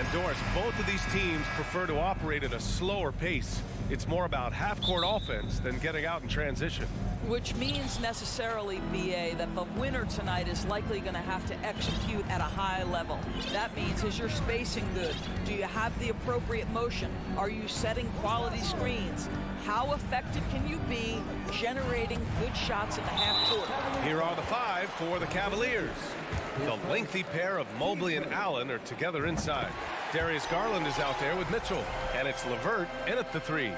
And Doris, both of these teams prefer to operate at a slower pace. It's more about half-court offense than getting out in transition. Which means necessarily, BA, that the winner tonight is likely going to have to execute at a high level. That means, is your spacing good? Do you have the appropriate motion? Are you setting quality screens? How effective can you be generating good shots in the half court? Here are the 5 for the Cavaliers. The lengthy pair of Mobley and Allen are together inside. Darius Garland is out there with Mitchell, and it's LeVert in at the 3.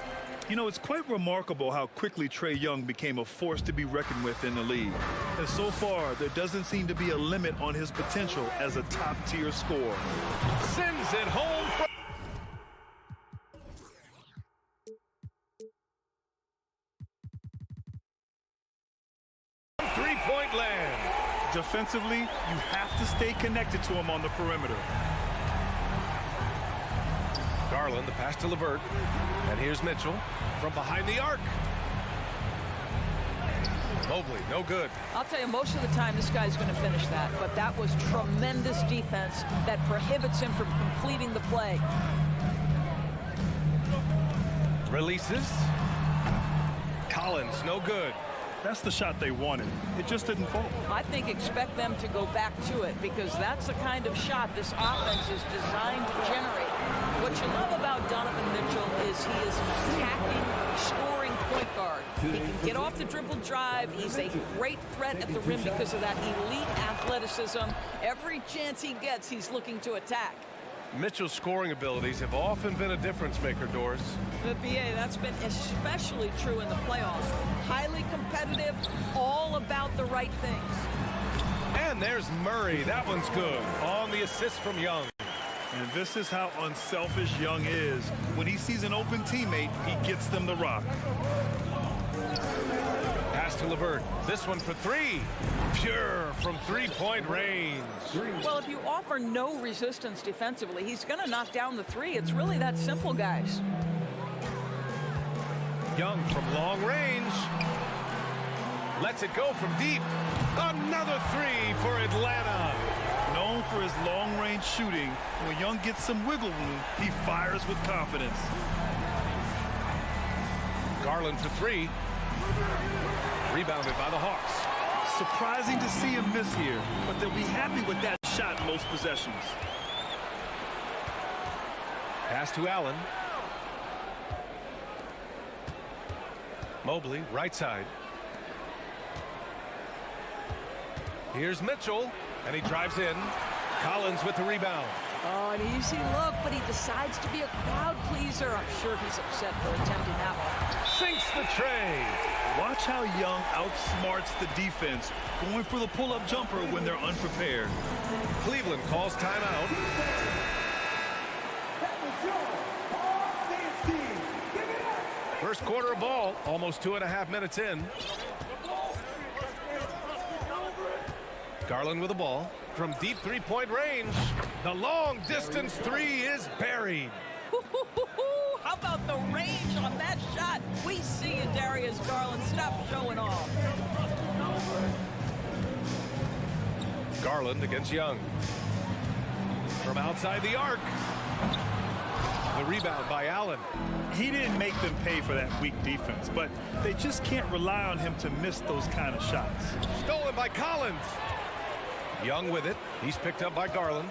You know, it's quite remarkable how quickly Trae Young became a force to be reckoned with in the league. And so far, there doesn't seem to be a limit on his potential as a top-tier scorer. Sends it home. Three-point land. Defensively, you have to stay connected to him on the perimeter. Garland, the pass to LeVert. And here's Mitchell from behind the arc. Mobley, no good. I'll tell you, most of the time this guy's going to finish that, but that was tremendous defense that prohibits him from completing the play. Releases. Collins, no good. That's the shot they wanted. It just didn't fall. I think expect them to go back to it, because that's the kind of shot this offense is designed to generate. What you love about Donovan Mitchell is he is an attacking, scoring point guard. He can get off the dribble drive. He's a great threat at the rim because of that elite athleticism. Every chance he gets, he's looking to attack. Mitchell's scoring abilities have often been a difference maker, Doris. The BA, that's been especially true in the playoffs. Highly competitive, all about the right things. And there's Murray. That one's good. On the assist from Young. And this is how unselfish Young is. When he sees an open teammate, he gets them the rock. Pass to LeVert. This one for 3. Pure from three-point range. Well, if you offer no resistance defensively, he's going to knock down the 3. It's really that simple, guys. Young from long range. Lets it go from deep. Another 3 for Atlanta. Known for his long-range shooting, when Young gets some wiggle room, he fires with confidence. Garland for 3. Rebounded by the Hawks. Surprising to see him miss here, but they'll be happy with that shot most possessions. Pass to Allen. Mobley, right side. Here's Mitchell, and he drives in. Collins with the rebound. Oh, an easy look, but he decides to be a crowd pleaser. I'm sure he's upset for attempting that one. Sinks the tray. Watch how Young outsmarts the defense, going for the pull-up jumper when they're unprepared. Cleveland calls timeout. First quarter of ball, almost 2.5 minutes in. Garland with the ball from deep three-point range. The long distance 3 is buried. How about the range on that shot? We see you, Darius Garland. Stop showing off. Garland against Young. From outside the arc. The rebound by Allen. He didn't make them pay for that weak defense, but they just can't rely on him to miss those kind of shots. Stolen by Collins. Young with it. He's picked up by Garland.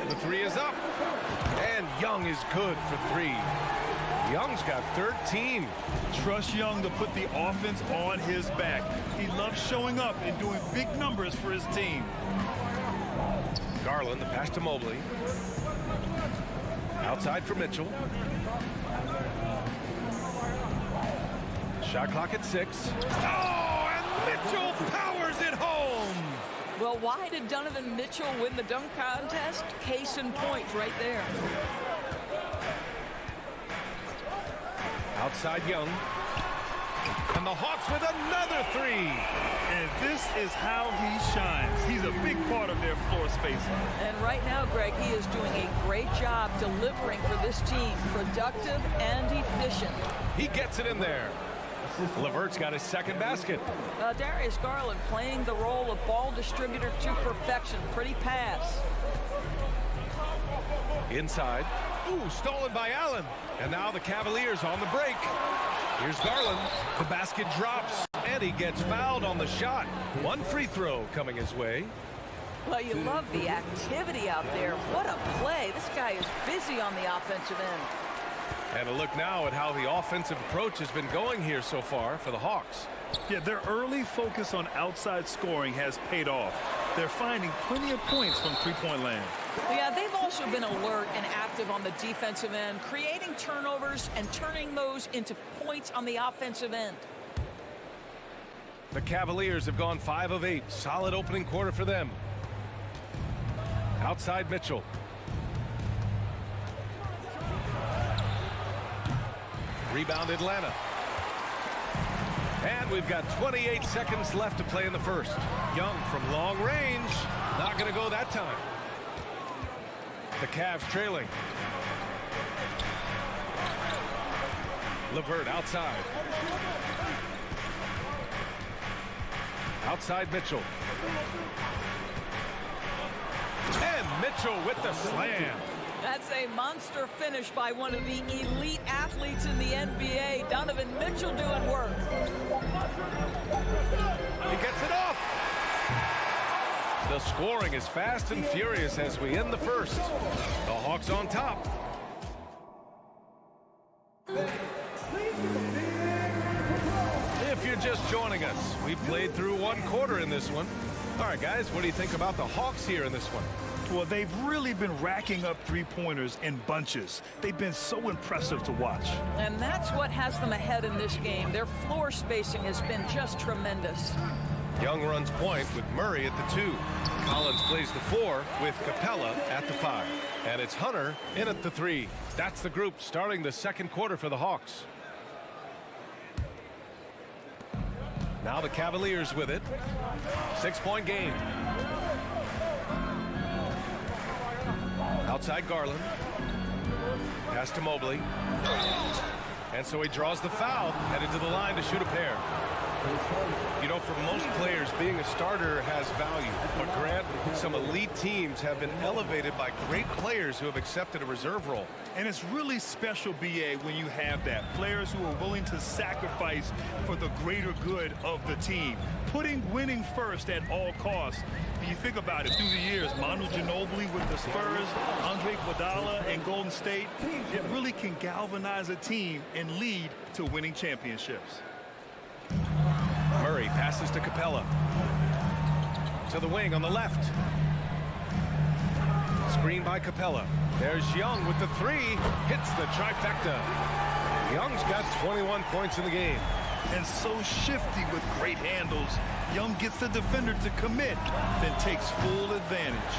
The 3 is up. And Young is good for 3. Young's got 13. Trust Young to put the offense on his back. He loves showing up and doing big numbers for his team. Garland, the pass to Mobley. Outside for Mitchell. Shot clock at 6. Oh, and Mitchell powers it home. Well, why did Donovan Mitchell win the dunk contest? Case in point right there. Outside Young. And the Hawks with another 3. And this is how he shines. He's a big part of their floor spacing. And right now, Greg, he is doing a great job delivering for this team. Productive and efficient. He gets it in there. LeVert's got his second basket. Darius Garland playing the role of ball distributor to perfection. Pretty pass. Inside. Ooh, stolen by Allen. And now the Cavaliers on the break. Here's Garland. The basket drops, and he gets fouled on the shot. One free throw coming his way. Well, you love the activity out there. What a play. This guy is busy on the offensive end. And a look now at how the offensive approach has been going here so far for the Hawks. Yeah, their early focus on outside scoring has paid off. They're finding plenty of points from three-point land. Yeah, they've also been alert and active on the defensive end, creating turnovers and turning those into points on the offensive end. The Cavaliers have gone 5 of 8. Solid opening quarter for them. Outside Mitchell. Rebound Atlanta. And we've got 28 seconds left to play in the first. Young from long range. Not going to go that time. The Cavs trailing. LeVert outside. Outside Mitchell. And Mitchell with the slam. That's a monster finish by one of the elite athletes in the NBA. Donovan Mitchell doing work. He gets it off. The scoring is fast and furious as we end the first. The Hawks on top. If you're just joining us, we've played through one quarter in this one. All right, guys, what do you think about the Hawks here in this one? Well, they've really been racking up three-pointers in bunches. They've been so impressive to watch. And that's what has them ahead in this game. Their floor spacing has been just tremendous. Young runs point with Murray at the 2. Collins plays the 4 with Capella at the 5. And it's Hunter in at the 3. That's the group starting the second quarter for the Hawks. Now the Cavaliers with it. 6-point game. Outside Garland. Pass to Mobley. And so he draws the foul, headed to the line to shoot a pair. You know, for most players, being a starter has value. But Grant, some elite teams have been elevated by great players who have accepted a reserve role. And it's really special, BA, when you have that. Players who are willing to sacrifice for the greater good of the team. Putting winning first at all costs. And you think about it, through the years, Manu Ginobili with the Spurs, Andre Iguodala and Golden State, it really can galvanize a team and lead to winning championships. Murray passes to Capella. To the wing on the left. Screen by Capella. There's Young with the 3. Hits the trifecta. Young's got 21 points in the game. And so shifty with great handles. Young gets the defender to commit, then takes full advantage.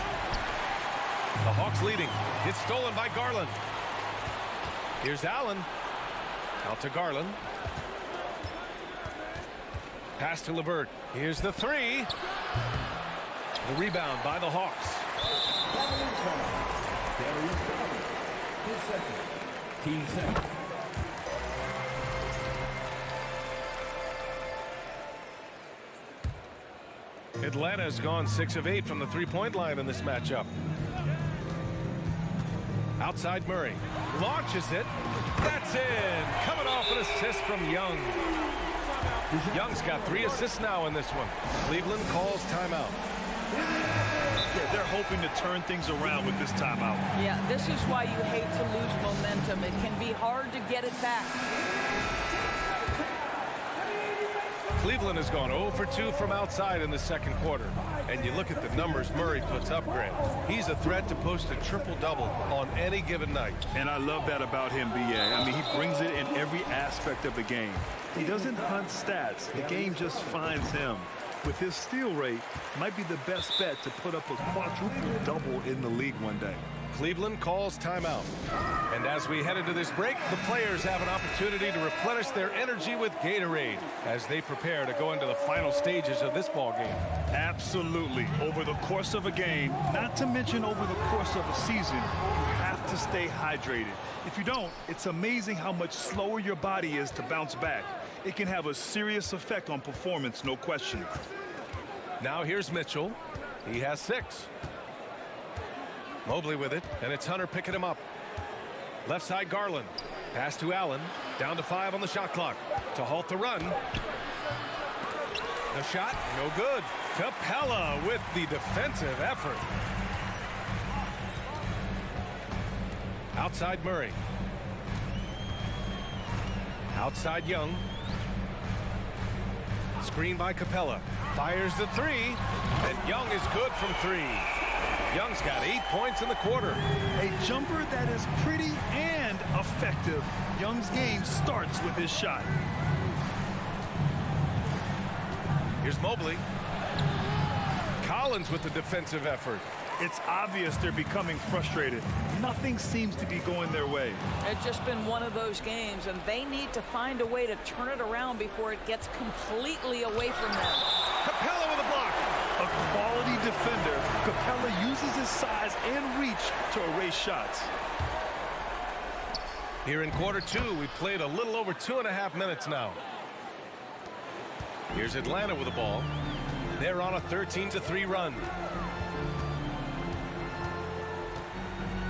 The Hawks leading. It's stolen by Garland. Here's Allen. Out to Garland. Pass to LeVert. Here's the 3. The rebound by the Hawks. Team second. Atlanta's gone 6 of 8 from the three-point line in this matchup. Outside Murray. Launches it. That's in. Coming off an assist from Young. Young's got 3 assists now in this one. Cleveland calls timeout. Yeah, they're hoping to turn things around with this timeout. Yeah, this is why you hate to lose momentum. It can be hard to get it back. Cleveland has gone 0 for 2 from outside in the second quarter. And you look at the numbers Murray puts up, Grant. He's a threat to post a triple-double on any given night. And I love that about him, BA. I mean, he brings it in every aspect of the game. He doesn't hunt stats. The game just finds him. With his steal rate, might be the best bet to put up a quadruple-double in the league one day. Cleveland calls timeout. And as we head into this break, the players have an opportunity to replenish their energy with Gatorade as they prepare to go into the final stages of this ball game. Absolutely. Over the course of a game, not to mention over the course of a season, you have to stay hydrated. If you don't, it's amazing how much slower your body is to bounce back. It can have a serious effect on performance, no question. Now here's Mitchell. He has 6. Mobley with it, and it's Hunter picking him up. Left side Garland. Pass to Allen. Down to 5 on the shot clock. To halt the run. The shot, no good. Capella with the defensive effort. Outside Murray. Outside Young. Screen by Capella. Fires the 3. And Young is good from 3. Young's got 8 points in the quarter. A jumper that is pretty and effective. Young's game starts with his shot. Here's Mobley. Collins with the defensive effort. It's obvious they're becoming frustrated. Nothing seems to be going their way. It's just been one of those games, and they need to find a way to turn it around before it gets completely away from them. Capella with a block. A quality defender, Capella uses his size and reach to erase shots. Here in quarter 2, we've played a little over 2.5 minutes now. Here's Atlanta with the ball. They're on a 13-3 run.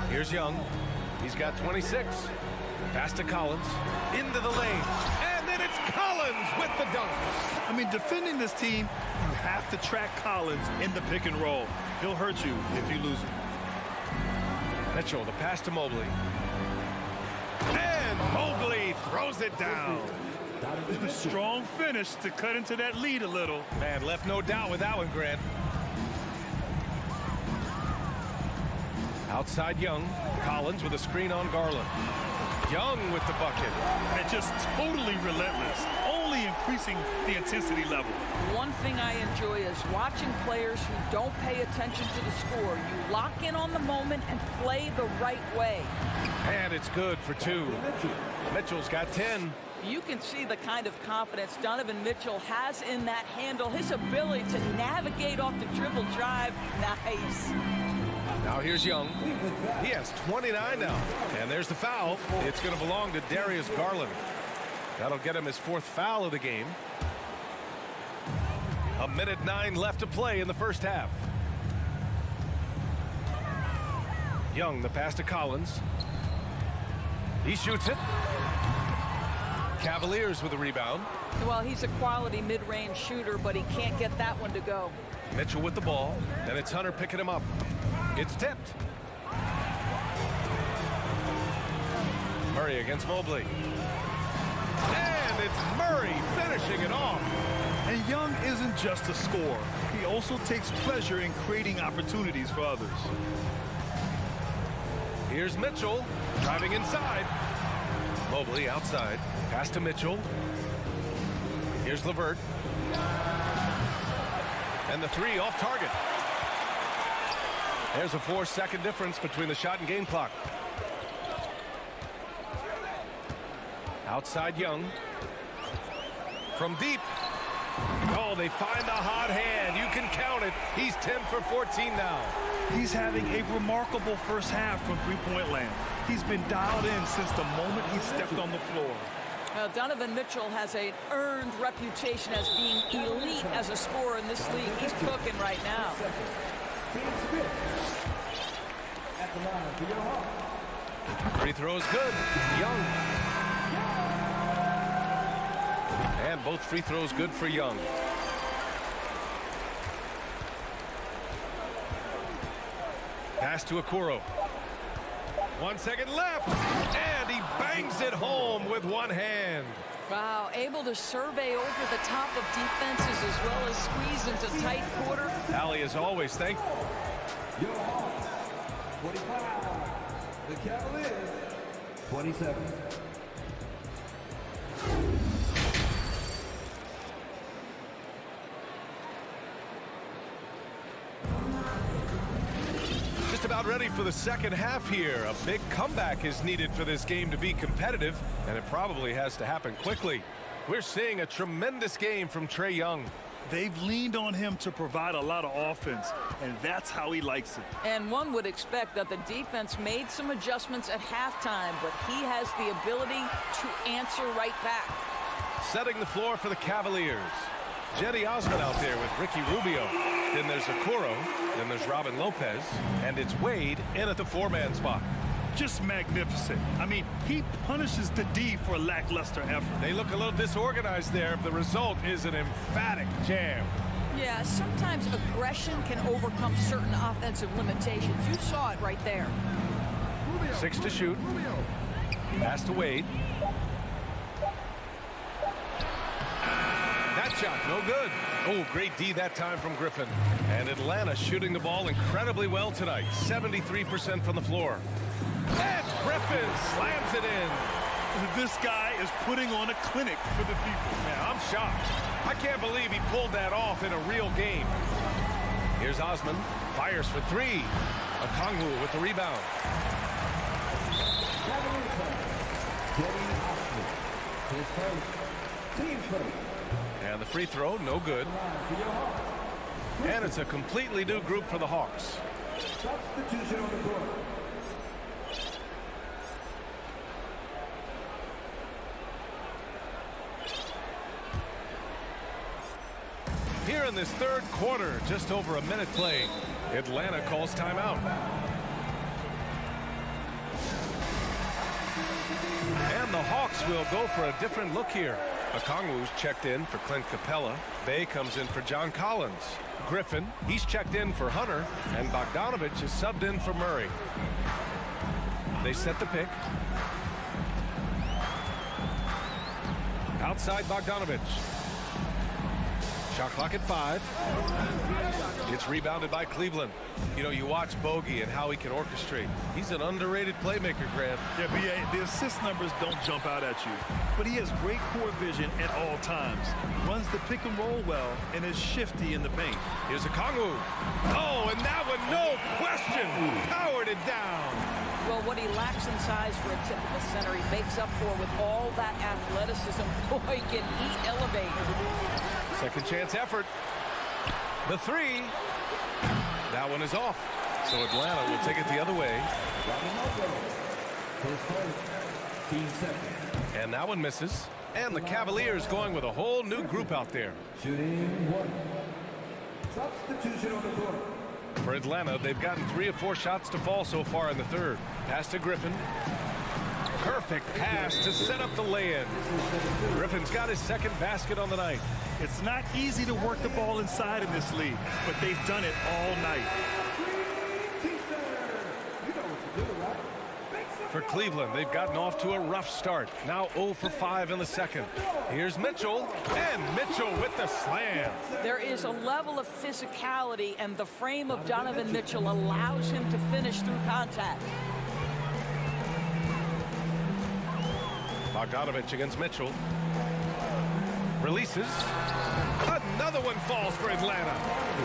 Here's Young. He's got 26. Pass to Collins. Into the lane. And then it's Collins with the dunk. I mean, defending this team, you have to track Collins in the pick and roll. He'll hurt you if you lose him. Mitchell, the pass to Mobley. And Mobley throws it down. A strong finish to cut into that lead a little. Man, left no doubt with that one, Grant. Outside Young. Collins with a screen on Garland. Young with the bucket. And just totally relentless, only increasing the intensity level. One thing I enjoy is watching players who don't pay attention to the score. You lock in on the moment and play the right way. And it's good for 2. Mitchell's got 10. You can see the kind of confidence Donovan Mitchell has in that handle. His ability to navigate off the dribble drive. Nice. Now here's Young. He has 29 now. And there's the foul. It's going to belong to Darius Garland. That'll get him his 4th foul of the game. 1:09 left to play in the first half. Young, the pass to Collins. He shoots it. Cavaliers with the rebound. Well, he's a quality mid-range shooter, but he can't get that one to go. Mitchell with the ball. Then it's Hunter picking him up. It's tipped. Murray against Mobley. And it's Murray finishing it off. And Young isn't just a scorer. He also takes pleasure in creating opportunities for others. Here's Mitchell driving inside. Mobley outside. Pass to Mitchell. Here's LeVert. And the 3 off target. There's a 4-second difference between the shot and game clock. Outside Young. From deep. Oh, they find the hot hand. You can count it. He's 10 for 14 now. He's having a remarkable first half from three-point land. He's been dialed in since the moment he stepped on the floor. Well, Donovan Mitchell has an earned reputation as being elite as a scorer in this league. He's cooking right now. Free throws good. Young. And both free throws good for Young. Pass to Okoro. 1 second left. And he bangs it home with one hand. Wow, able to survey over the top of defenses as well as squeeze into tight quarter. Allie is always thankful. 45. The Cavaliers, 27. Just about ready for the second half here. A big comeback is needed for this game to be competitive, and it probably has to happen quickly. We're seeing a tremendous game from Trae Young. They've leaned on him to provide a lot of offense, and that's how he likes it. And one would expect that the defense made some adjustments at halftime, but he has the ability to answer right back. Setting the floor for the Cavaliers. Jetty Osman out there with Ricky Rubio. Then there's Okoro. Then there's Robin Lopez. And it's Wade in at the 4-man spot. Just magnificent. I mean, he punishes the D for lackluster effort. They look a little disorganized there. The result is an emphatic jam. Yeah, sometimes aggression can overcome certain offensive limitations. You saw it right there. 6 to shoot. Pass to Wade. That shot, no good. Oh, great D that time from Griffin. And Atlanta shooting the ball incredibly well tonight. 73% from the floor. And Griffin slams it in. This guy is putting on a clinic for the people. Yeah, I'm shocked. I can't believe he pulled that off in a real game. Here's Osman. Fires for 3. Okongwu with the rebound. And the free throw, no good. And it's a completely new group for the Hawks. Substitution on the court. Here in this third quarter, just over a minute played, Atlanta calls timeout. And the Hawks will go for a different look here. Okongwu's checked in for Clint Capella. Bay comes in for John Collins. Griffin, he's checked in for Hunter. And Bogdanovich is subbed in for Murray. They set the pick. Outside Bogdanovich. Shot clock at 5. It's rebounded by Cleveland. You know, you watch Bogey and how he can orchestrate. He's an underrated playmaker, Grant. Yeah, BA, the assist numbers don't jump out at you, but he has great court vision at all times. Runs the pick and roll well and is shifty in the paint. Here's Okongwu. Oh, and that one, no question, powered it down. Well, what he lacks in size for a typical center, he makes up for with all that athleticism. Boy, can he elevate. Second chance effort. The 3. That one is off. So Atlanta will take it the other way. And that one misses. And the Cavaliers going with a whole new group out there. Shooting 1. Substitution on the court. For Atlanta, they've gotten 3 of 4 shots to fall so far in the third. Pass to Griffin. Perfect pass to set up the lay-in. Griffin's got his second basket on the night. It's not easy to work the ball inside in this league, but they've done it all night. For Cleveland, they've gotten off to a rough start. Now 0 for 5 in the second. Here's Mitchell, and Mitchell with the slam. There is a level of physicality, and the frame of Donovan Mitchell allows him to finish through contact. Bogdanovich against Mitchell. Releases. Another one falls for Atlanta.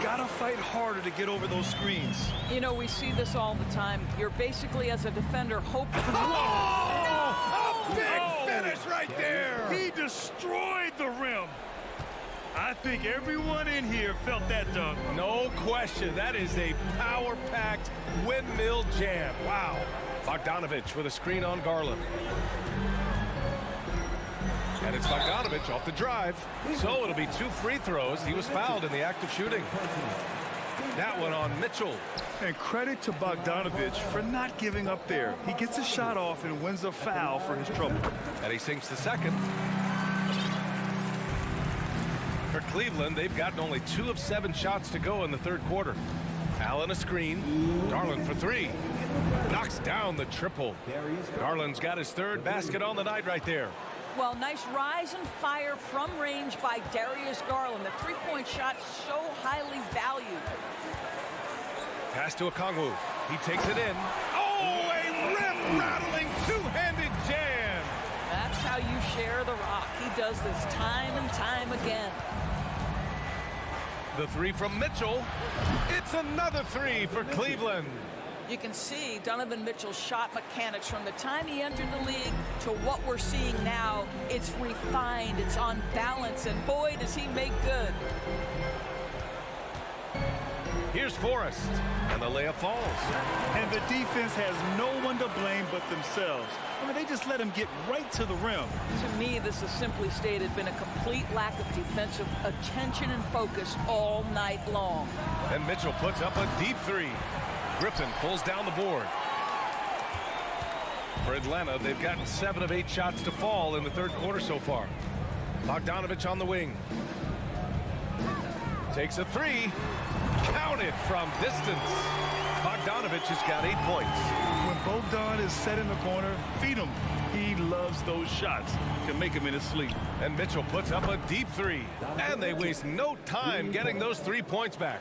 Gotta fight harder to get over those screens. You know, we see this all the time. You're basically, as a defender, hoping. Oh! A big finish right there. He destroyed the rim. I think everyone in here felt that dunk. No question. That is a power-packed windmill jam. Wow. Bogdanovich with a screen on Garland. And it's Bogdanovich off the drive. So it'll be 2 free throws. He was fouled in the act of shooting. That one on Mitchell. And credit to Bogdanovich for not giving up there. He gets a shot off and wins a foul for his trouble. And he sinks the second. For Cleveland, they've gotten only 2 of 7 shots to go in the third quarter. Allen a screen. Garland for 3. Knocks down the triple. Garland's got his 3rd basket on the night right there. Well, nice rise and fire from range by Darius Garland. The three-point shot so highly valued. Pass to Okongwu. He takes it in. Oh, a rim-rattling 2-handed jam. That's how you share the rock. He does this time and time again. The 3 from Mitchell. It's another 3 for Cleveland. You can see Donovan Mitchell's shot mechanics from the time he entered the league to what we're seeing now. It's refined, it's on balance, and boy, does he make good. Here's Forrest, and the layup falls. And the defense has no one to blame but themselves. I mean, they just let him get right to the rim. To me, this has simply stated been a complete lack of defensive attention and focus all night long. And Mitchell puts up a deep three. Griffin pulls down the board. For Atlanta, they've gotten 7 of 8 shots to fall in the third quarter so far. Bogdanovich on the wing. Takes a three. Counted from distance. Bogdanovich has got 8 points. When Bogdan is set in the corner, feed him. He loves those shots. Can make him in his sleep. And Mitchell puts up a deep three. And they waste no time getting those 3 points back.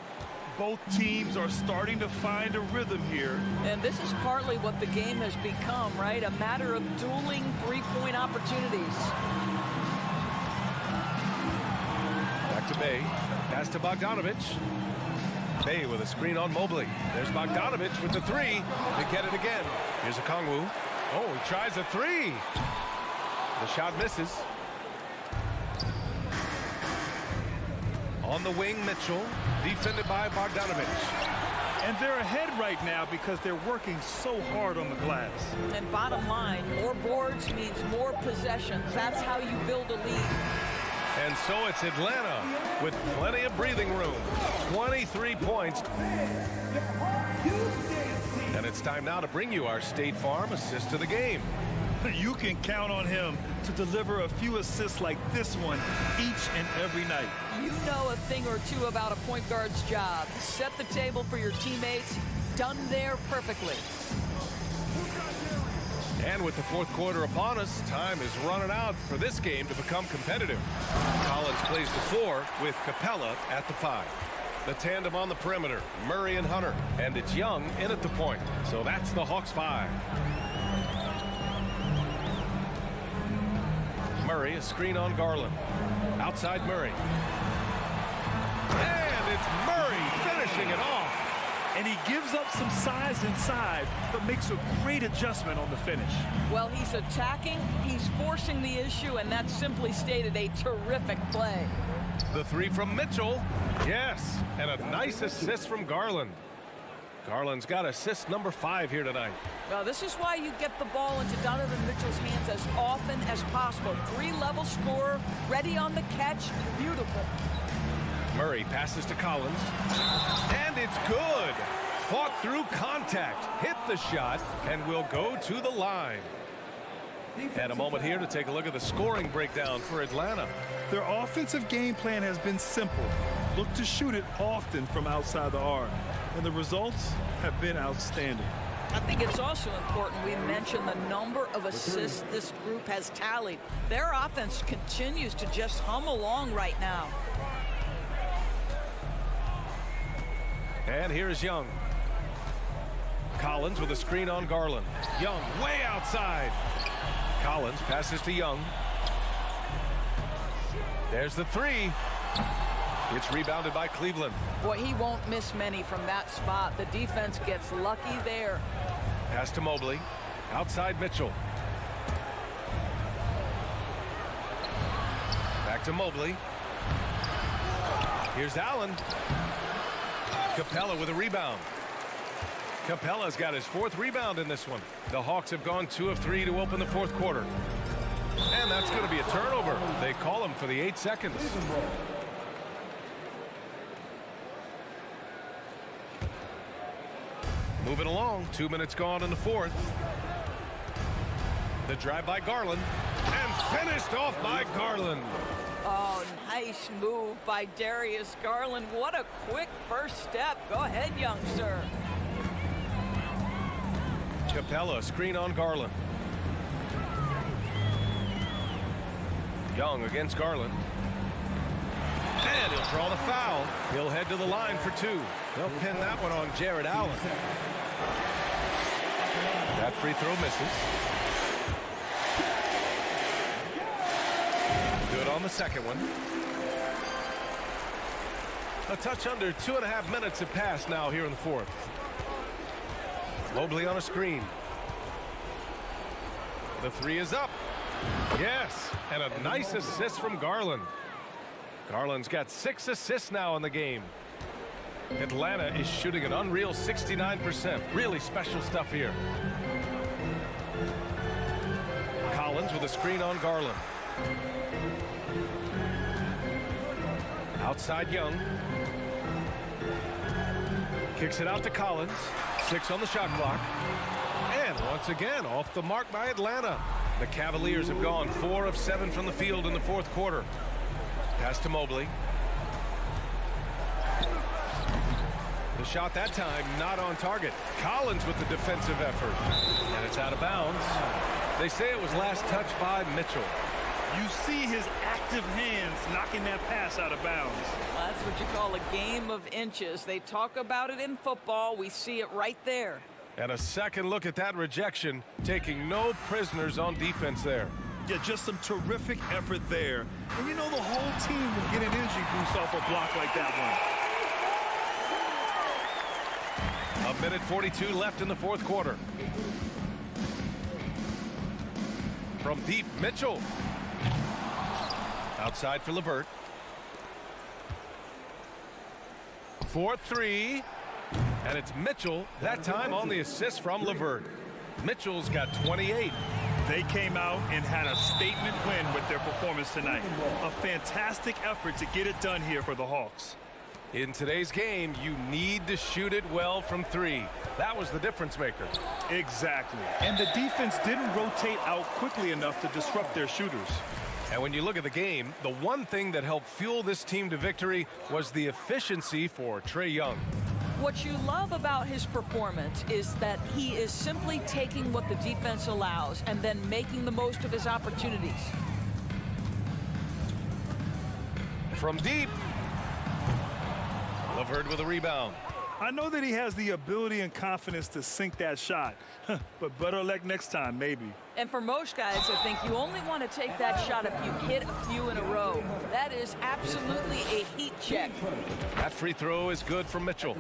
Both teams are starting to find a rhythm here. And this is partly what the game has become, right? A matter of dueling three-point opportunities. Back to Bay. Pass to Bogdanovich. Bay with a screen on Mobley. There's Bogdanovich with the three. They get it again. Here's Okongwu. Oh, he tries a three. The shot misses. On the wing, Mitchell, defended by Bogdanovich. And they're ahead right now because they're working so hard on the glass. And bottom line, more boards means more possessions. That's how you build a lead. And so it's Atlanta with plenty of breathing room. 23 points. And it's time now to bring you our State Farm assist of the game. You can count on him to deliver a few assists like this one each and every night. You know a thing or two about a point guard's job. Set the table for your teammates. Done there perfectly. And with the fourth quarter upon us, time is running out for this game to become competitive. Collins plays the 4 with Capella at the 5. The tandem on the perimeter, Murray and Hunter. And it's Young in at the point. So that's the Hawks 5. Murray, a screen on Garland. Outside Murray. And it's Murray finishing it off. And he gives up some size inside, but makes a great adjustment on the finish. Well, he's attacking, he's forcing the issue, and that's simply stated a terrific play. The 3 from Mitchell. Yes, and a nice assist from Garland. Garland's got assist number 5 here tonight. Well, this is why you get the ball into Donovan Mitchell's hands as often as possible. 3-level scorer, ready on the catch, beautiful. Murray passes to Collins, and it's good. Fought through contact, hit the shot, and will go to the line. And a moment here to take a look at the scoring breakdown for Atlanta. Their offensive game plan has been simple. Look to shoot it often from outside the arc. And the results have been outstanding. I think it's also important we mention the number of assists this group has tallied. Their offense continues to just hum along right now. And here's Young. Collins with a screen on Garland. Young way outside. Collins passes to Young. There's the 3. It's rebounded by Cleveland. Boy, he won't miss many from that spot. The defense gets lucky there. Pass to Mobley. Outside Mitchell. Back to Mobley. Here's Allen. Capella with a rebound. Capella's got his 4th rebound in this one. The Hawks have gone 2 of 3 to open the fourth quarter. And that's going to be a turnover. They call him for the 8 seconds. Moving along, 2 minutes gone in the fourth. The drive by Garland, and finished off by Garland. Oh, nice move by Darius Garland. What a quick first step. Go ahead, youngster. Capella, screen on Garland. Young against Garland. And he'll draw the foul. He'll head to the line for 2. They'll pin that one on Jared Allen. That free throw misses. Good on the second one. A touch under 2.5 minutes have passed now here in the fourth. Mobley on a screen. The 3 is up. Yes, and a nice assist from Garland. Garland's got 6 assists now in the game. Atlanta is shooting an unreal 69%. Really special stuff here. Collins with a screen on Garland. Outside Young. Kicks it out to Collins. 6 on the shot clock. And once again, off the mark by Atlanta. The Cavaliers have gone 4 of 7 from the field in the fourth quarter. Pass to Mobley. The shot that time not on target. Collins with the defensive effort. And it's out of bounds. They say it was last touched by Mitchell. You see his active hands knocking that pass out of bounds. Well, that's what you call a game of inches. They talk about it in football. We see it right there. And a second look at that rejection, taking no prisoners on defense there. Yeah, just some terrific effort there. And you know the whole team will get an energy boost off a block like that one. 1:42 left in the fourth quarter. From deep, Mitchell. Outside for LeVert. 4-3. And it's Mitchell, that time on the assist from LeVert. Mitchell's got 28. They came out and had a statement win with their performance tonight. A fantastic effort to get it done here for the Hawks. In today's game, you need to shoot it well from 3. That was the difference maker. Exactly. And the defense didn't rotate out quickly enough to disrupt their shooters. And when you look at the game, the one thing that helped fuel this team to victory was the efficiency for Trae Young. What you love about his performance is that he is simply taking what the defense allows and then making the most of his opportunities. From deep. LeVert with a rebound. I know that he has the ability and confidence to sink that shot, but better luck next time, maybe. And for most guys, I think you only want to take that shot if you hit a few in a row. That is absolutely a heat check. That free throw is good from Mitchell.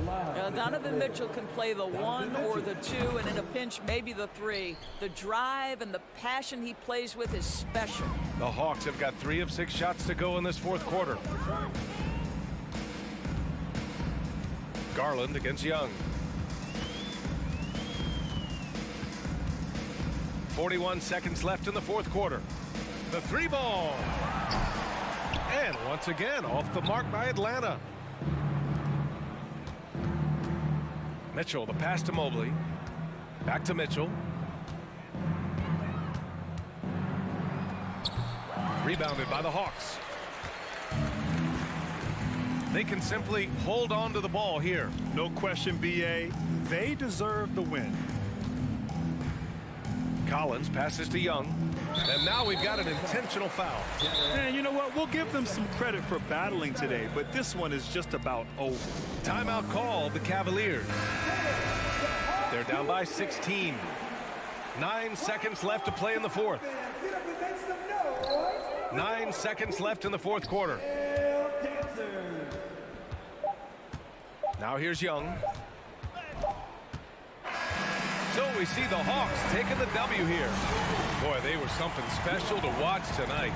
Donovan Mitchell can play the 1 or the 2, and in a pinch, maybe the 3. The drive and the passion he plays with is special. The Hawks have got 3 of 6 shots to go in this fourth quarter. Garland against Young. 41 seconds left in the fourth quarter. The 3 ball. And once again, off the mark by Atlanta. Mitchell, the pass to Mobley. Back to Mitchell. Rebounded by the Hawks. They can simply hold on to the ball here. No question, BA. They deserve the win. Collins passes to Young. And now we've got an intentional foul. And you know what? We'll give them some credit for battling today, but this one is just about over. Timeout called the Cavaliers. They're down by 16. 9 seconds left to play in the fourth. 9 seconds left in the fourth quarter. Now here's Young. So we see the Hawks taking the W here. Boy, they were something special to watch tonight.